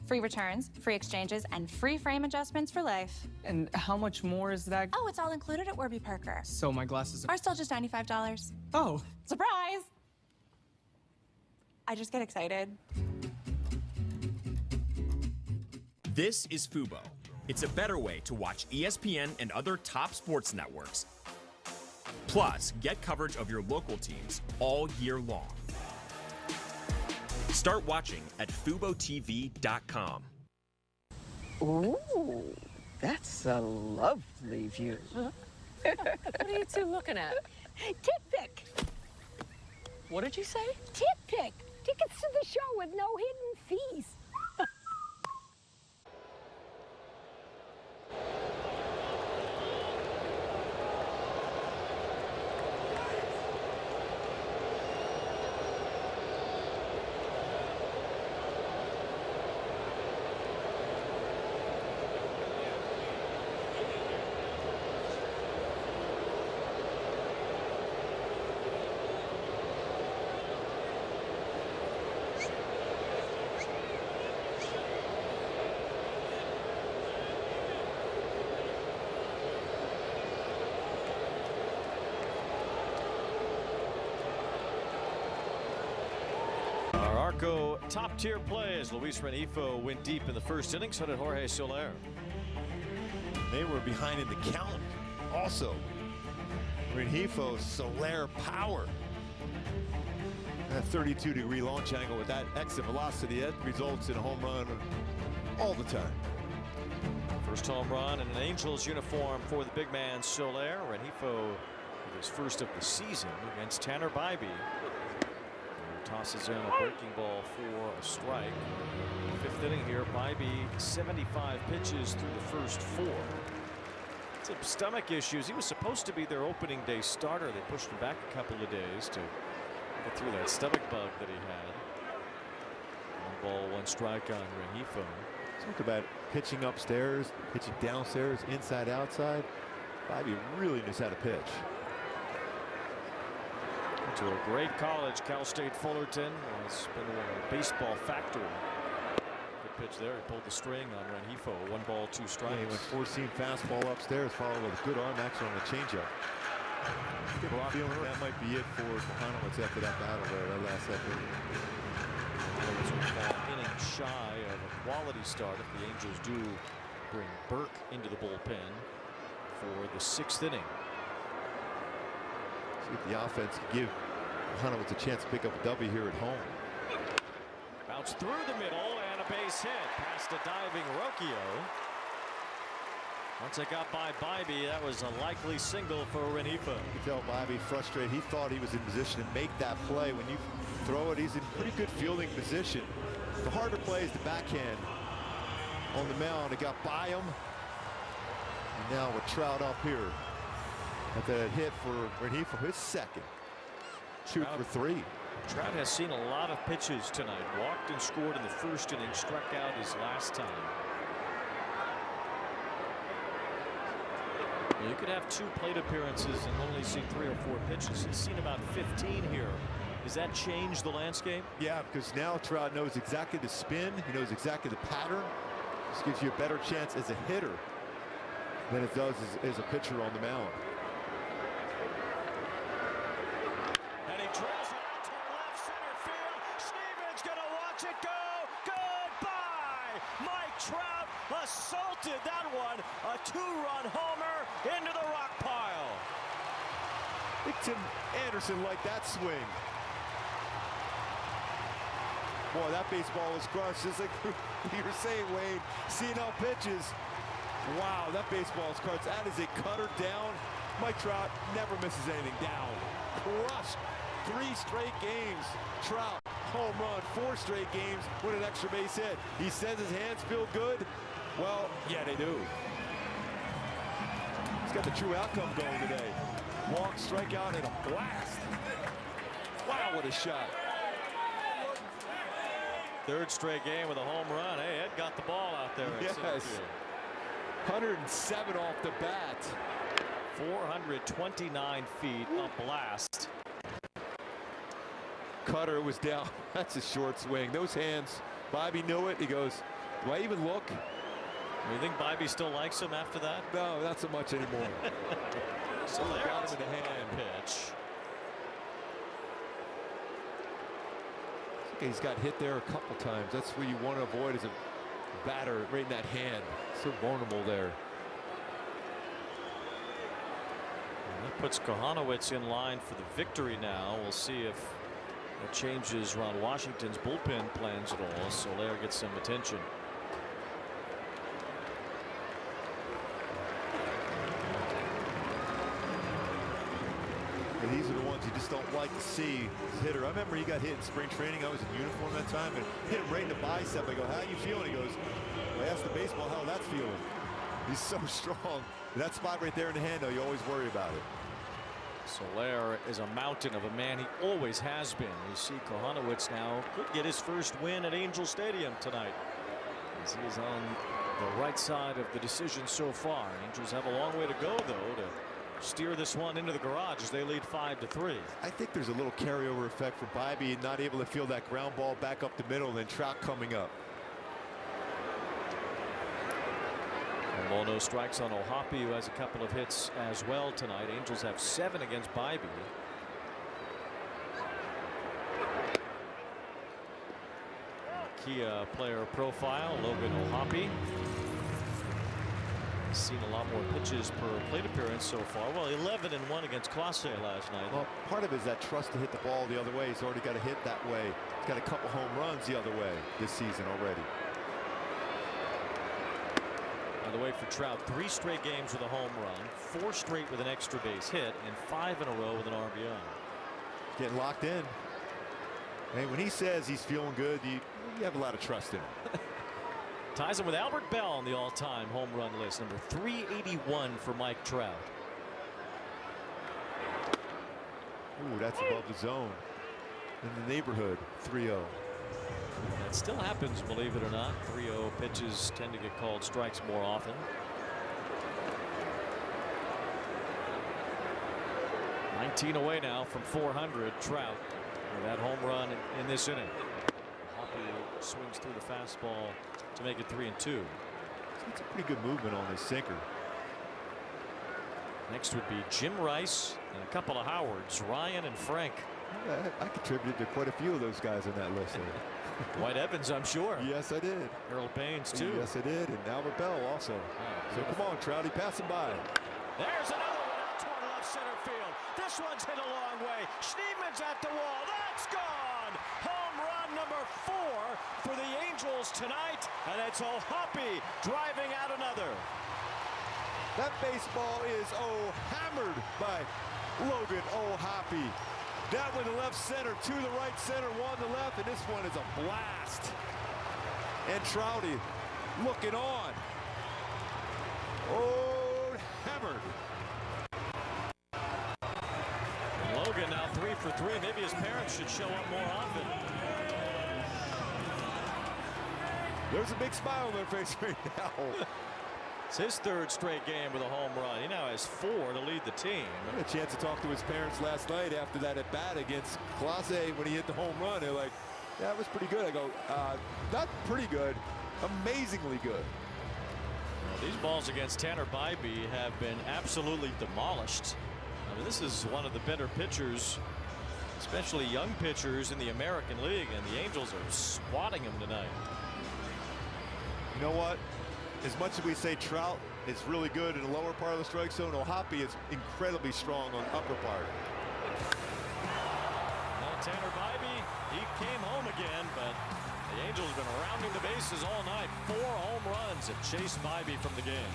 S3: Free returns, free exchanges, and free frame adjustments for life.
S5: And how much more is that?
S3: Oh, it's all included at Warby Parker.
S5: So my glasses
S3: are still just $95.
S5: Oh.
S3: Surprise! I just get excited.
S15: This is Fubo. It's a better way to watch ESPN and other top sports networks. Plus, get coverage of your local teams all year long. Start watching at FuboTV.com.
S16: Ooh, that's a lovely view.
S17: What are you two looking at?
S16: Tip pick.
S17: What did you say?
S16: Tip pick. Tickets to the show with no hidden fees.
S11: Top tier play as Luis Rengifo went deep in the 1st inning. So did Jorge Soler.
S8: They were behind in the count. Also, Rengifo, Soler power. That 32-degree launch angle with that exit velocity, that results in a home run all the time.
S11: First home run in an Angels uniform for the big man Soler. Rengifo with his 1st of the season against Tanner Bibee. Tosses in a breaking ball for a strike. 5th inning here. Bibee 75 pitches through the first 4. Some stomach issues. He was supposed to be their opening day starter. They pushed him back a couple of days to get through that stomach bug that he had. 1 ball, 1 strike on Rengifo.
S8: Talk about pitching upstairs, pitching downstairs, inside, outside. Bibee really knows how to pitch.
S11: To a great college, Cal State Fullerton has been a baseball factory. Good pitch there. He pulled the string on Rengifo. 1 ball, 2 strikes.
S8: Yeah, he went 4-seam fastball upstairs, followed with a good arm action on the changeup. I'm feeling that might be it for Kochanowicz after that battle there, that last effort.
S11: Kochanowicz will fall inning shy of a quality start if the Angels do bring Burke into the bullpen for the 6th inning.
S8: See if the offense can give Kochanowicz a chance to pick up a W here at home.
S11: Bounce through the middle and a base hit past a diving Rocchio. Once it got by Bibee, that was a likely single for Rengifo.
S8: You can tell Bibee frustrated. He thought he was in position to make that play. When you throw it, he's in pretty good fielding position. The harder play is the backhand on the mound. It got by him. And now with Trout up here. After that hit for Rengifo, his second. 2 for 3.
S11: Trout has seen a lot of pitches tonight. Walked and scored in the 1st inning, struck out his last time. You could have 2 plate appearances and only see 3 or 4 pitches. He's seen about 15 here. Does that change the landscape?
S8: Yeah, because now Trout knows exactly the spin. He knows exactly the pattern. This gives you a better chance as a hitter than it does as a pitcher on the mound.
S11: And he drills it out to left center field. Steven's going to watch it go. Goodbye. Mike Trout assaulted that one. A 2-run homer into the rock pile.
S8: I think Tim Anderson liked that swing. Boy, that baseball was crushed. Just like you were saying, Wade, seeing how pitches. Wow, that baseball is crushed. That is a cutter down. Mike Trout never misses anything down. Crushed. 3 straight games. Trout, home run. 4 straight games with an extra base hit. He says his hands feel good. Well, yeah, they do. He's got the true outcome going today. Walk, strikeout, and a blast. Wow, what a shot.
S11: 3rd straight game with a home run. Hey, Ed got the ball out there.
S8: Yes. 107 off the bat.
S11: 429 feet, a blast.
S8: Cutter was down. That's a short swing. Those hands, Bibee knew it. He goes, do I even look?
S11: Do you think Bibee still likes him after that?
S8: No, not so much anymore.
S11: So there
S8: got him in the hand.
S11: Pitch.
S8: He's got hit there a couple times. That's what you want to avoid as a batter, right in that hand. So vulnerable there.
S11: And that puts Kochanowicz in line for the victory now. We'll see if that changes Ron Washington's bullpen plans at all. Soler gets some attention.
S8: And these are the ones you just don't like to see as a hitter. I remember he got hit in spring training. I was in uniform that time and hit him right in the bicep. I go, how you feeling? He goes, well, I asked the baseball how that's feeling. He's so strong. That spot right there in the hand, though, you always worry about it.
S11: Soler is a mountain of a man. He always has been. You see Kochanowicz now could get his first win at Angel Stadium tonight, as he is on the right side of the decision so far. Angels have a long way to go, though, to steer this one into the garage as they lead 5-3.
S8: I think there's a little carryover effect for Bibee, not able to feel that ground ball back up the middle, and then Trout coming up.
S11: Ball, no strikes on O'Hoppe, who has a couple of hits as well tonight. Angels have 7 against Bibee. Kia player profile, Logan O'Hoppe. Seen a lot more pitches per plate appearance so far. Well, 11-1 against Clase last night.
S8: Well, part of it is that trust to hit the ball the other way. He's already got a hit that way. He's got a couple home runs the other way this season already.
S11: By the way, for Trout, 3 straight games with a home run, 4 straight with an extra base hit, and 5 in a row with an RBI.
S8: Getting locked in. Hey, when he says he's feeling good, you have a lot of trust in him.
S11: Ties him with Albert Bell on the all-time home run list, number 381 for Mike Trout.
S8: Ooh, that's above the zone. In the neighborhood, 3-0.
S11: That still happens, believe it or not. 3-0 pitches tend to get called strikes more often. 19 away now from 400. Trout with that home run in this inning. O'Hoppe swings through the fastball to make it 3-2.
S8: That's a pretty good movement on his sinker.
S11: Next would be Jim Rice and a couple of Howards, Ryan and Frank.
S8: I contributed to quite a few of those guys on that list there.
S11: White Evans, I'm sure.
S8: Yes, I did.
S11: Harold Baines, too.
S8: Yes, I did. And Albert Bell also. So come on, Trouty, pass him by.
S11: There's another one out toward left center field. This one's hit a long way. Schneeman's at the wall. That's gone. Home run number 4 for the Angels tonight. And it's O'Hoppe driving out another.
S8: That baseball is hammered by Logan O'Hoppe. That one to left center, to the right center, one to left, and this one is a blast. And Trouty looking on. Hammered.
S11: Logan now 3 for 3. Maybe his parents should show up more often.
S8: There's a big smile on their face right now.
S11: It's his 3rd straight game with a home run. He now has 4 to lead the team.
S8: I had a chance to talk to his parents last night after that at bat against Clase when he hit the home run. They're like, that was pretty good. I go, not pretty good, amazingly good.
S11: Well, these balls against Tanner Bibee have been absolutely demolished. I mean, this is one of the better pitchers, especially young pitchers in the American League, and the Angels are swatting him tonight.
S8: You know what? As much as we say Trout is really good in the lower part of the strike zone, O'Hoppe is incredibly strong on the upper part.
S11: Well, Tanner Bibee, he came home again, but the Angels have been rounding the bases all night. 4 home runs have chased Bibee from the game.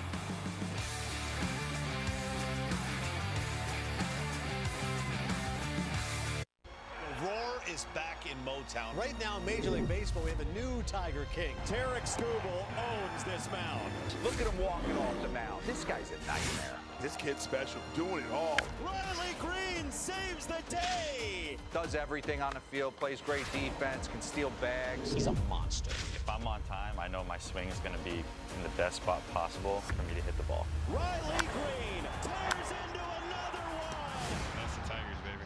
S1: Roar is back in Motown. Right now, Major League Baseball, we have a new Tiger King.
S11: Tarek Skubal owns this mound.
S4: Look at him walking off the mound. This guy's a nightmare.
S14: This kid's special, doing it all.
S11: Riley Green saves the day.
S4: Does everything on the field, plays great defense, can steal bags.
S22: He's a monster. If I'm on time, I know my swing is going to be in the best spot possible for me to hit the ball.
S11: Riley Green tears into another one.
S14: That's the Tigers, baby.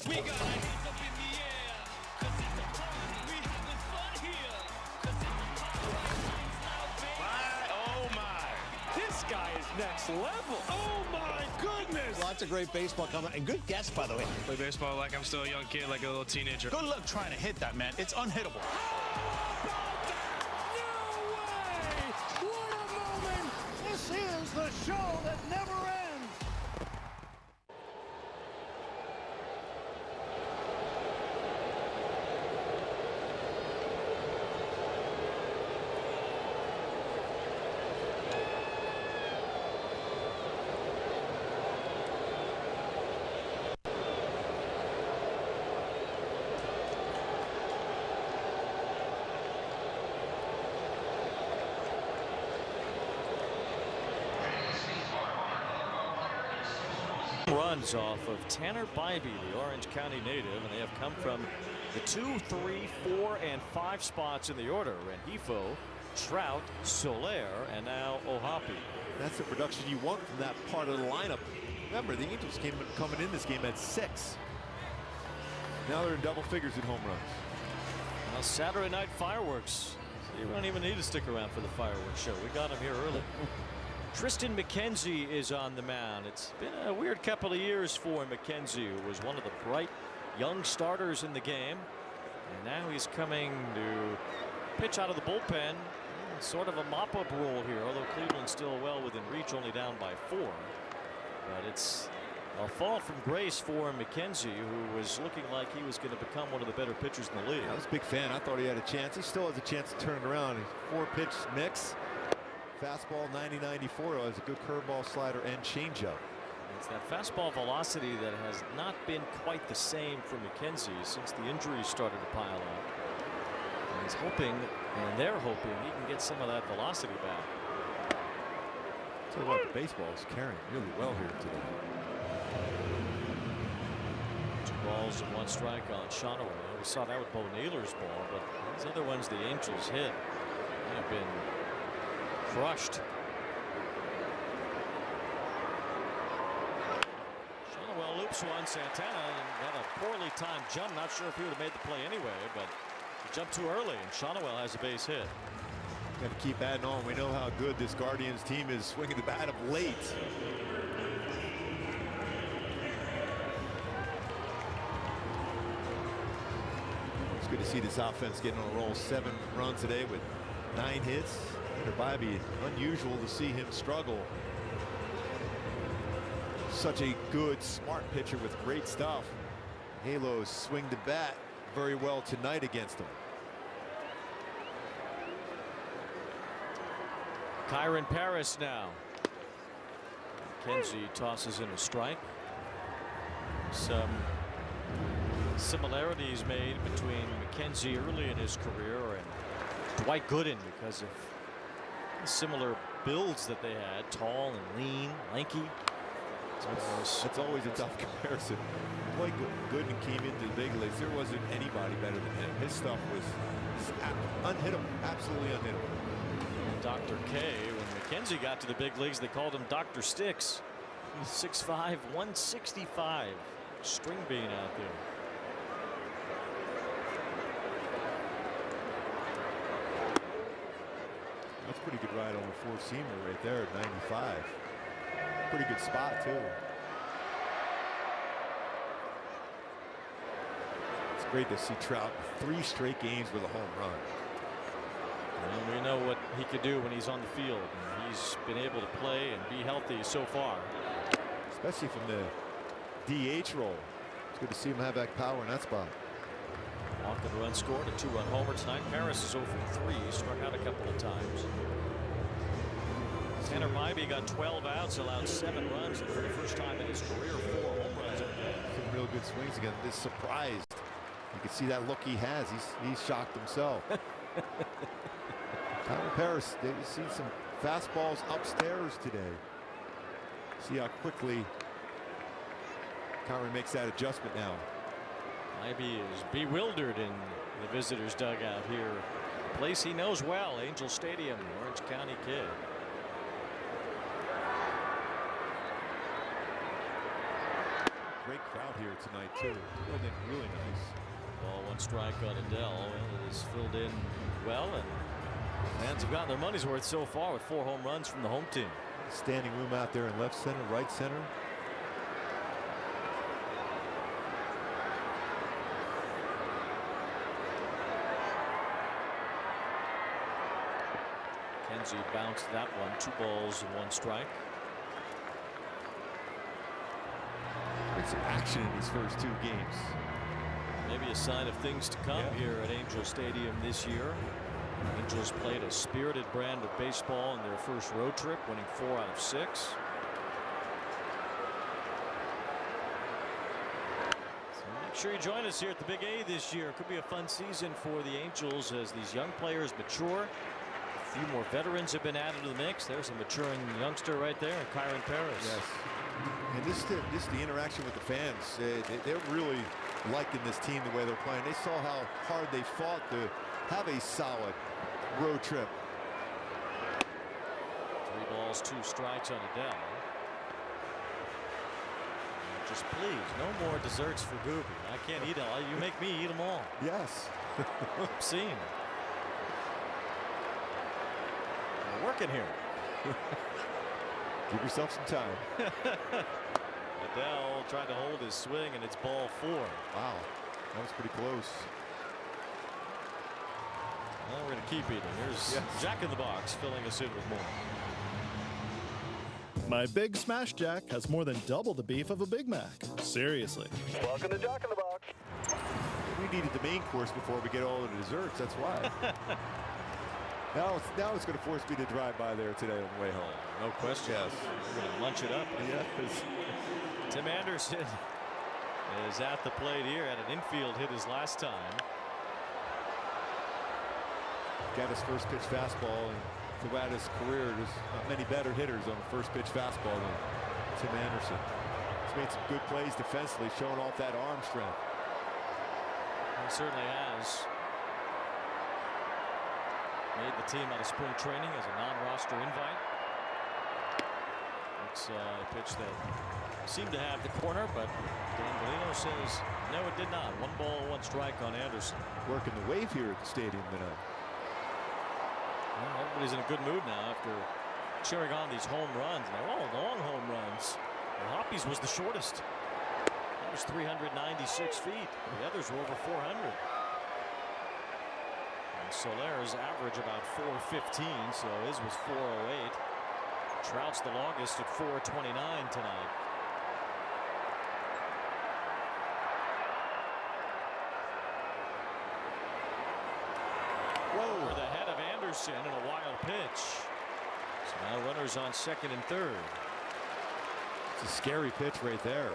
S6: We got our hands up in the air, 'cause it's a party. We having fun here, 'cause it's a party.
S14: Oh my!
S11: This guy is next level.
S6: Oh my goodness!
S1: Lots of great baseball coming, and good guess, by the way.
S14: Play baseball like I'm still a young kid, like a little teenager.
S1: Good luck trying to hit that, man. It's unhittable.
S6: No way! What a moment! This is the show that never ends.
S11: Runs off of Tanner Bibee, the Orange County native, and they have come from the 2, 3, 4, and 5 spots in the order. Rengifo, Trout, Soler, and now O'Hoppe.
S8: That's the production you want from that part of the lineup. Remember, the Angels coming in this game at 6. Now they're in double figures in home runs.
S11: Well, Saturday night fireworks. You don't even need to stick around for the fireworks show. We got him here early. Tristan McKenzie is on the mound. It's been a weird couple of years for McKenzie, who was one of the bright young starters in the game. And now he's coming to pitch out of the bullpen. Sort of a mop-up role here, although Cleveland's still well within reach, only down by 4. But it's a fall from grace for McKenzie, who was looking like he was going to become one of the better pitchers in the league.
S8: I was a big fan. I thought he had a chance. He still has a chance to turn it around. 4-pitch mix. Fastball 90-94 has a good curveball, slider, and changeup.
S11: It's that fastball velocity that has not been quite the same for McKenzie since the injuries started to pile up. And he's hoping, and they're hoping, he can get some of that velocity back.
S8: Tell you what, the baseball is carrying really well here today.
S11: 2 balls and 1 strike on Kochanowicz. We saw that with Bo Naylor's ball, but these other ones the Angels hit have been crushed. Rips one. Santana had a poorly timed jump. Not sure if he would have made the play anyway, but he jumped too early, and Kochanowicz has a base hit.
S8: Got to keep adding on. We know how good this Guardians team is swinging the bat of late. It's good to see this offense getting on a roll. 7 runs today with 9 hits. Bibee, unusual to see him struggle. Such a good, smart pitcher with great stuff. Halos swing the bat very well tonight against him.
S11: Kyren Paris now. McKenzie tosses in a strike. Some similarities made between McKenzie early in his career and Dwight Gooden because of similar builds that they had. Tall and lean, lanky.
S8: That's always a tough comparison. Dwight Gooden came into the big leagues. There wasn't anybody better than him. His stuff was unhittable, absolutely unhittable.
S11: Dr. K, when McKenzie got to the big leagues, they called him Dr. Sticks. He's 6'5", 165. String bean out there.
S8: That's a pretty good ride on the 4-seamer right there at 95. Pretty good spot too. It's great to see Trout 3 straight games with a home run.
S11: And we know what he could do when he's on the field. And he's been able to play and be healthy so far.
S8: Especially from the DH role. It's good to see him have that power in that spot.
S11: Walk-in run scored, a 2-run homer tonight. Paris is 0 for 3, struck out a couple of times. Tanner Bibee got 12 outs, allowed 7 runs, and for the first time in his career, 4 home runs.
S8: Some real good swings again. This surprised. You can see that look he has. He's shocked himself. Kyren Paris, they've seen some fastballs upstairs today. See how quickly Kyren makes that adjustment now.
S11: Bibee is bewildered in the visitors' dugout here. A place he knows well, Angel Stadium, Orange County kid.
S8: Great crowd here tonight too. Really nice.
S11: Ball 1 strike on Adell. Well, it is filled in well, and fans have gotten their money's worth so far with 4 home runs from the home team.
S8: Standing room out there in left center, right center.
S11: Kenzie bounced that one. 2 balls and 1 strike.
S8: Get some action in these first 2 games.
S11: Maybe a sign of things to come here at Angel Stadium this year. Angels played a spirited brand of baseball in their first road trip, winning 4 out of 6. So make sure you join us here at the Big A this year. It could be a fun season for the Angels as these young players mature. A few more veterans have been added to the mix. There's a maturing youngster right there, Kyren Paris.
S8: Yes. And this the interaction with the fans. They're really liking this team the way they're playing. They saw how hard they fought to have a solid road trip.
S11: 3 balls, 2 strikes on Adell. Just please, no more desserts for Bibee. I can't eat all. You make me eat them all.
S8: Yes.
S11: Obscene. We're working here.
S8: Give yourself some time.
S11: Adell tried to hold his swing, and it's ball 4.
S8: Wow, that was pretty close.
S11: Well, we're going to keep eating. Here's Jack in the Box filling us in with more.
S18: My Big Smash Jack has more than double the beef of a Big Mac. Seriously.
S19: Welcome to Jack in the Box.
S8: We needed the main course before we get all the desserts. That's why. Now it's going to force me to drive by there today on the way home.
S11: No question.
S8: Yes.
S11: We're going to lunch it up.
S8: Yes.
S11: Tim Anderson is at the plate here. Had an infield hit his last time.
S8: Got his first pitch fastball, and throughout his career, there's not many better hitters on the first pitch fastball than Tim Anderson. He's made some good plays defensively, showing off that arm strength.
S11: He certainly has. Made the team out of spring training as a non-roster invite. It's a pitch that seemed to have the corner, but Dan Bellino says no, it did not. 1 ball, 1 strike on Anderson.
S8: Working the wave here at the stadium tonight.
S11: Well, everybody's in a good mood now after cheering on these home runs. They're all long home runs. Well, Hoppe's was the shortest. That was 396 feet. The others were over 400. And Soler's average about 415, so his was 408. Trout's the longest at 429 tonight.
S8: Whoa.
S11: Over the head of Anderson in a wild pitch. So now runners on second and third.
S8: It's a scary pitch right there.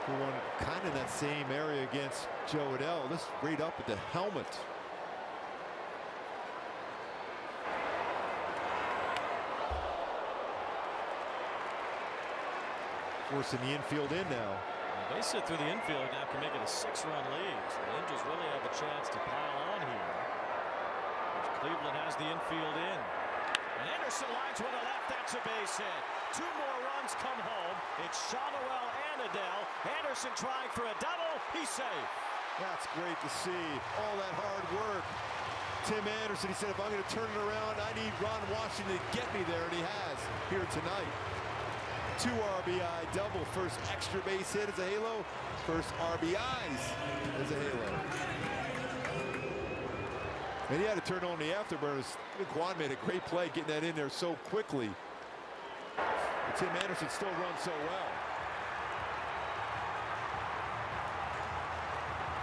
S8: Who won kind of in that same area against Joe Adell. This right up at the helmet. Forcing the infield in now.
S11: They sit through the infield now, can make it a 6-run lead. So the Angels really have a chance to pile on here. Cleveland has the infield in. And Anderson lines one to left. That's a base hit. 2 more runs come home. It's Kochanowicz and Adell. Anderson trying for a double. He's safe.
S8: That's great to see. All that hard work. Tim Anderson, he said, if I'm going to turn it around, I need Ron Washington to get me there, and he has here tonight. 2 RBI double. First extra base hit as a Halo. First RBIs as a Halo. And he had to turn on the afterburners. Quan made a great play getting that in there so quickly. But Tim Anderson still runs so well.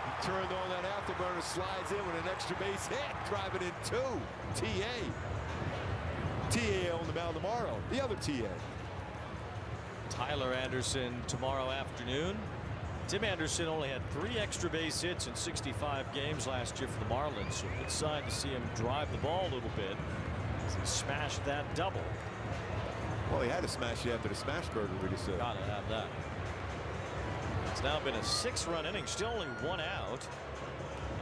S8: He turned on that afterburner, slides in with an extra base hit, driving in 2. TA on the mound tomorrow. The other TA.
S11: Tyler Anderson tomorrow afternoon. Tim Anderson only had 3 extra base hits in 65 games last year for the Marlins. So good sign to see him drive the ball a little bit as he smashed that double.
S8: Well, he had to smash it after the smash burger, we just said.
S11: Gotta have that. It's now been a 6-run inning, still only 1 out.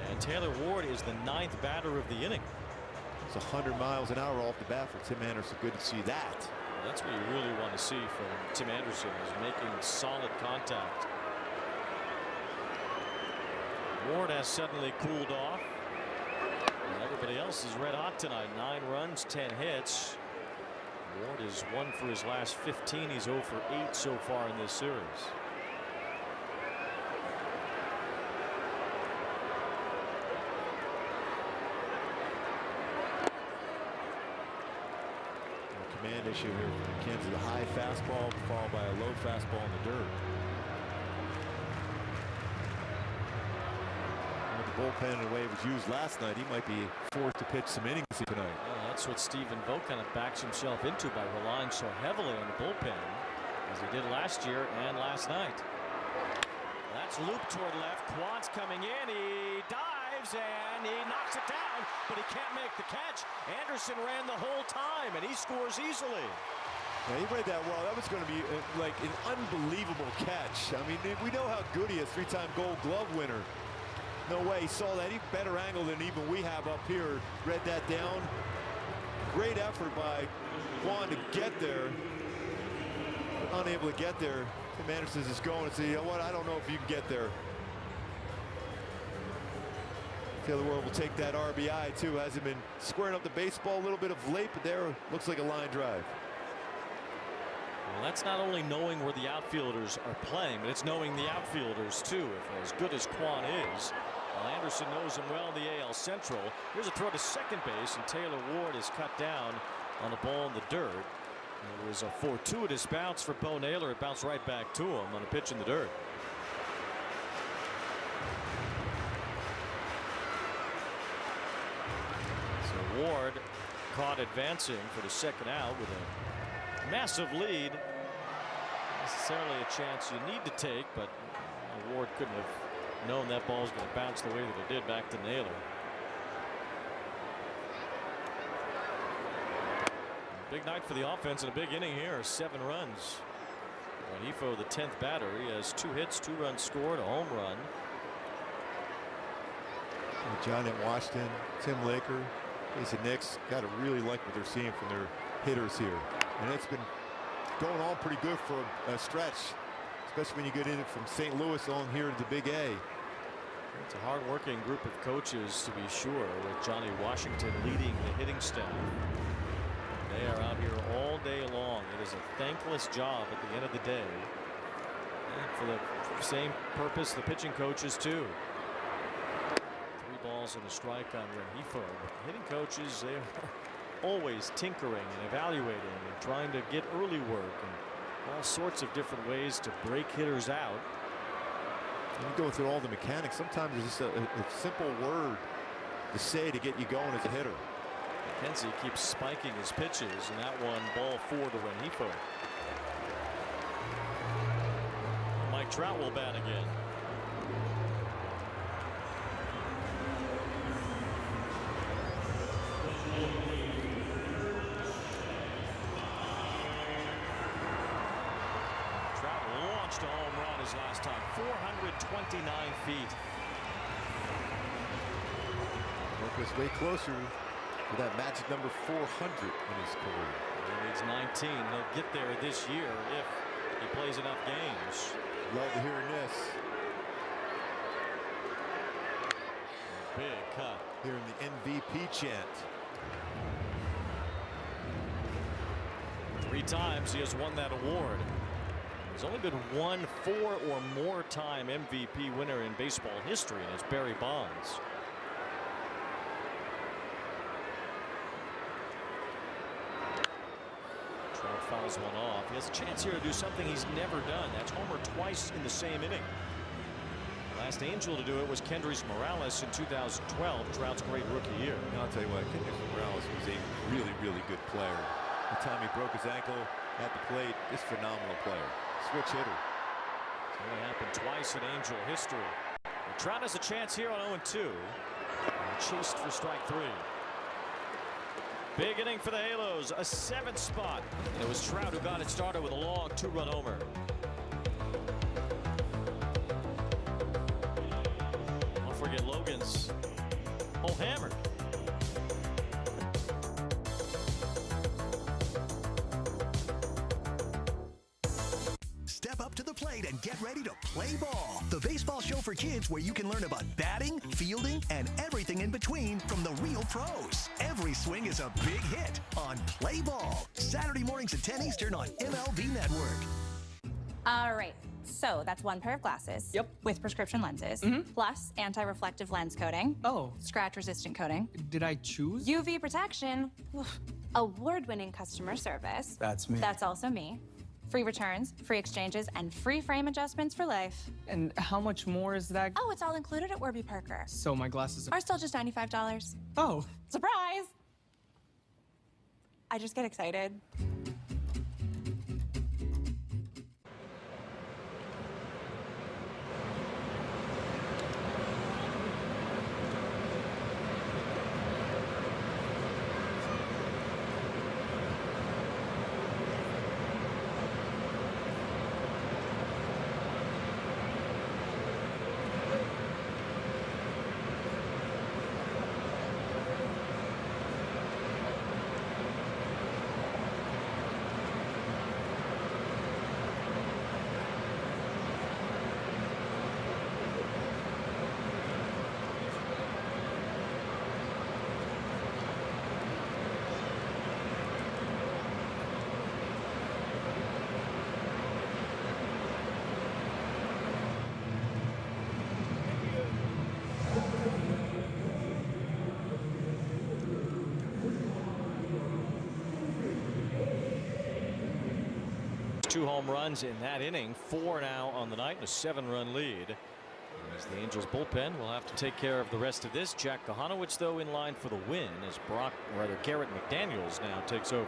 S11: And Taylor Ward is the 9th batter of the inning.
S8: It's 100 miles an hour off the bat for Tim Anderson. Good to see that.
S11: That's what you really want to see from Tim Anderson, is making solid contact. Ward has suddenly cooled off. And everybody else is red hot tonight. 9 runs, 10 hits. Ward is 1 for his last 15. He's 0 for 8 so far in this series.
S8: Command issue here for Kansas. A high fastball followed by a low fastball in the dirt. Bullpen in the way it was used last night, he might be forced to pitch some innings tonight.
S11: Well, that's what Stephen Vogt kind of backs himself into by relying so heavily on the bullpen as he did last year and last night. That's looped toward left. Quant's coming in. He dives and he knocks it down, but he can't make the catch. Anderson ran the whole time and he scores easily.
S8: Yeah, he read that well. That was going to be like an unbelievable catch. I mean, we know how good he is, 3-time Gold Glove winner. No way he saw that. Even better angle than even we have up here. Read that down. Great effort by Quan to get there. But unable to get there. Tim Anderson is going and say, you know what? I don't know if you can get there. Taylor Ward will take that RBI too. Hasn't been squaring up the baseball a little bit of late, but there looks like a line drive.
S11: Well, that's not only knowing where the outfielders are playing, but it's knowing the outfielders too. If as good as Quan is, well, Anderson knows him well in the AL Central. Here's a throw to second base, and Taylor Ward is cut down on the ball in the dirt. It was a fortuitous bounce for Bo Naylor. It bounced right back to him on a pitch in the dirt. So Ward caught advancing for the second out with a massive lead. Necessarily a chance you need to take, but Ward couldn't have known that ball was going to bounce the way that it did back to Naylor. Big night for the offense and a big inning here. 7 runs. Rengifo, the 10th batter. He has 2 hits, 2 runs scored, a home run.
S8: John at Washington, Tim Laker, The Knicks got to really like what they're seeing from their hitters here. And it's been going on pretty good for a stretch, especially when you get in from St. Louis on here to the Big A.
S11: It's a hard-working group of coaches, to be sure, with Johnny Washington leading the hitting staff. They are out here all day long. It is a thankless job at the end of the day. And for the same purpose, the pitching coaches, too. 3 balls and a strike on Rengifo. Hitting coaches, they are always tinkering and evaluating and trying to get early work and all sorts of different ways to break hitters out.
S8: When you go through all the mechanics, sometimes it's just a simple word to say to get you going as a hitter.
S11: McKenzie keeps spiking his pitches, and that one ball 4 to Rengifo. Mike Trout will bat again. Trout launched a home run his last time, 429 feet.
S8: Work his way closer to that magic number 400 in his career.
S11: He needs 19. He'll get there this year if he plays enough games.
S8: Love hearing this.
S11: Big cut.
S8: Hearing the MVP chant.
S11: 3 times he has won that award. There's only been one 4 or more time MVP winner in baseball history, and it's Barry Bonds. Trout fouls one off. He has a chance here to do something he's never done. That's homer twice in the same inning. The last Angel to do it was Kendrys Morales in 2012, Trout's great rookie year.
S8: I'll tell you what, Kendrys Morales was a really, really good player. The time he broke his ankle at the plate, just phenomenal player. Switch hitter.
S11: It's only happened twice in Angel history. And Trout has a chance here on 0-2. Chased for strike 3. Big inning for the Halos, a 7th spot. And it was Trout who got it started with a long 2-run homer. Don't forget Logan's hammer.
S19: Step up to the plate and get ready to play ball. The baseball show for kids where you can learn about batting, fielding, and everything in between from the real pros. Every swing is a big hit on Play Ball. Saturday mornings at 10 Eastern on MLB Network.
S3: All right. So that's 1 pair of glasses.
S5: Yep.
S3: With prescription lenses. Plus anti-reflective lens coating.
S5: Oh.
S3: Scratch-resistant coating.
S5: Did I choose?
S3: UV protection. Award-winning customer service.
S5: That's me.
S3: That's also me. Free returns, free exchanges, and free frame adjustments for life.
S5: And how much more is that?
S3: Oh, it's all included at Warby Parker.
S5: So my glasses
S3: are still just $95.
S5: Oh.
S3: Surprise! I just get excited.
S11: Two home runs in that inning, 4 now on the night, and a 7-run lead. As the Angels bullpen will have to take care of the rest of this. Jack Kochanowicz, though, in line for the win as Garrett McDaniels now takes over.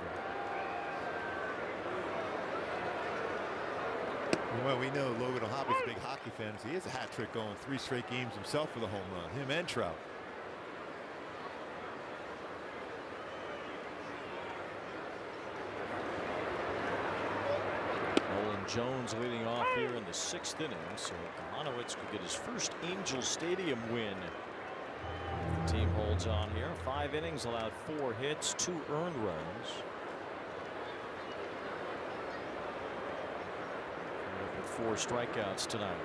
S8: Well, we know Logan O'Hoppe is a big hockey fan. He has a hat trick going 3 straight games himself with a home run, him and Trout.
S11: Jones leading off here in the 6th inning, so Kochanowicz could get his first Angel Stadium win Team holds on here. 5 innings, allowed 4 hits, 2 earned runs. With 4 strikeouts tonight.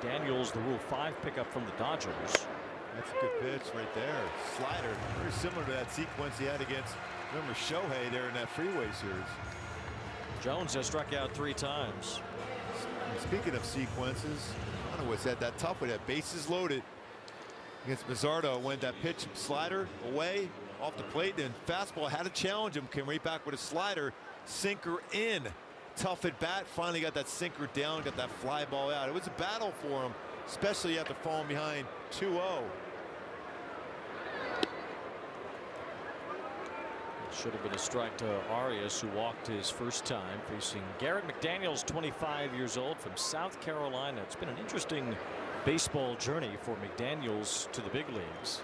S11: McDaniels, the Rule 5 pickup from the Dodgers.
S8: That's a good pitch right there. Slider, very similar to that sequence he had against, remember, Shohei there in that Freeway series.
S11: Jones has struck out 3 times.
S8: Speaking of sequences, Kochanowicz had that tough with that bases loaded against Bizzardo. Went that pitch, slider away off the plate, then fastball had to challenge him. Came right back with a slider, sinker in. Tough at bat, finally got that sinker down, got that fly ball out. It was a battle for him, especially after falling behind 2-0.
S11: Should have been a strike to Arias, who walked his first time, facing Garrett McDaniels, 25 years old, from South Carolina. It's been an interesting baseball journey for McDaniels to the big leagues.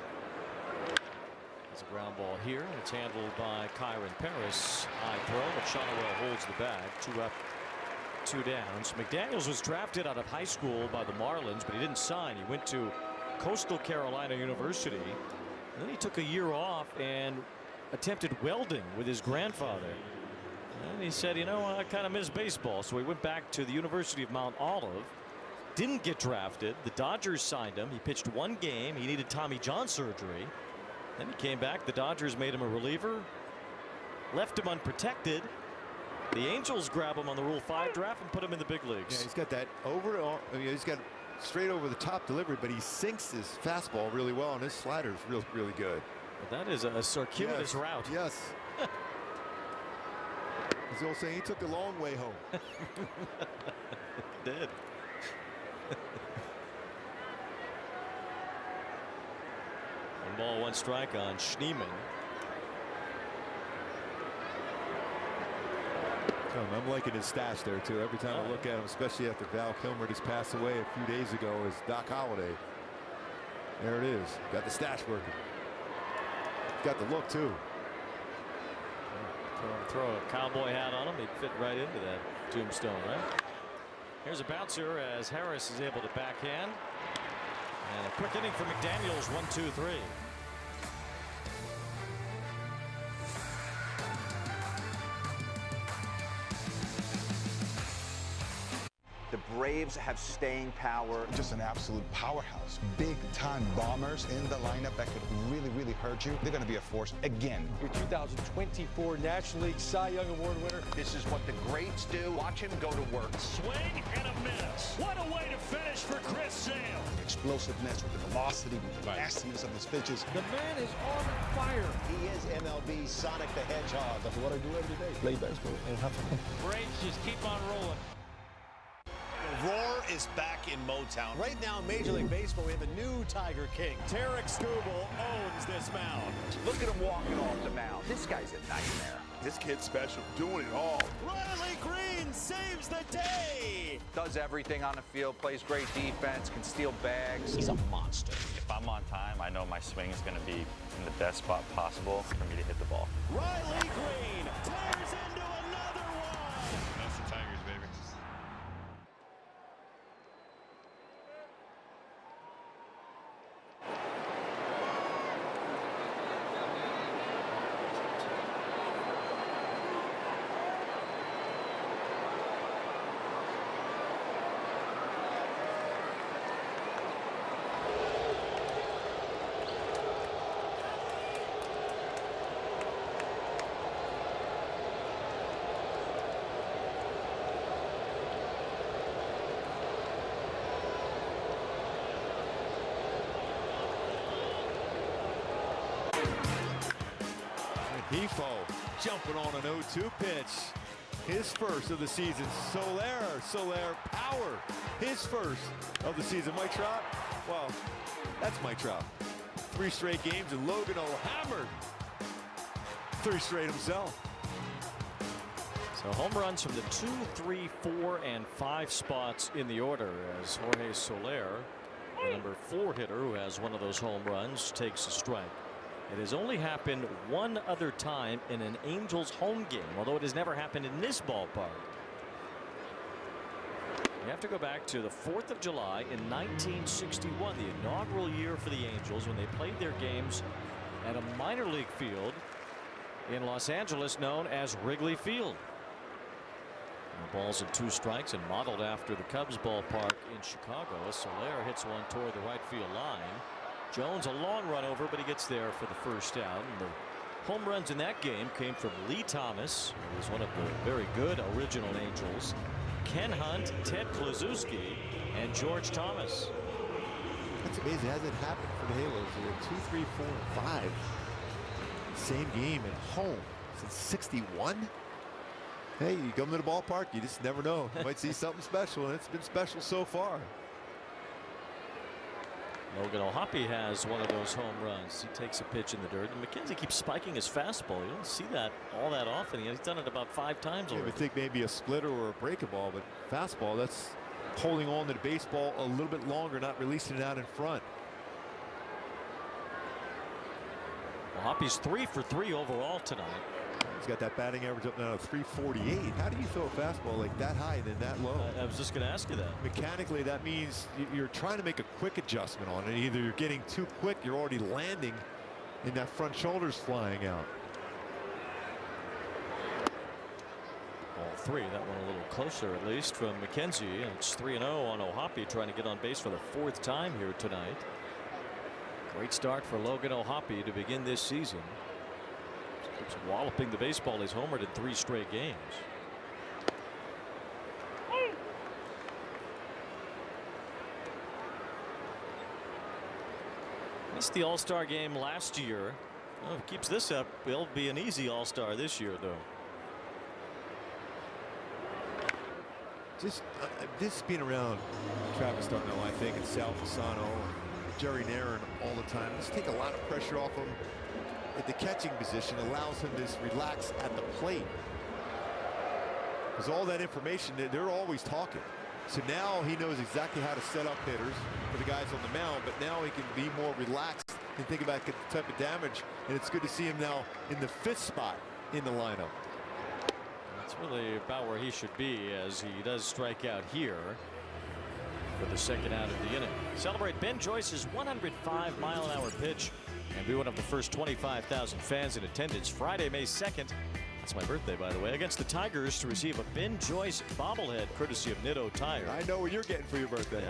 S11: There's a ground ball here. It's handled by Kyren Paris. High throw. Kochanowicz holds the bag. 2 up, 2 down. So McDaniels was drafted out of high school by the Marlins, but he didn't sign. He went to Coastal Carolina University. And then he took a year off and attempted welding with his grandfather. And he said, you know, I kind of miss baseball. So he went back to the University of Mount Olive. Didn't get drafted. The Dodgers signed him. He pitched 1 game. He needed Tommy John surgery. Then he came back. The Dodgers made him a reliever. Left him unprotected. The Angels grab him on the Rule 5 draft and put him in the big leagues.
S8: Yeah, he's got that he's got straight over the top delivery, but he sinks his fastball really well, and his slider is really good.
S11: Well, that is a circuitous route.
S8: Yes. As the old saying, he took the long way home.
S11: He did. One ball, 1 strike on Schneemann.
S8: I'm liking his stats there too. Every time I look at him, especially after Val Kilmer just passed away a few days ago, is Doc Holliday. There it is. Got the stash working. Got the look too.
S11: Throw a cowboy hat on him, he'd fit right into that tombstone, right? Here's a bouncer as Harris is able to backhand. And a quick inning for McDaniels, 1-2-3.
S20: The Braves have staying power.
S21: Just an absolute powerhouse. Big-time bombers in the lineup that could really hurt you. They're going to be a force again.
S1: Your 2024 National League Cy Young Award winner.
S20: This is what the greats do. Watch him go to work.
S6: Swing and a miss. What a way to finish for Chris Sale.
S21: Explosiveness with the velocity, with the nastiness of his pitches.
S1: The man is on fire.
S20: He is MLB Sonic the Hedgehog.
S1: That's what I do every day. Play baseball and have fun.
S6: Braves just keep on rolling.
S23: Roar is back in Motown. Right now, Major League Baseball, we have a new Tiger King. Tarek Skubal owns this mound.
S20: Look at him walking off the mound. This guy's a nightmare.
S14: This kid's special, doing it all.
S23: Riley Green saves the day.
S4: Does everything on the field, plays great defense, can steal bags.
S11: He's a monster.
S22: If I'm on time, I know my swing is going to be in the best spot possible for me to hit the ball.
S23: Riley Green tears into another one.
S14: That's the Tigers, baby.
S8: Hifo jumping on an 0-2 pitch. His first of the season. Soler power. His first of the season. Mike Trout, well, that's Mike Trout. 3 straight games, and Logan O'Hoppe 3 straight himself.
S11: So home runs from the 2, 3, 4, and 5 spots in the order as Jorge Soler, the number 4 hitter who has one of those home runs, takes a strike. It has only happened one other time in an Angels home game, although it has never happened in this ballpark. You have to go back to the 4th of July in 1961, the inaugural year for the Angels, when they played their games at a minor league field in Los Angeles known as Wrigley Field. The ball's in 2 strikes and modeled after the Cubs ballpark in Chicago. Soler hits one toward the right field line. Jones a long run over, but he gets there for the first out. And the home runs in that game came from Lee Thomas, who was one of the very good original Angels, Ken Hunt, Ted Kluszewski, and George Thomas.
S8: That's amazing. It hasn't happened for the Halos. They're 2, 3, 4, and 5. Same game at home since '61. Hey, you come to the ballpark, you just never know. You might see something special, and it's been special so far.
S11: Logan O'Hoppe has one of those home runs. He takes a pitch in the dirt, and McKenzie keeps spiking his fastball. You don't see that all that often. He's done it about 5 times already.
S8: I would think maybe a splitter or a breaking ball, but fastball, that's holding on to the baseball a little bit longer, not releasing it out in front.
S11: O'Hoppe's 3 for 3 overall tonight.
S8: He's got that batting average up now to 348. How do you throw a fastball like that high and then that low?
S11: I was just going to ask you that.
S8: Mechanically, that means you're trying to make a quick adjustment on it. Either you're getting too quick, you're already landing, and that front shoulder's flying out.
S11: Ball 3, that one a little closer at least from McKenzie. And it's 3-0 on O'Hoppe, trying to get on base for the 4th time here tonight. Great start for Logan O'Hoppe to begin this season. Keeps walloping the baseball. He's homered in 3 straight games. Missed the All-Star game last year. Oh, if he keeps this up, he'll be an easy All-Star this year, though.
S8: Just being around Travis Darnell, I think, and Sal Fasano, Jerry Naron all the time. Just take a lot of pressure off him. At the catching position allows him to relax at the plate. Because all that information, they're always talking. So now he knows exactly how to set up hitters for the guys on the mound, but now he can be more relaxed and think about the type of damage. And it's good to see him now in the 5th spot in the lineup.
S11: That's really about where he should be, as he does strike out here for the 2nd out of the inning. Celebrate Ben Joyce's 105-mile-an-hour pitch and be one of the first 25,000 fans in attendance Friday, May 2nd. That's my birthday, by the way, against the Tigers to receive a Ben Joyce bobblehead courtzy of Nitto Tire.
S8: I know what you're getting for your birthday.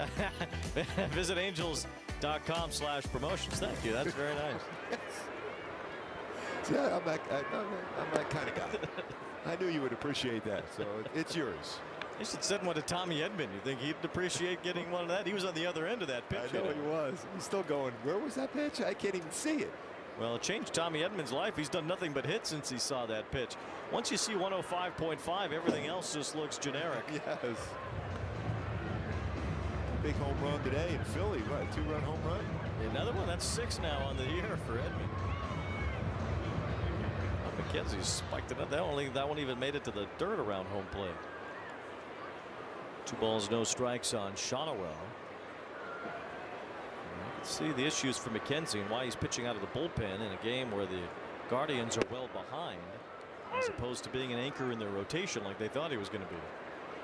S11: Visit angels.com/promotions. Thank you. That's very nice.
S8: Yes. Yeah, I'm that kind of guy. I knew you would appreciate that, so it's yours.
S11: You should send one to Tommy Edman. You think he'd appreciate getting one of that? He was on the other end of that pitch.
S8: I know he was. He's still going, where was that pitch? I can't even see it.
S11: Well, it changed Tommy Edman's life. He's done nothing but hit since he saw that pitch. Once you see 105.5, everything else just looks generic.
S8: Yes. Big home run today in Philly. What, a 2-run home run?
S11: Another one. That's 6 now on the year for Edman. McKenzie spiked it up. That one even made it to the dirt around home plate. 2 balls, no strikes on Kochanowicz. You can see the issues for McKenzie and why he's pitching out of the bullpen in a game where the Guardians are well behind, as opposed to being an anchor in their rotation like they thought he was going to be.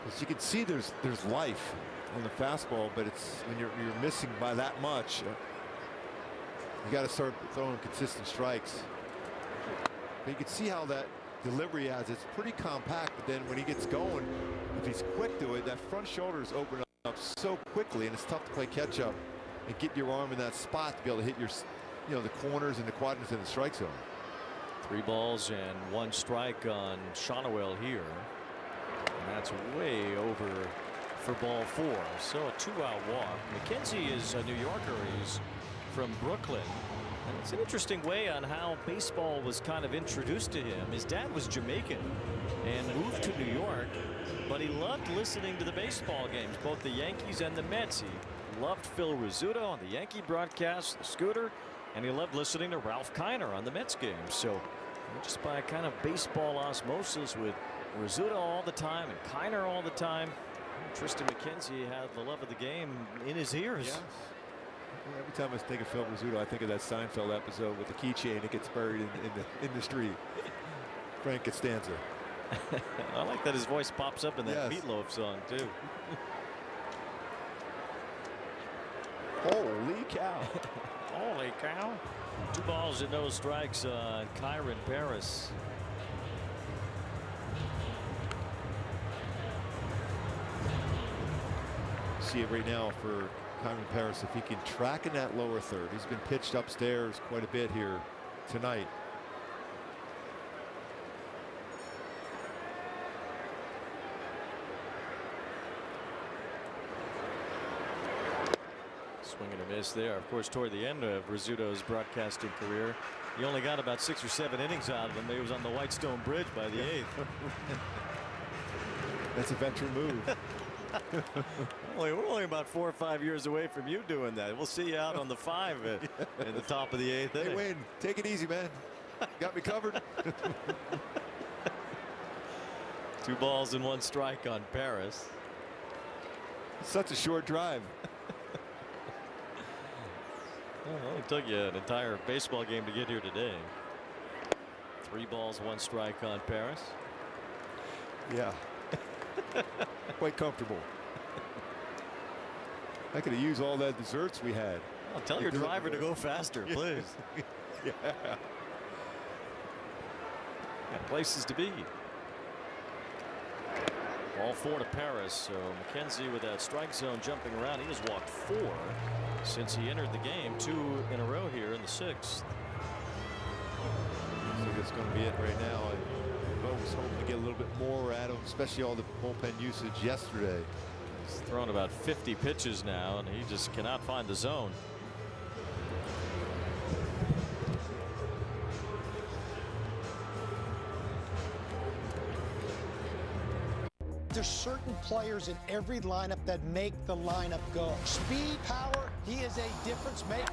S8: As you can see, there's life on the fastball, but it's when you're missing by that much, you got to start throwing consistent strikes. But you can see how that delivery has. It's pretty compact, but then when he gets going, if he's quick to it, that front shoulders open up so quickly, and it's tough to play catch up and get your arm in that spot to be able to hit your, the corners and the quadrants in the strike zone.
S11: 3 balls and 1 strike on Kochanowicz here, and that's way over for ball 4. So a 2-out walk. McKenzie is a New Yorker. He's from Brooklyn. And it's an interesting way on how baseball was kind of introduced to him. His dad was Jamaican and moved to New York, but he loved listening to the baseball games, both the Yankees and the Mets. He loved Phil Rizzuto on the Yankee broadcast, the Scooter, and he loved listening to Ralph Kiner on the Mets games. So just by a kind of baseball osmosis with Rizzuto all the time and Kiner all the time, Tristan McKenzie had the love of the game in his ears.
S8: Yeah. Every time I think of Phil Rizzuto, I think of that Seinfeld episode with the keychain that gets buried in the street. Frank Costanza.
S11: I like that his voice pops up in that
S8: Yes.
S11: Meatloaf song too.
S8: Holy cow.
S11: Holy cow. 2 balls and no strikes on Kyren Paris.
S8: See it right now for Kyren Paris, if he can track in that lower third. He's been pitched upstairs quite a bit here tonight.
S11: Swing and a miss there. Of course, toward the end of Rizzuto's broadcasting career, he only got about 6 or 7 innings out of him. He was on the Whitestone Bridge by the 8th.
S8: That's a veteran move.
S11: We're only about 4 or 5 years away from you doing that. We'll see you out on the 5 in the top of the 8th inning.
S8: Hey, Wayne, take it easy, man. Got me covered.
S11: 2 balls and 1 strike on Paris.
S8: Such a short drive.
S11: Well, it took you an entire baseball game to get here today. 3 balls, 1 strike on Paris.
S8: Yeah. Quite comfortable. I could have used all that desserts we had.
S11: Well, tell your driver to go faster, please.
S8: Yeah.
S11: Got places to be. Ball 4 to Paris. So McKenzie with that strike zone jumping around. He has walked 4 since he entered the game. 2 in a row here in the 6th.
S8: I think it's going to be it right now. I was hoping to get a little bit more at him, especially all the bullpen usage yesterday.
S11: He's thrown about 50 pitches now, and he just cannot find the zone.
S2: There's certain players in every lineup that make the lineup go. Speed, power, he is a difference maker.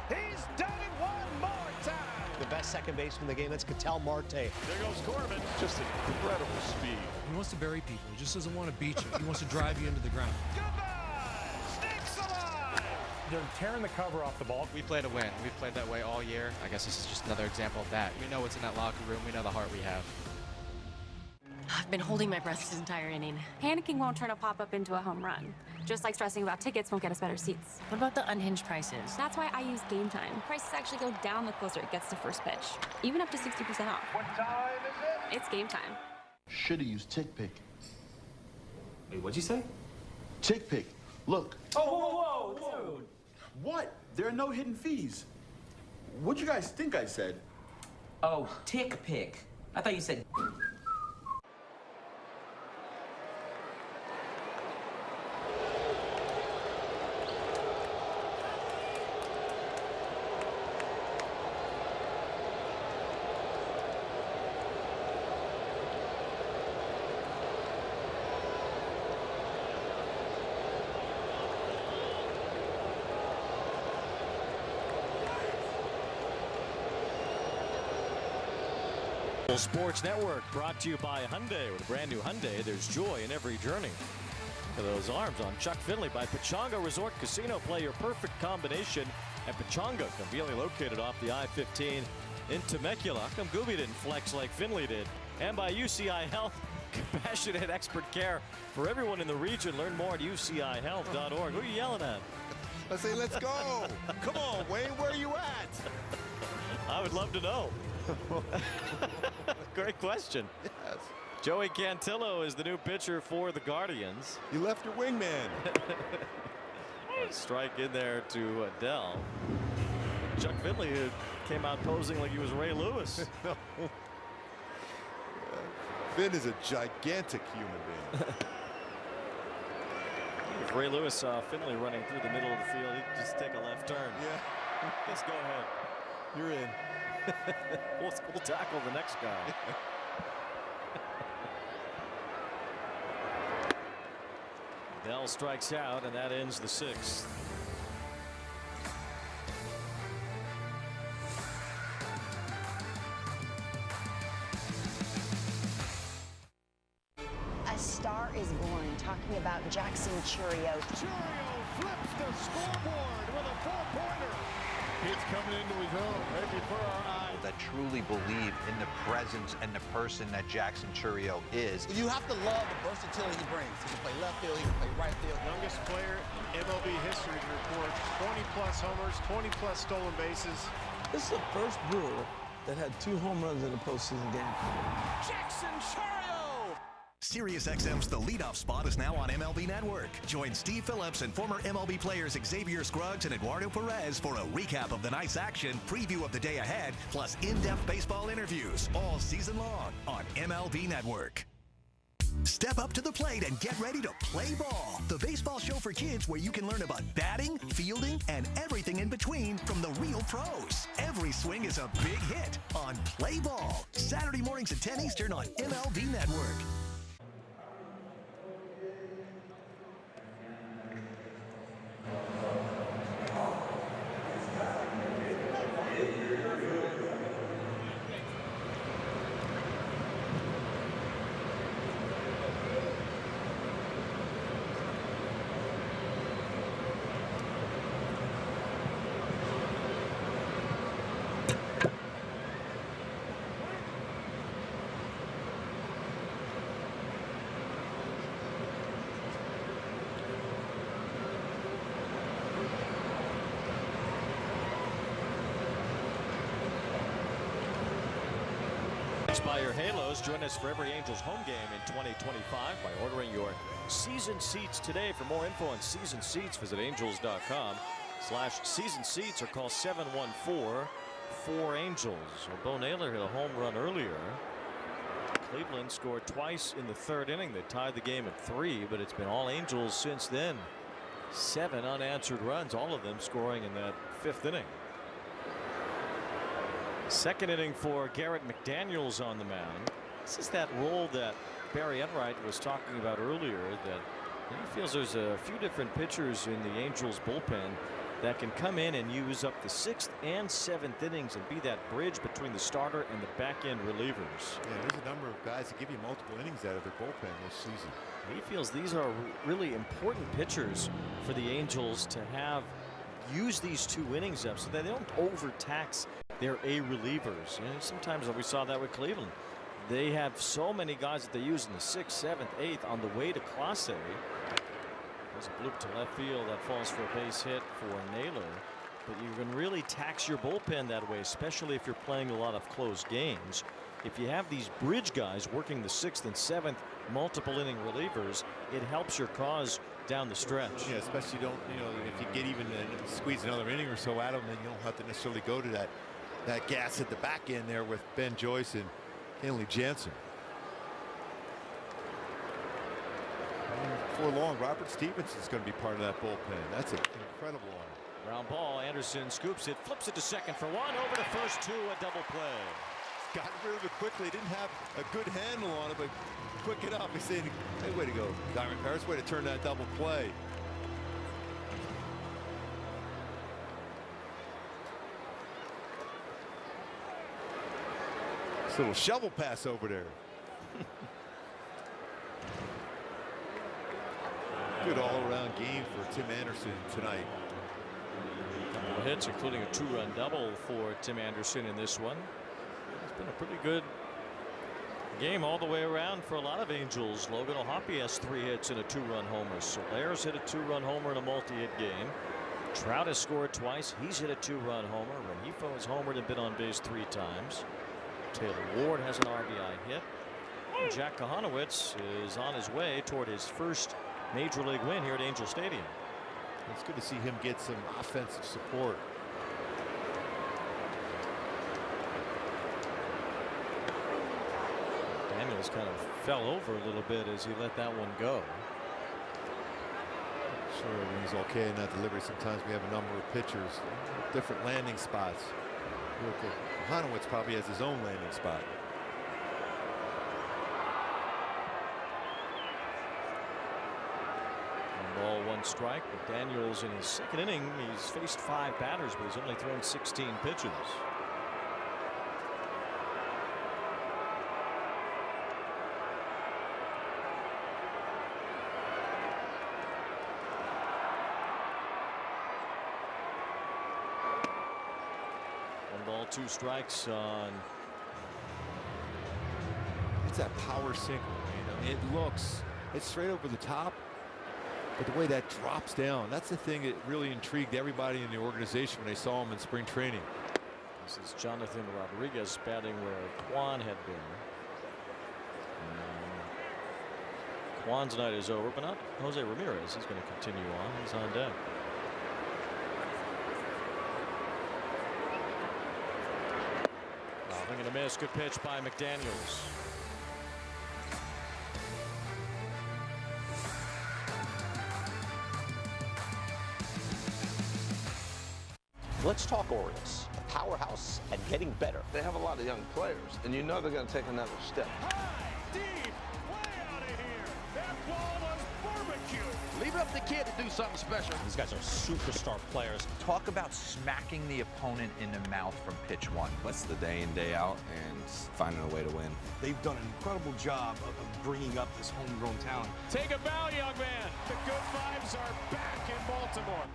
S6: He's done it one more time.
S23: The best second baseman in the game, that's Ketel Marte.
S14: There goes Corbin. Just incredible speed.
S1: He wants to bury people. He just doesn't want to beat you. He wants to drive you into the ground.
S7: They're tearing the cover off the ball.
S5: We play to win. We've played that way all year. I guess this is just another example of that. We know what's in that locker room. We know the heart we have.
S17: I've been holding my breath this entire inning.
S3: Panicking won't turn a pop-up into a home run. Just like stressing about tickets won't get us better seats.
S17: What about the unhinged prices?
S3: That's why I use Game Time. Prices actually go down the closer it gets to first pitch, even up to 60% off.
S6: What time is it?
S3: It's Game Time.
S9: Should've used Tick Pick.
S10: Wait, what'd you say?
S9: Tick Pick. Look.
S10: Oh, whoa, dude.
S9: What? There are no hidden fees. What'd you guys think I said?
S10: Oh, Tick Pick. I thought you said.
S11: Sports Network brought to you by Hyundai. With a brand new Hyundai, there's joy in every journey. Look at those arms on Chuck Finley by Pechanga Resort Casino. Play your perfect combination at Pechanga, conveniently located off the I-15 in Temecula. How come Gooby didn't flex like Finley did? And by UCI Health, compassionate expert care for everyone in the region. Learn more at ucihealth.org. Who are you yelling at?
S8: I say, let's go. Come on, Wayne, where are you at?
S11: I would love to know. Great question.
S8: Yes.
S11: Joey Cantillo is the new pitcher for the Guardians.
S8: You left your wingman.
S11: A strike in there to Adell. Chuck Finley came out posing like he was Ray Lewis.
S8: No. Finn is a gigantic human being.
S11: If Ray Lewis saw Finley running through the middle of the field, he'd just take a left turn.
S8: Yeah.
S11: Just go ahead.
S8: You're in.
S11: We'll tackle the next guy. Adell strikes out, and that ends the 6th.
S24: A star is born, talking about Jackson Churio.
S7: Churio flips the scoreboard with a 4-pointer. He's coming into his own right before our eyes.
S20: that truly believe in the presence and the person that Jackson Chourio is.
S12: You have to love the versatility he brings. He can play left field, he can play right field.
S13: Youngest player in MLB history to record 20-plus homers, 20-plus stolen bases.
S15: This is the first Brewer that had 2 home runs in a postseason game.
S19: Jackson Chourio! SiriusXM's The Leadoff Spot is now on MLB Network. Join Steve Phillips and former MLB players Xavier Scruggs and Eduardo Perez for a recap of the night's action, preview of the day ahead, plus in-depth baseball interviews all season long on MLB Network. Step up to the plate and get ready to play ball. The baseball show for kids where you can learn about batting, fielding, and everything in between from the real pros. Every swing is a big hit on Play Ball. Saturday mornings at 10 Eastern on MLB Network.
S11: By your Halos. Join us for every Angels home game in 2025 by ordering your season seats today. For more info on season seats, visit angels.com/season seats or call 714-4ANGELS. Well, Bo Naylor hit a home run earlier. Cleveland scored twice in the 3rd inning. They tied the game at 3, but it's been all Angels since then. 7 unanswered runs, all of them scoring in that 5th inning. 2nd inning for Garrett McDaniels on the mound. This is that role that Barry Enright was talking about earlier, that he feels there's a few different pitchers in the Angels bullpen that can come in and use up the 6th and 7th innings and be that bridge between the starter and the back end relievers.
S8: Yeah, there's a number of guys that give you multiple innings out of their bullpen this season.
S11: He feels these are really important pitchers for the Angels to have use these 2 innings up so that they don't overtax their A relievers. And sometimes we saw that with Cleveland. They have so many guys that they use in the 6th, 7th, 8th on the way to Clase. There's a bloop to left field that falls for a base hit for Naylor. But you can really tax your bullpen that way, especially if you're playing a lot of close games. If you have these bridge guys working the 6th and 7th multiple inning relievers, it helps your cause down the stretch.
S8: Yeah, especially if you get even squeeze another inning or so out of them, then you don't have to necessarily go to that gas at the back end there with Ben Joyce and Kenley Jansen. Before long, Robert Stevens is going to be part of that bullpen. That's an incredible arm.
S11: Ground ball. Anderson scoops it, flips it to second for 1, over to first 2, a double play.
S8: Got rid of it quickly. Didn't have a good handle on it, but quick enough. He's saying, hey, way to go, Kyren Paris. Way to turn that double play. This little shovel pass over there. Good all-around game for Tim Anderson tonight.
S11: Couple of hits, including a 2-run double for Tim Anderson in this one. It's been a pretty good game all the way around for a lot of Angels. Logan O'Hoppe has 3 hits and a 2-run homer. Solaire's hit a 2-run homer in a multi-hit game. Trout has scored twice. He's hit a 2-run homer. Renifo has homered and been on base 3 times. Taylor Ward has an RBI hit. And Jack Kochanowicz is on his way toward his first major league win here at Angel Stadium.
S8: It's good to see him get some offensive support.
S11: Daniels kind of fell over a little bit as he let that one go.
S8: Sure, everything's okay in that delivery. Sometimes we have a number of pitchers, different landing spots. Kochanowicz probably has his own landing spot.
S11: Ball, 1 strike. But Daniels in his 2nd inning, he's faced 5 batters, but he's only thrown 16 pitches. 2 strikes on.
S8: It's that power sinker. It looks, it's straight over the top, but the way that drops down, that's the thing that really intrigued everybody in the organization when they saw him in spring training.
S11: This is Jonathan Rodriguez batting where Kwan had been. Kwan's night is over, but not Jose Ramirez. He's going to continue on. He's on deck. Swing and a miss. Good pitch by McDaniels.
S12: Let's talk Orioles, a powerhouse and getting better.
S4: They have a lot of young players, and you know they're going to take another step.
S6: Deep, way out of here. That ball was barbecue.
S16: Leave it up to the kid to do something special.
S1: These guys are superstar players.
S20: Talk about smacking the opponent in the mouth from pitch 1.
S18: That's the day in, day out, and finding a way to win.
S12: They've done an incredible job of bringing up this homegrown talent.
S6: Take a bow, young man. The good vibes are back in Baltimore.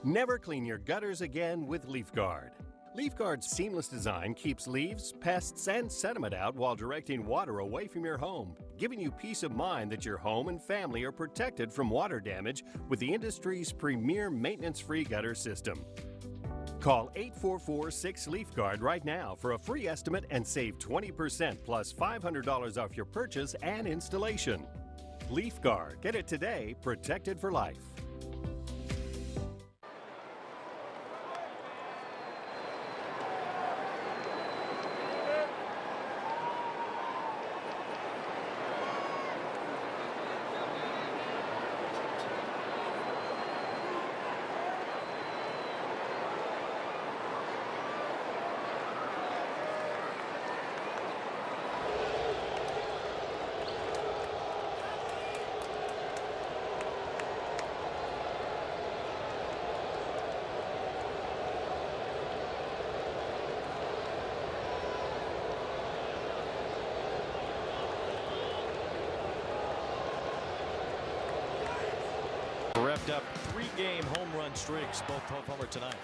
S21: Never clean your gutters again with LeafGuard. LeafGuard's seamless design keeps leaves, pests, and sediment out while directing water away from your home, giving you peace of mind that your home and family are protected from water damage with the industry's premier maintenance-free gutter system. Call 844-6LeafGuard right now for a free estimate and save 20% plus $500 off your purchase and installation. LeafGuard. Get it today, protected for life.
S11: Revved up 3-game home run streaks, both homer tonight.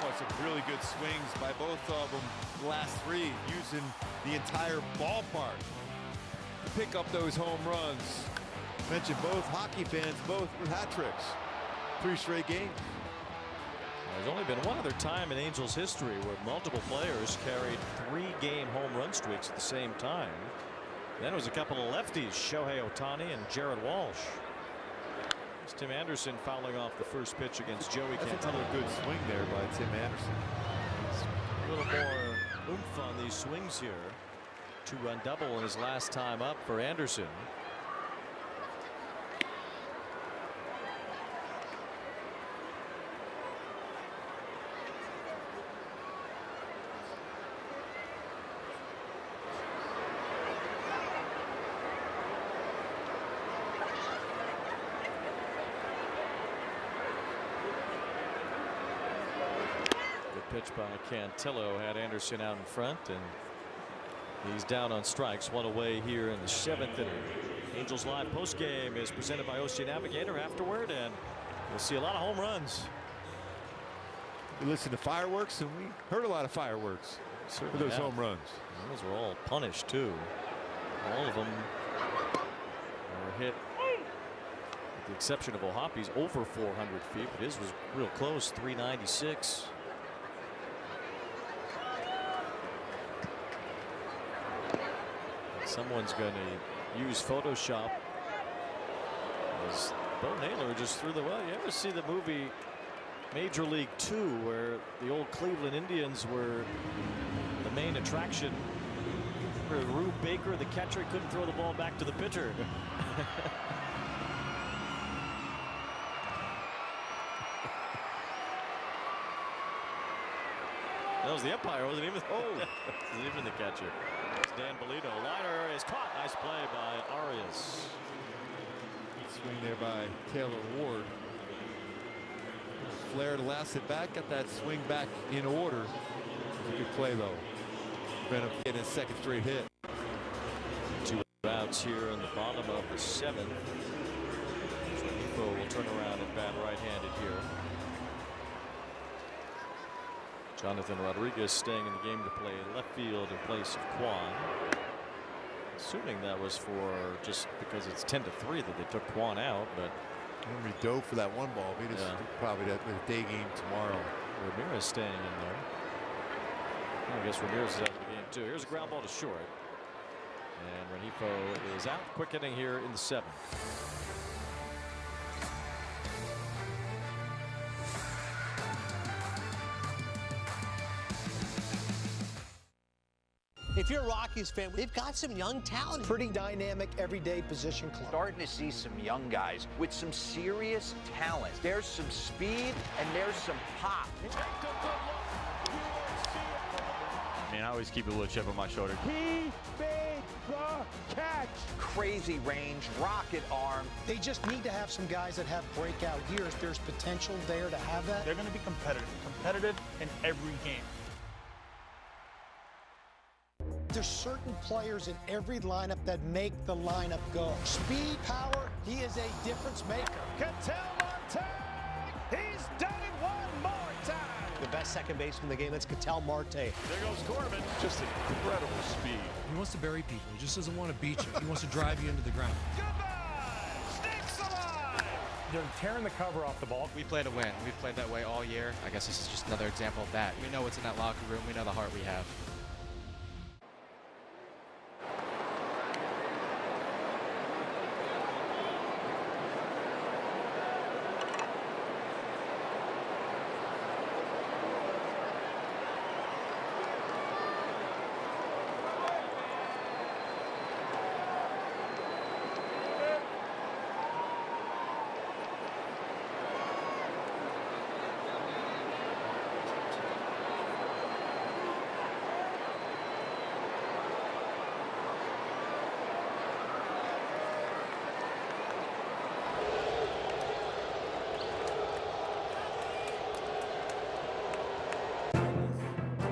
S8: Oh, some really good swings by both of them. The last 3 using the entire ballpark to pick up those home runs. Mentioned both hockey fans, both with hat tricks. 3 straight games.
S11: There's only been one other time in Angels history where multiple players carried 3-game home run streaks at the same time. Then it was a couple of lefties, Shohei Ohtani and Jared Walsh. Tim Anderson fouling off the first pitch against Joey Cantillo.
S8: That's another good swing there by Tim Anderson.
S11: A little more oomph on these swings here. 2-run double in his last time up for Anderson. Pitch by Cantillo had Anderson out in front, and he's down on strikes. 1 away here in the 7th inning. Angels Live postgame is presented by OC Navigator afterward, and we'll see a lot of home runs.
S8: We listened to fireworks, and we heard a lot of fireworks for those home runs.
S11: And those were all punished too. All of them were hit, with the exception of O'Hoppe's, over 400 feet, but his was real close, 396. Someone's going to use Photoshop as Bo Naylor just threw the well. You ever see the movie Major League 2 where the old Cleveland Indians were the main attraction? Where Rube Baker, the catcher, couldn't throw the ball back to the pitcher. That was the umpire, wasn't even. Wasn't even the catcher. It's Dan Bolito. Liner is caught. Nice play by Arias.
S8: Good swing there by Taylor Ward. Flair to last it back. Got that swing back in order. Good play though. Brennan getting his 2nd straight hit.
S11: 2 outs here in the bottom of the 7th. So Nifo will turn around and bat right-handed here. Jonathan Rodriguez staying in the game to play left field in place of Kwan. Assuming that was for just because it's 10-3 that they took Kwan out, but
S8: he dove for that one ball. Maybe it's probably that day game tomorrow.
S11: Ramirez staying in there. I guess Ramirez is out of the game too. Here's a ground ball to short, and Rengifo is out. Quick inning here in the 7th.
S2: If you're a Rockies fan, they've got some young talent.
S14: Pretty dynamic, everyday position club.
S20: Starting to see some young guys with some serious talent. There's some speed and there's some pop.
S22: I mean, I always keep a little chip on my shoulder.
S14: He made the catch.
S20: Crazy range, rocket arm.
S14: They just need to have some guys that have breakout years. There's potential there to have that.
S23: They're going to be competitive in every game.
S14: There's certain players in every lineup that make the lineup go. Speed, power, he is a difference maker.
S6: Marte, he's done it one more time.
S2: The best second baseman in the game, that's Ketel Marte.
S6: There goes Corbin.
S13: Just incredible speed.
S1: He wants to bury people. He just doesn't want to beat you. He wants to drive you into the ground.
S6: Sticks alive.
S7: They're tearing the cover off the ball.
S5: We play to win. We've played that way all year. I guess this is just another example of that. We know what's in that locker room. We know the heart we have.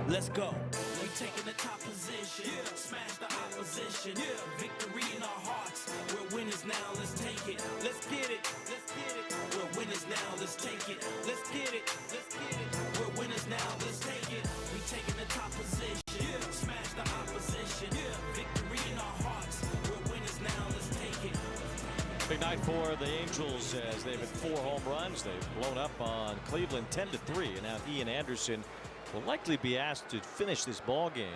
S6: Let's go. We taking the top position. Smash the opposition. Victory in our hearts. We're winners now. Let's take it. Let's get it. Let's get it. We're winners now. Let's take it. Let's get it. Let's get it. We're winners now. Let's take it. We taking the top position. Smash the opposition. Victory in our hearts. We're winners now. Let's take it. Big night for the Angels as they've had 4 home runs. They've blown up on Cleveland 10-3, and now Ian Anderson will likely be asked to finish this ball game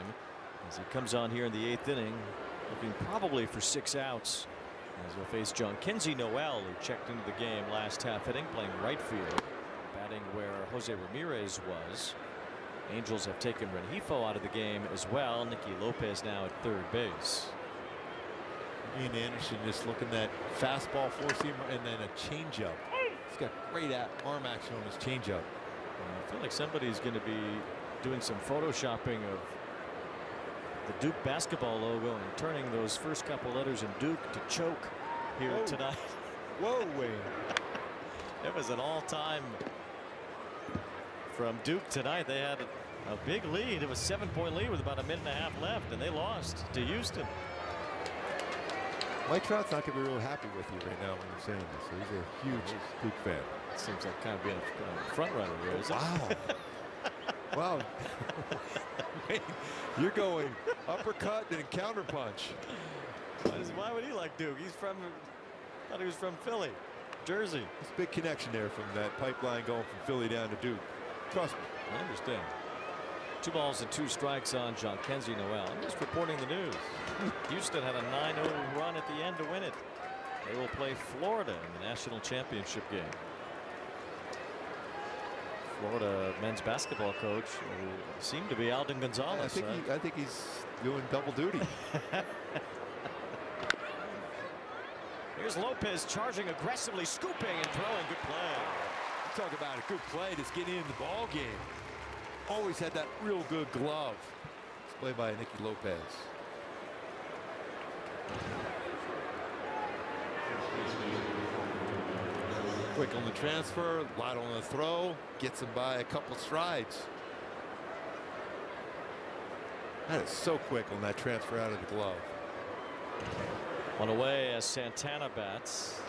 S6: as he comes on here in the 8th inning, looking probably for 6 outs as he'll face Jhonkensy Noel, who checked into the game last half inning, playing right field, batting where Jose Ramirez was. Angels have taken Rengifo out of the game as well. Nicky Lopez now at 3rd base.
S8: Ian Anderson just looking at fastball, 4-seamer, and then a changeup. He's got great arm action on his changeup.
S11: I feel like somebody's going to be doing some photoshopping of the Duke basketball logo and turning those first couple letters in Duke to choke here tonight.
S8: Whoa, Wayne.
S11: It was an all-time from Duke tonight. They had a big lead. It was a 7-point lead with about a minute and a half left, and they lost to Houston.
S8: Mike Trout's not going to be real happy with you right now when you're saying this. He's a huge Duke fan.
S11: Seems like kind of being a front runner here, isn't it?
S8: Wow. Wow. You're going uppercut and counterpunch.
S11: Why would he like Duke? He's from, thought he was from Philly, Jersey.
S8: It's a big connection there from that pipeline going from Philly down to Duke. Trust me.
S11: I understand. 2 balls and 2 strikes on Jhonkensy Noel. I'm just reporting the news. Houston had a 9-0 run at the end to win it. They will play Florida in the national championship game. Florida men's basketball coach seemed to be Alden Gonzalez.
S8: I think he's doing double duty.
S11: Here's Lopez charging aggressively, scooping and throwing. Good play.
S8: You talk about a good play that's getting in the ball game. Always had that real good glove. It's played by Nicky Lopez. Quick on the transfer, light on the throw, gets him by a couple strides. That is so quick on that transfer out of the glove.
S11: One away as Santana bats.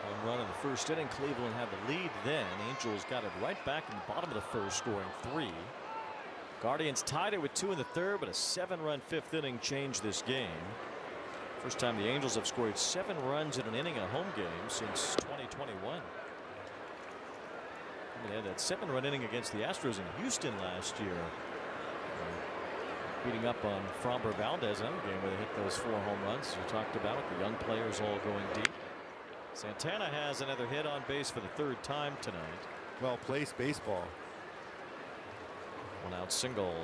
S11: Home run in the first inning. Cleveland had the lead then. Angels got it right back in the bottom of the first, scoring 3. Guardians tied it with 2 in the third, but a 7-run 5th inning changed this game. First time the Angels have scored 7 runs in an inning in a home game since 2021. They had that 7-run inning against the Astros in Houston last year. Beating up on Framber Valdez, another game where they hit those 4 home runs we talked about. The young players all going deep. Santana has another hit on base for the 3rd time tonight.
S8: Well placed baseball.
S11: 1 out single.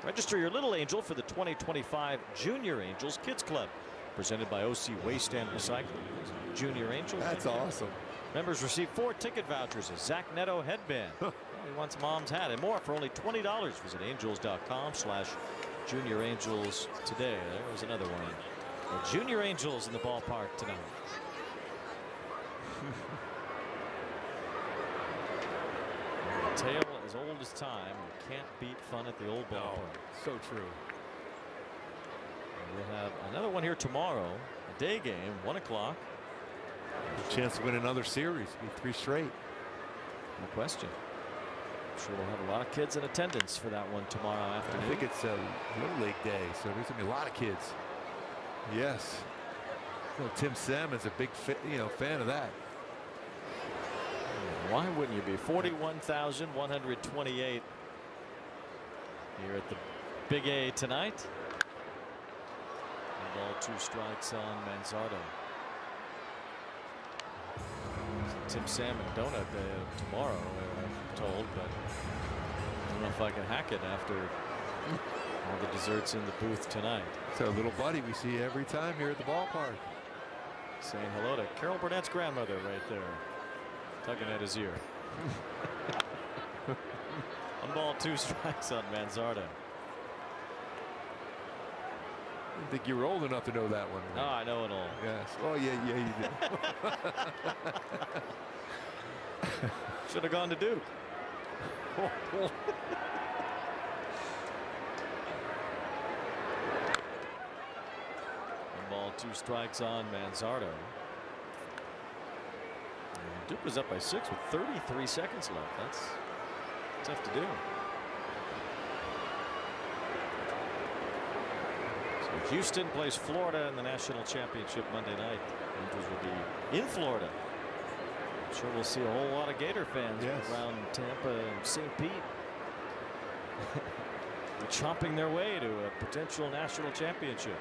S11: Register your little angel for the 2025 Junior Angels Kids Club, presented by OC Waste and Recycling. Junior Angel.
S8: That's awesome.
S11: Members receive 4 ticket vouchers, a Zach Neto headband. He wants mom's hat and more for only $20. Visit angels.com/Junior Angels today. There was another one. The Junior Angels in the ballpark tonight. The tale as old as time. You can't beat fun at the old ballpark.
S8: So true.
S11: And we'll have another one here tomorrow. A day game, 1 o'clock.
S8: A chance to win another series. Be 3 straight.
S11: No question. I'm sure we'll have a lot of kids in attendance for that one tomorrow afternoon.
S8: I think it's a Little League day, so there's gonna be a lot of kids. Yes. Well, Tim Salmon's a big fan of that.
S11: Why wouldn't you be? 41,128 here at the Big A tonight. 1 ball, 2 strikes on Manzardo. Tim Salmon donut day tomorrow, I'm told, but I don't know if I can hack it after all the desserts in the booth tonight.
S8: It's our little buddy we see every time here at the ballpark.
S11: Saying hello to Carol Burnett's grandmother right there, tugging at his ear. 1 ball, 2 strikes on Manzardo.
S8: I didn't think you were old enough to know that one.
S11: No, I know it all.
S8: Yes. Oh, yeah, you did.
S11: Should have gone to Duke. 1 ball, 2 strikes on Manzardo. And Duke was up by 6 with 33 seconds left. That's tough to do. Houston plays Florida in the national championship Monday night. Angels will be in Florida. I'm sure we'll see a whole lot of Gator fans around Tampa and St. Pete. They're chomping their way to a potential national championship.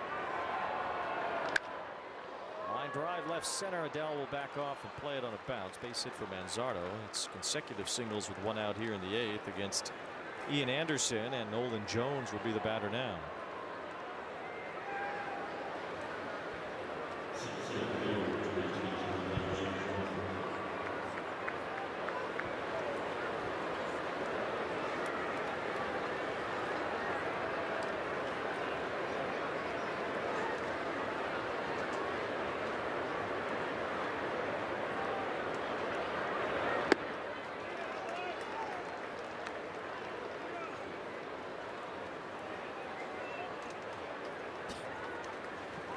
S11: Line drive left center. Adell will back off and play it on a bounce. Base hit for Manzardo. It's consecutive singles with 1 out here in the 8th against Ian Anderson, and Nolan Jones will be the batter now.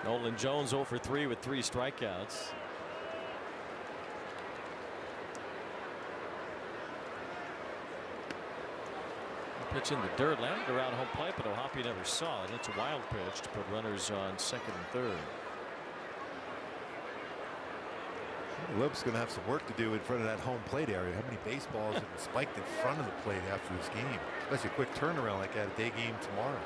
S11: Nolan Jones 0 for 3 with 3 strikeouts. Pitch in the dirt, landed around home plate, but O'Hoppe never saw it. It's a wild pitch to put runners on 2nd and 3rd.
S8: Lip's going to have some work to do in front of that home plate area. How many baseballs have been spiked in front of the plate after this game? Especially a quick turnaround like that, a day game tomorrow.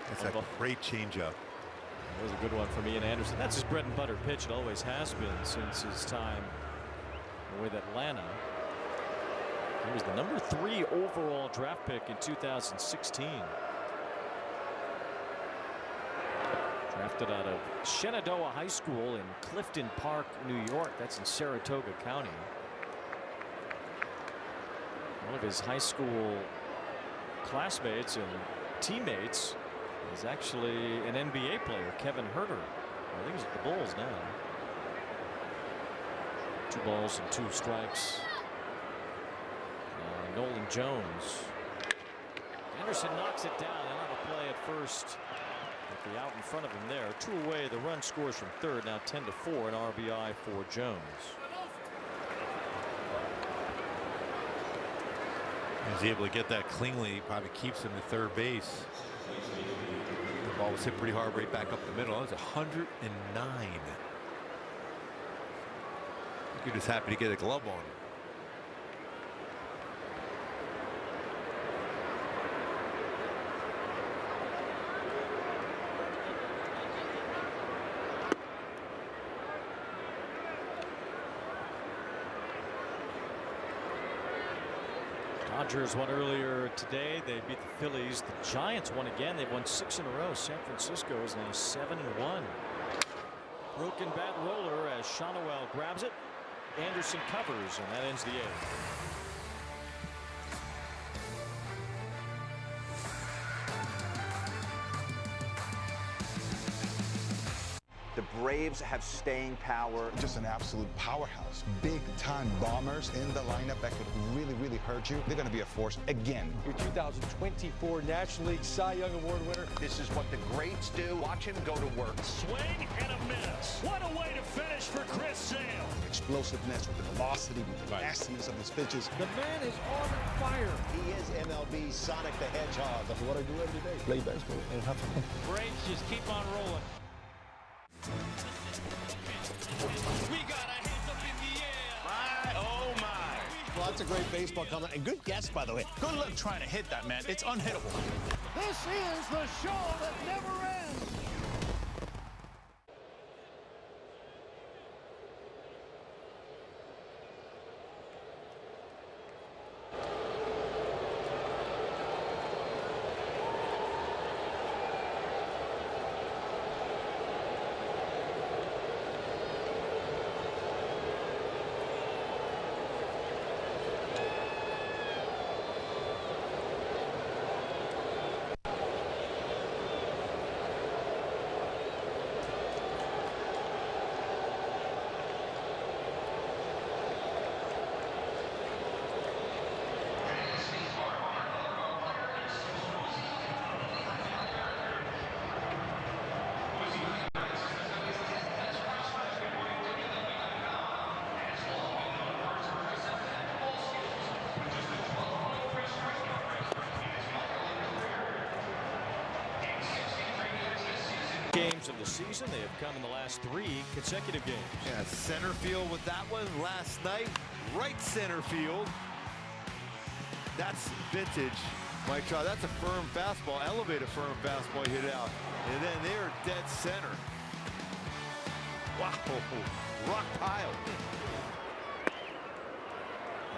S8: That's a great changeup.
S11: That was a good one from Ian Anderson. That's his bread and butter pitch. It always has been since his time with Atlanta. He was the number 3 overall draft pick in 2016. Drafted out of Shenandoah High School in Clifton Park, New York. That's in Saratoga County. One of his high school classmates and teammates is actually an NBA player, Kevin Herter. I think he's at the Bulls now. 2 balls and 2 strikes. Nolan Jones. Anderson knocks it down. He'll have a play at first. With the out in front of him there. 2 away. The run scores from third. Now 10-4. An RBI for Jones.
S3: He's able to get that cleanly. Probably keeps him at third base. The ball was hit pretty hard right back up the middle. That was 109. You're just happy to get a glove on him.
S11: Dodgers won earlier today. They beat the Phillies. The Giants won again. They've won 6 in a row. San Francisco is now 7-1. Broken bat roller as Kochanowicz grabs it. Anderson covers, and that ends the 8th.
S20: The Braves have staying power.
S9: Just an absolute powerhouse. Big-time bombers in the lineup that could really, really hurt you. They're going to be a force again.
S2: Your 2024 National League Cy Young Award winner.
S20: This is what the greats do. Watch him go to work.
S6: Swing and a miss. What a way to finish for Chris Sale.
S9: Explosiveness with the velocity, with the nastiness of his pitches.
S14: The man is on fire.
S2: He is MLB Sonic the Hedgehog. That's what I do every day. Play baseball and have fun.
S11: Braves just keep on rolling.
S6: We got our hands up in the air.
S20: My, oh my.
S2: Well, that's a great baseball comment. And good guess, by the way.
S23: Good luck trying to hit that, man. It's unhittable.
S14: This is the show that never ends.
S11: Games of the season. They have come in the last 3 consecutive games.
S8: Yeah, center field with that one last night. Right center field. That's vintage, Mike Trout. That's a firm fastball. Elevate a firm fastball, hit it out. And then they're dead center. Wow. Rock pile.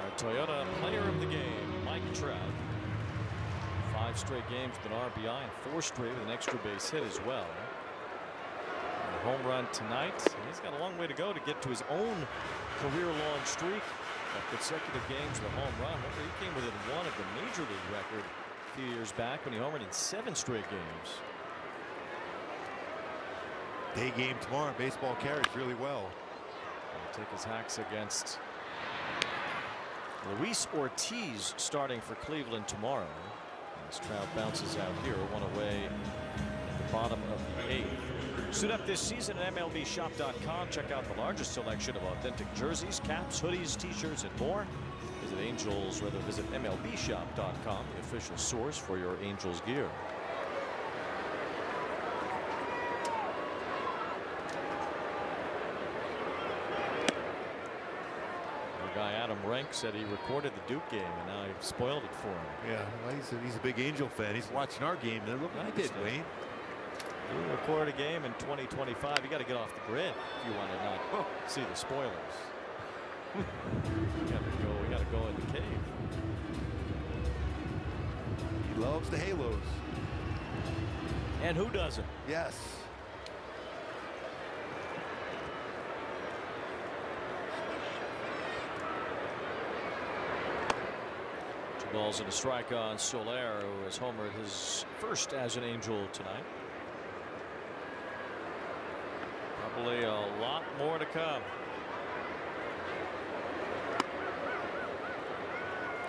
S11: Our Toyota player of the game, Mike Trout. 5 straight games with an RBI and 4 straight with an extra base hit as well. A home run tonight. He's got a long way to go to get to his own career-long streak of consecutive games with a home run. Remember, he came within 1 of the major league record a few years back when he homered in 7 straight games.
S8: Day game tomorrow. Baseball carries really well.
S11: He'll take his hacks against Luis Ortiz starting for Cleveland tomorrow. As Trout bounces out here, 1 away at the bottom of the 8th. Suit up this season at MLBshop.com. Check out the largest selection of authentic jerseys, caps, hoodies, t-shirts, and more. Visit MLBshop.com, the official source for your Angels gear. Guy Adam Rank said he recorded the Duke game and now he spoiled it for him.
S8: Yeah, well, he's a big Angel fan. He's watching our game. Look what I did, Wayne.
S11: You record a game in 2025. You got to get off the grid if you want to not see the spoilers. We got to go in the cave.
S8: He loves the halos.
S11: And who doesn't?
S8: Yes.
S11: Balls and a strike on Soler, who has homered his first as an Angel tonight. Probably a lot more to come.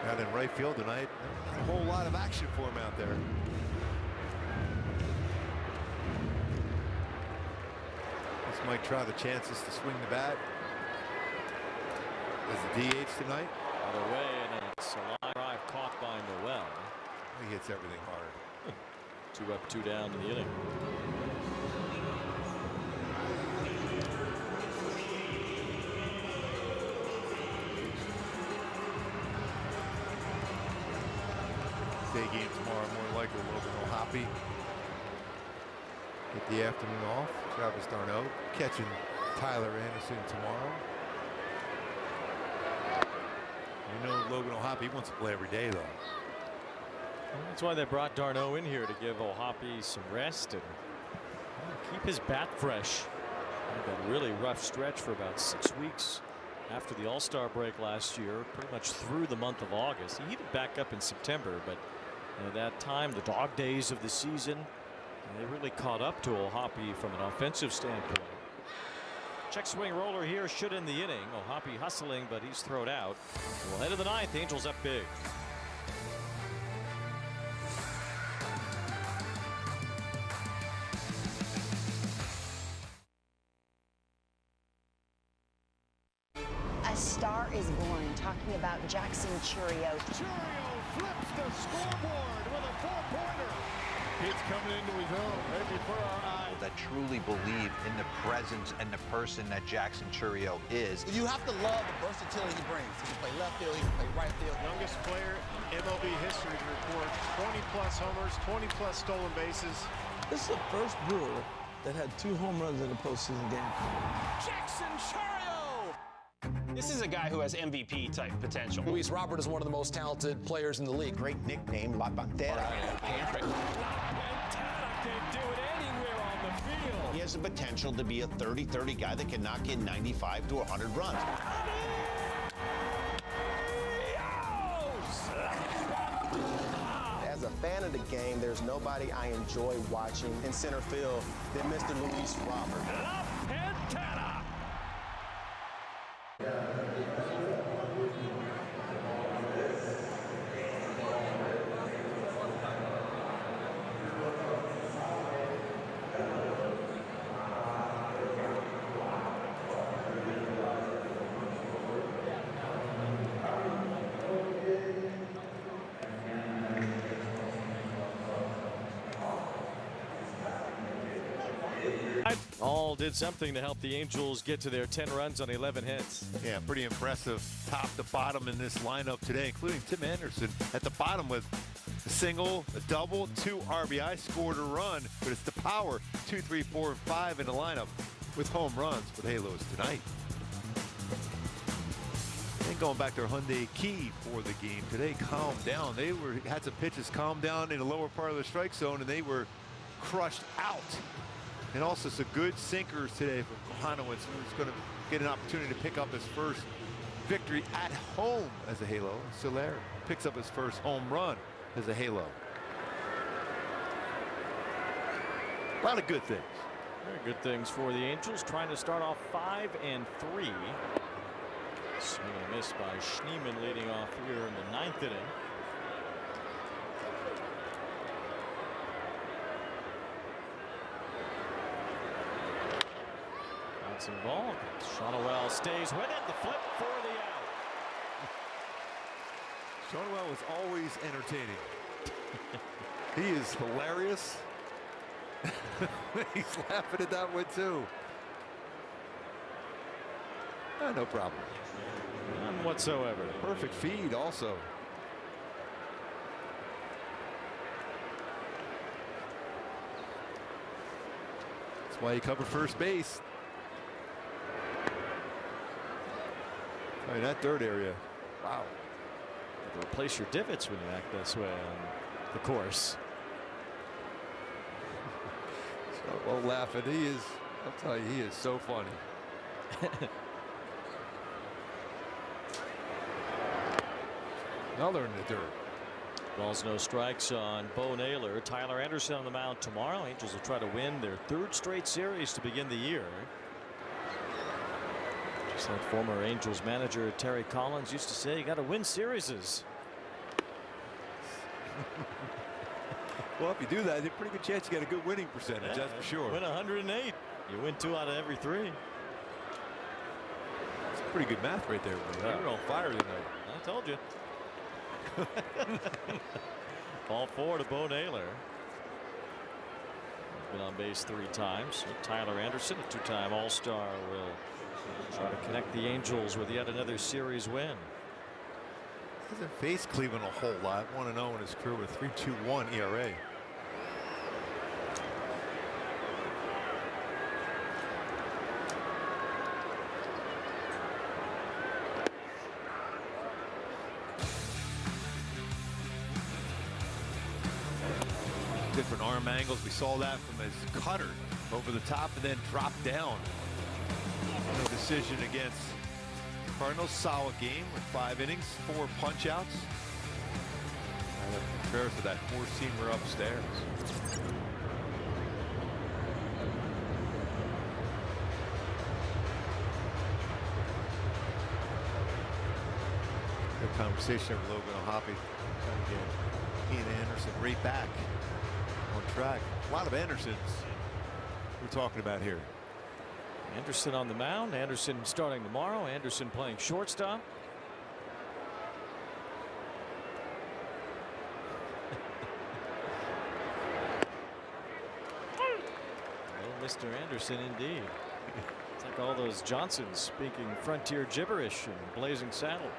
S8: Out in right field tonight. Not a whole lot of action for him out there. This might try the chances to swing the bat as the DH tonight.
S11: Other way, and it's a line drive caught by Noel.
S8: He hits everything hard.
S11: 2 up, 2 down in the inning.
S8: Day game tomorrow, more likely Logan O'Hoppe. Get the afternoon off. Travis d'Arnaud catching Tyler Anderson tomorrow. You know Logan O'Hoppe, he wants to play every day though.
S11: That's why they brought d'Arnaud in here, to give O'Hoppe some rest and keep his bat fresh. Had that really rough stretch for about 6 weeks after the All-Star break last year, pretty much through the month of August. He heated back up in September, but at that time, the dog days of the season, they really caught up to O'Hoppe from an offensive standpoint. Check swing roller here should end the inning. O'Hoppe hustling, but he's thrown out. Well, head of the 9th, Angels up big.
S10: A star is born, talking about Jackson Chourio.
S13: Chourio flips the scoreboard with a 4-pointer. It's coming into his own right before our eyes.
S20: That truly believe in the presence and the person that Jackson Chourio is.
S2: You have to love the versatility he brings. He can play left field, he can play right field.
S13: Youngest player in MLB history to record 20-plus homers, 20-plus stolen bases.
S4: This is the first Brewer that had 2 home runs in a postseason game.
S6: Jackson Chourio! This is a guy who has MVP-type potential.
S2: Luis Robert is one of the most talented players in the league. Great nickname, La Pantera.
S6: La Pantera can do it anywhere on the field.
S2: He has the potential to be a 30-30 guy that can knock in 95 to 100 runs.
S15: As a fan of the game, there's nobody I enjoy watching in center field than Mr. Luis Robert.
S6: La Pantera!
S11: All did something to help the Angels get to their 10 runs on 11 hits.
S8: Yeah, pretty impressive top to bottom in this lineup today, including Tim Anderson at the bottom with a single, a double, 2 RBI, scored a run, but it's the power 2, 3, 4, and 5 in the lineup with home runs with Halos tonight. And going back to Hyundai Key for the game today, calmed down. They had some pitches calm down in the lower part of the strike zone, and they were crushed out. And also some good sinkers today from Kochanowicz, who's going to get an opportunity to pick up his first victory at home as a Halo. Soler picks up his first home run as a Halo. A lot of good things.
S11: Very good things for the Angels, trying to start off 5-3. Swing and a miss by Schneemann leading off here in the 9th inning. Bouncing ball. Kochanowicz stays with it. The flip for the out.
S8: Kochanowicz was always entertaining. He is hilarious. He's laughing at that one too. No problem.
S11: None whatsoever.
S8: Perfect feed also. That's why you cover first base. In that third area. Wow.
S11: You have to replace your divots when you act this way on the course.
S8: So, well, laughing. He is, I'll tell you, he is so funny. Now they're in the dirt.
S11: Balls, no strikes on Bo Naylor. Tyler Anderson on the mound tomorrow. Angels will try to win their 3rd straight series to begin the year. Just like former Angels manager Terry Collins used to say, you got to win series.
S3: Well, if you do that, there's a pretty good chance you get a good winning percentage. That's for sure.
S11: Win 108. You win 2 out of every 3.
S3: That's pretty good math right there.
S11: Yeah.
S3: You're on fire tonight.
S11: I told you. Ball 4 to Bo Naylor. He's been on base 3 times. So Tyler Anderson, a 2-time All-Star, will try to connect the Angels with yet another series win.
S3: Hasn't faced Cleveland a whole lot. 1-0 in his career with a 3.21 ERA. Different arm angles. We saw that from his cutter over the top and then dropped down. No decision against Cardinals. Solid game with 5 innings, 4 punch outs. Paris with that 4-seamer upstairs. Good conversation with Logan O'Hoppe. Trying to get he and Anderson right back on track. A lot of Andersons we're talking about here.
S11: Anderson on the mound. Anderson starting tomorrow. Anderson playing shortstop. Oh, Mr. Anderson indeed. It's like all those Johnsons speaking frontier gibberish and Blazing Saddles.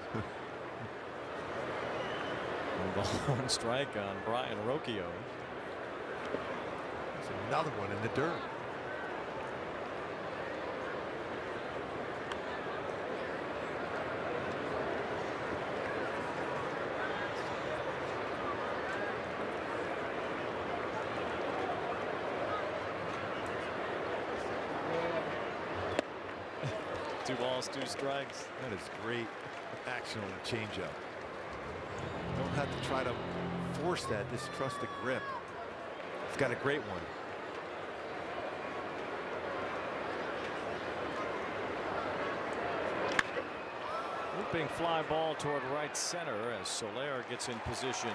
S11: One strike on Brian Rocchio.
S3: There's another one in the dirt.
S11: Two balls, 2 strikes.
S3: That is great action on the changeup. Don't have to try to force that. Just trust the grip. It's got a great one.
S11: Looping fly ball toward right center as Soler gets in position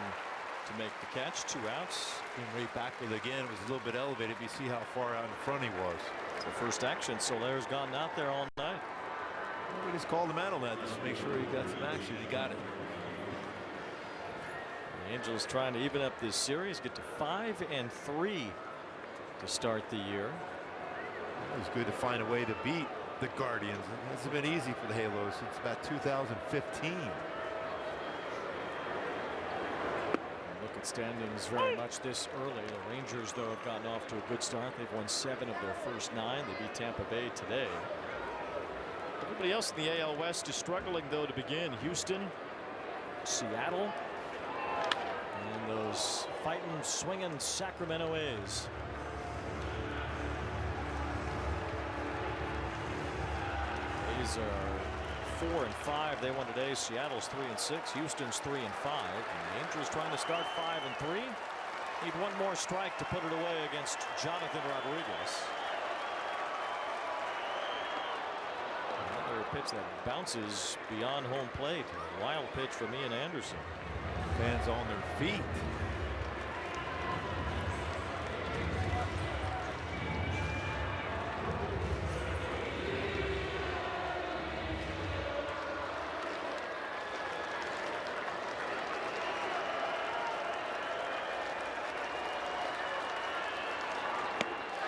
S11: to make the catch. 2 outs.
S3: Came right back with it again. It was a little bit elevated. You see how far out in front he was.
S11: It's the first action. Soler's gone out there all night.
S3: We just called him out on that just to make sure he got some action. He got it.
S11: The Angels trying to even up this series, get to 5-3 to start the year.
S3: It was good to find a way to beat the Guardians. It hasn't been easy for the Halos since about 2015.
S11: Look at standings very much this early. The Rangers, though, have gotten off to a good start. They've won 7 of their first 9. They beat Tampa Bay today. Everybody else in the AL West is struggling, though, to begin. Houston, Seattle, and those fighting, swinging Sacramento A's. A's are 4-5. They won today. Seattle's 3-6. Houston's 3-5. And the Angels trying to start 5-3. Need one more strike to put it away against Jonathan Rodriguez. Another pitch that bounces beyond home plate. A wild pitch from Ian Anderson.
S3: Fans on their feet.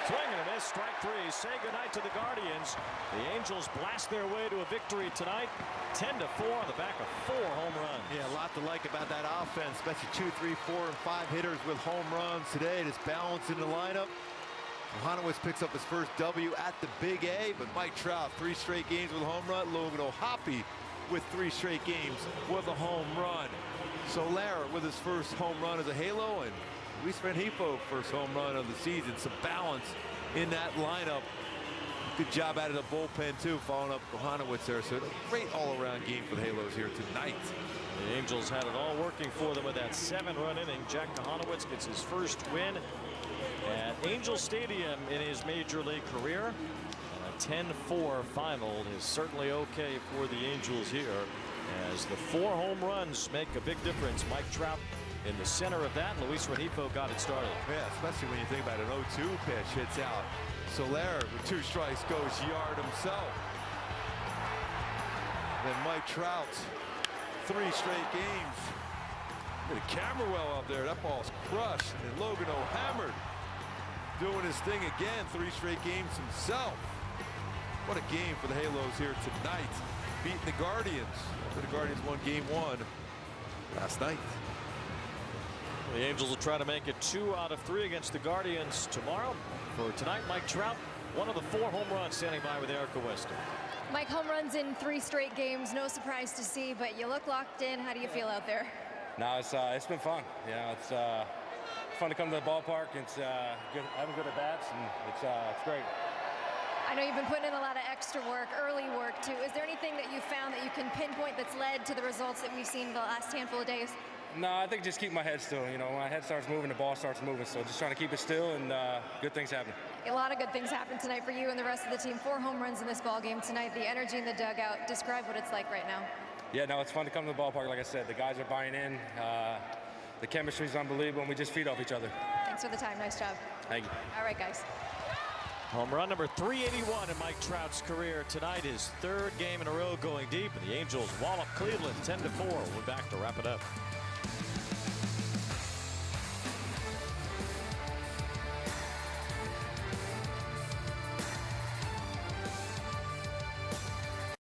S11: Swing and a miss, strike 3. Say goodnight to the Guardians. The Angels blast their way to a victory tonight, 10-4 on the back of 4 home runs.
S3: Yeah, a lot to like about that offense, especially 2, 3, 4, and 5 hitters with home runs today. Just balance in the lineup. Kochanowicz picks up his first W at the Big A, but Mike Trout, 3 straight games with a home run. Logan O'Hoppe with 3 straight games with a home run. Soler with his first home run as a Halo, and Luis Rengifo first home run of the season. Some balance in that lineup. Good job out of the bullpen too, following up Kochanowicz there. So a great all-around game for the Halos here tonight.
S11: The Angels had it all working for them with that 7-run inning. Jack Kochanowicz gets his first win at Angel Stadium in his major league career. And a 10-4 final is certainly okay for the Angels here, as the 4 home runs make a big difference. Mike Trout in the center of that. Luis Rengifo got it started.
S3: Yeah, especially when you think about an 0-2 pitch hits out. Soler with 2 strikes goes yard himself. Then Mike Trout, 3 straight games. Look at the camera well up there. That ball's crushed. And Logan O'Hoppe doing his thing again. 3 straight games himself. What a game for the Halos here tonight. Beating the Guardians. The Guardians won game 1 last night.
S11: The Angels will try to make it 2 out of 3 against the Guardians tomorrow. For tonight, Mike Trout, one of the 4 home runs, standing by with Erica Weston.
S16: Mike, home runs in 3 straight games. No surprise to see, but you look locked in. How do you feel out there?
S17: No, it's been fun. You know, it's fun to come to the ballpark. It's good, having good at bats, and it's great.
S16: I know you've been putting in a lot of extra work, early work too. Is there anything that you found that you can pinpoint that's led to the results that we've seen the last handful of days?
S17: No, I think just keep my head still. You know, when my head starts moving, the ball starts moving. So just trying to keep it still, and good things happen.
S16: A lot of good things happen tonight for you and the rest of the team. 4 home runs in this ball game tonight. The energy in the dugout. Describe what it's like right now.
S17: Yeah, no, it's fun to come to the ballpark. Like I said, the guys are buying in. The chemistry is unbelievable, and we just feed off each other.
S16: Thanks for the time. Nice job.
S17: Thank you.
S16: All right, guys.
S11: Home run number 381 in Mike Trout's career tonight. His 3rd game in a row going deep, and the Angels wallop Cleveland 10-4. We're back to wrap it up.